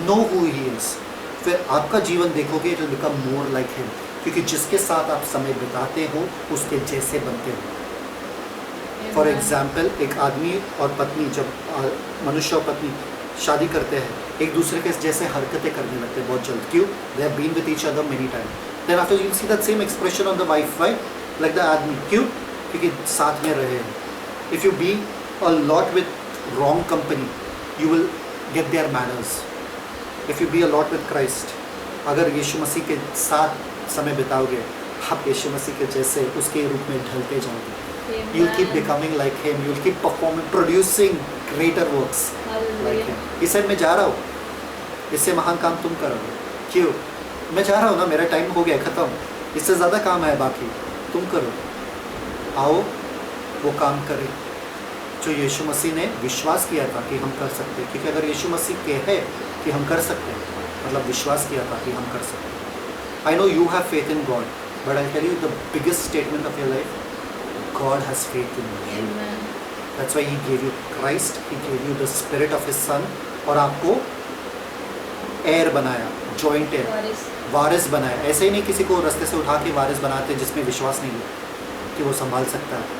know who he is। फिर आपका जीवन देखोगे it will become more like him, क्योंकि जिसके साथ आप समय बिताते हो उसके जैसे बनते हो। फॉर एग्जाम्पल, एक आदमी और पत्नी, जब मनुष्य और पत्नी शादी करते हैं, एक दूसरे के जैसे हरकतें करने लगते हैं बहुत जल्द। क्यों? they have been with each other many times, then after you see that same expression on the wife, right? like the आदमी। क्यों? क्योंकि साथ में रहे हैं। If you be a lot with wrong company, you will get their manners. If you be a lot with Christ, अगर यीशु मसीह के साथ समय बिताओगे, आप यीशु मसीह के जैसे उसके रूप में ढलते जाओगे. You'll keep becoming like him. You'll keep performing, producing greater works like him. इस साइड में जा रहा हूँ, इससे महान काम तुम करोगे. क्यों? मैं जा रहा हूँ ना, मेरा टाइम हो गया, खत्म. इससे ज़्यादा काम है बाकी, तुम करो. आओ वो काम करें जो यीशु मसीह ने विश्वास किया था कि हम कर सकते हैं. क्योंकि अगर यीशु मसीह कहे कि हम कर सकते हैं, मतलब विश्वास किया था कि हम कर सकते हैं. I know you have faith in God, but I tell you the biggest statement of your life, God has faith in you. Amen. That's why He gave you Christ. He gave you the Spirit of His Son. और आपको heir बनाया, joint heir, वारिस बनाया. ऐसे ही नहीं किसी को रास्ते से उठा के वारिस बनाते जिसमें विश्वास नहीं है कि वो संभाल सकता है.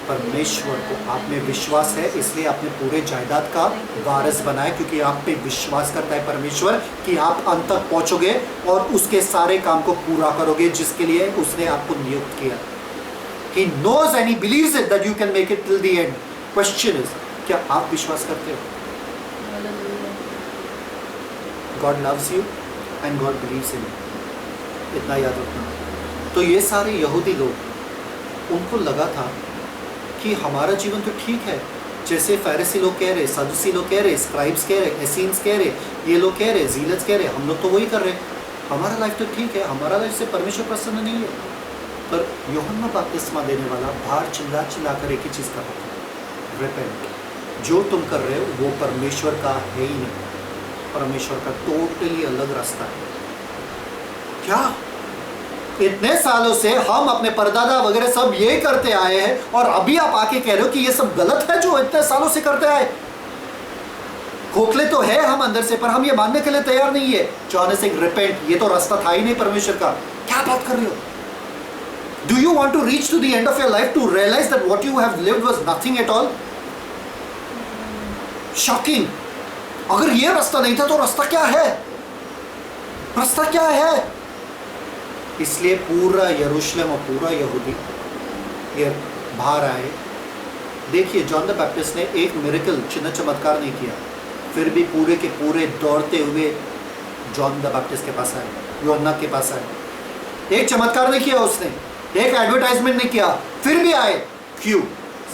परमेश्वर को आप में विश्वास है, इसलिए आपने पूरे जायदाद का वारिस बनाया, क्योंकि आप पे विश्वास करता है परमेश्वर कि आप अंत तक पहुँचोगे और उसके सारे काम को पूरा करोगे जिसके लिए उसने आपको नियुक्त किया. He knows and he believes it that you can make it till the end. Question is, क्या आप विश्वास करते हो? God loves you and God believes in you. इतना याद रखना. तो ये सारे यहूदी लोग, उनको लगा था कि हमारा जीवन तो ठीक है, जैसे फैरिसी लोग कह रहे, सदूसी लोग कह रहे, स्क्राइब्स कह रहे, एसीन्स कह रहे, ये लोग कह रहे, जीलस कह रहे, हम लोग तो वही कर रहे, हमारा लाइफ तो ठीक है, हमारा लाइफ से परमेश्वर प्रसन्न नहीं है. पर यूहन्ना बपतिस्मा देने वाला बाहर चिल्ला चिल्ला कर एक ही चीज़ कर रहा था, रिपेंट. जो तुम कर रहे हो वो परमेश्वर का है ही नहीं, परमेश्वर का टोटली अलग रास्ता है. क्या इतने सालों से हम अपने परदादा वगैरह सब ये करते आए हैं और अभी आप आके कह रहे हो कि ये सब गलत है जो इतने सालों से करते आए? खोखले तो है हम अंदर से, पर हम ये मानने के लिए तैयार नहीं है. जॉन से रिपेंट, ये तो रास्ता था ही नहीं परमेश्वर का. क्या बात कर रहे हो? Do you want to reach to the end of your life to realize that what you have lived was nothing at all? Shocking. अगर ये रास्ता नहीं था तो रास्ता क्या है? रास्ता क्या है? इसलिए पूरा यरूशलेम और पूरा यहूदी ये बाहर आए. देखिए, जॉन द बैप्टिस्ट ने एक मिरेकल, चिन्ह चमत्कार नहीं किया, फिर भी पूरे के पूरे दौड़ते हुए जॉन द बैप्टिस्ट के पास आए, यूहन्ना के पास आए. एक चमत्कार नहीं किया उसने, एक एडवर्टाइजमेंट नहीं किया, फिर भी आए. क्यों?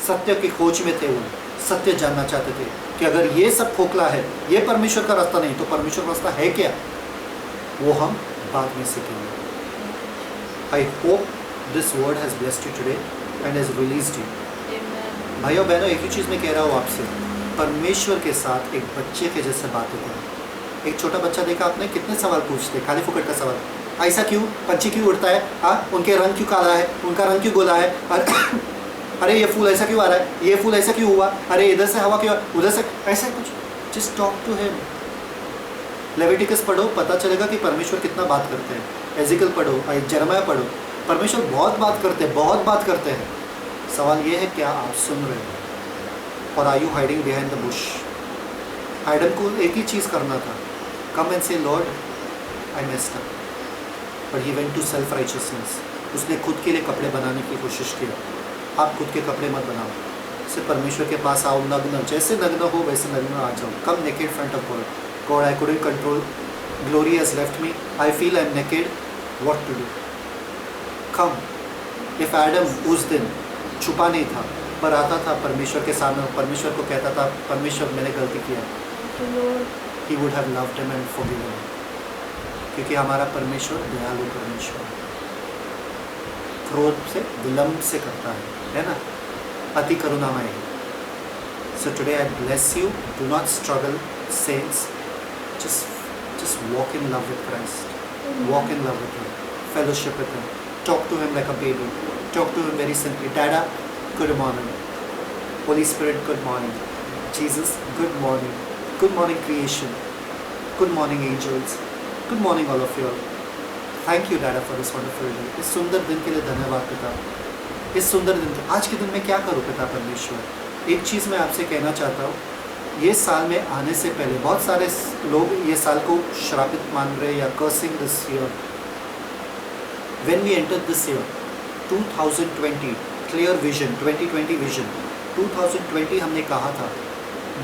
सत्य की खोज में थे. वो सत्य जानना चाहते थे कि अगर ये सब खोखला है, ये परमेश्वर का रास्ता नहीं, तो परमेश्वर का रास्ता है क्या? वो हम बाद में सीखेंगे. I hope this word has blessed you today and has released you. भाइयों बहनों, एक ही चीज़ मैं कह रहा हूँ आपसे, परमेश्वर के साथ एक बच्चे के जैसे बातें करें. एक छोटा बच्चा देखा आपने, कितने सवाल पूछते, खाली फुकट का सवाल. ऐसा क्यों? पंछी क्यों उड़ता है? हाँ, उनके रंग क्यों काला है? उनका रंग क्यों गोला है? अरे ये फूल ऐसा क्यों आ रहा है? ये फूल ऐसा क्यों हुआ? अरे इधर से हवा क्यों, उधर से, ऐसा कुछ. Just talk to him. Leviticus पढ़ो, पता चलेगा कि परमेश्वर कितना बात करते हैं. एजिकल पढ़ो, जरमाया पढ़ो, परमेश्वर बहुत बात करते हैं, बहुत बात करते हैं. सवाल ये है, क्या आप सुन रहे हो? और are you hiding behind the bush? Adam को एक ही चीज़ करना था, come and say Lord I messed up, but he went to self righteousness. उसने खुद के लिए कपड़े बनाने की कोशिश की. आप खुद के कपड़े मत बनाओ, सिर्फ परमेश्वर के पास आओ नग्न, जैसे नग्न हो वैसे नग्न आ जाओ. Come naked front of God. God, I couldn't control, glory has left me, I feel I am naked, what to do? Come. If Adam उस दिन छुपा नहीं था, पर आता था परमेश्वर के सामने, परमेश्वर को कहता था, परमेश्वर मैंने गलती किया, he would have loved him and forgiven him. क्योंकि हमारा परमेश्वर दयालु परमेश्वर है, क्रोध से विलंब से करता है ना, अति करुणामय है. So today I bless you. Do not struggle saints. Just walk in love with Christ. Walk in love with Him. Fellowship with Him. Talk to Him like a baby. Talk to Him very simply. Dada, good morning. Holy Spirit, good morning. Jesus, good morning. Good morning creation. Good morning angels. Good morning all of you all. Thank you Dada for this wonderful day. इस सुंदर दिन के लिए धन्यवाद पिता. इस सुंदर दिन, आज के दिन में क्या करूँ पिता परमेश्वर? एक चीज़ मैं आपसे कहना चाहता हूँ, ये साल में आने से पहले बहुत सारे लोग ये साल को श्रापित मान रहे या cursing this year. When we enter this year 2020 clear vision, 2020 vision, 2020 हमने कहा था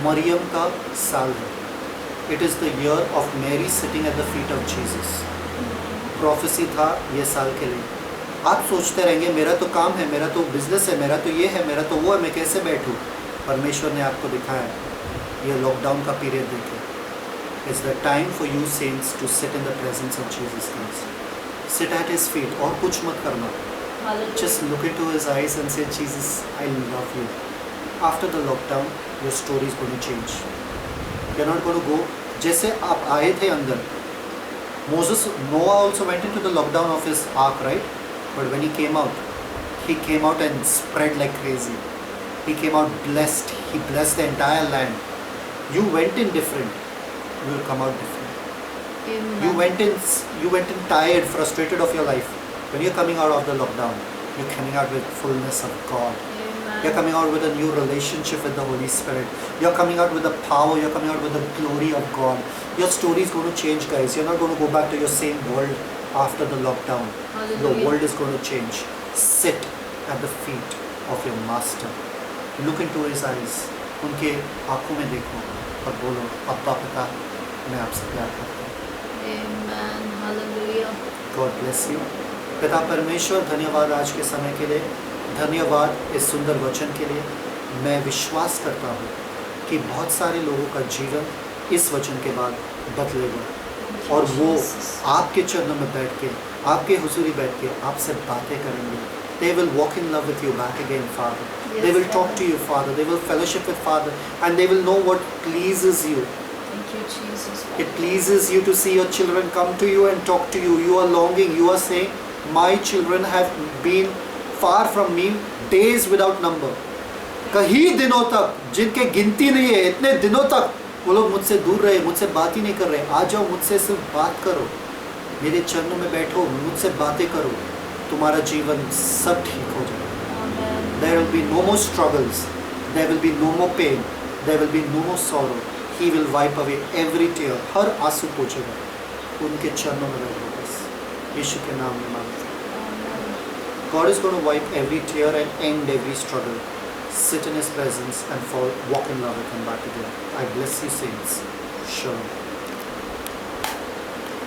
मरियम का साल है. It is the year of Mary sitting at the feet of Jesus. Prophecy था ये साल के लिए. आप सोचते रहेंगे मेरा तो काम है, मेरा तो बिजनेस है, मेरा तो ये है, मेरा तो वो है, मैं कैसे बैठूं. परमेश्वर ने आपको दिखाया ये लॉकडाउन का पीरियड देखे. It's the time for you saints to sit in the presence of Jesus Christ. Sit at his feet. और कुछ मत करना. Hallelujah. Just look into his eyes and say, Jesus, I love you. After the lockdown, your story is going to change. You're not going to go. जैसे आप आए थे अंदर, Noah also went into the lockdown of his ark, right? But when he came out and spread like crazy. He came out blessed. He blessed the entire land. You went in different. You will come out different. Amen. You went in tired, frustrated of your life. When you're coming out of the lockdown, you're coming out with fullness of God. Amen. You're coming out with a new relationship with the Holy Spirit. You're coming out with the power. You're coming out with the glory of God. Your story is going to change, guys. You're not going to go back to your same world after the lockdown. Hallelujah. The world is going to change. Sit at the feet of your Master. Look into His eyes. उनके आँखों में देखो और बोलो, अब्बा पिता, मैं आपसे प्यार करता हूँ. Amen. Hallelujah. God bless you. पिता परमेश्वर, धन्यवाद आज के समय के लिए. धन्यवाद इस सुंदर वचन के लिए. मैं विश्वास करता हूँ कि बहुत सारे लोगों का जीवन इस वचन के बाद बदलेगा और वो आपके चरणों में बैठ के, आपके हुजूरी बैठ के आपसे बातें करेंगे. They will walk in love with you back again, Father. They will talk to you, Father. They will fellowship with Father, and they will know what pleases you. Thank you, Jesus. It pleases you to see your children come to you and talk to you. You are longing. You are saying, my children have been far from me days without number. कई दिनों तक, जिनके गिनती नहीं है, इतने दिनों तक वो लोग मुझसे दूर रहे, मुझसे बात ही नहीं कर रहे. आ जाओ, मुझसे सिर्फ बात करो, मेरे चरणों में बैठो, मुझसे बातें करो. तुम्हारा जीवन सब ठीक हो जाएगा. Amen. There will be no more struggles. There will be no more pain. There will be no more sorrow. He will wipe away every tear. हर आंसू पोंछेगा. उनके चरणों में बैठो बस. यीशु के नाम में मांगते हैं. Amen. God is going to wipe every tear and end every struggle. Sit in His presence and walk in love with Him back again. I bless you, saints. Shalom.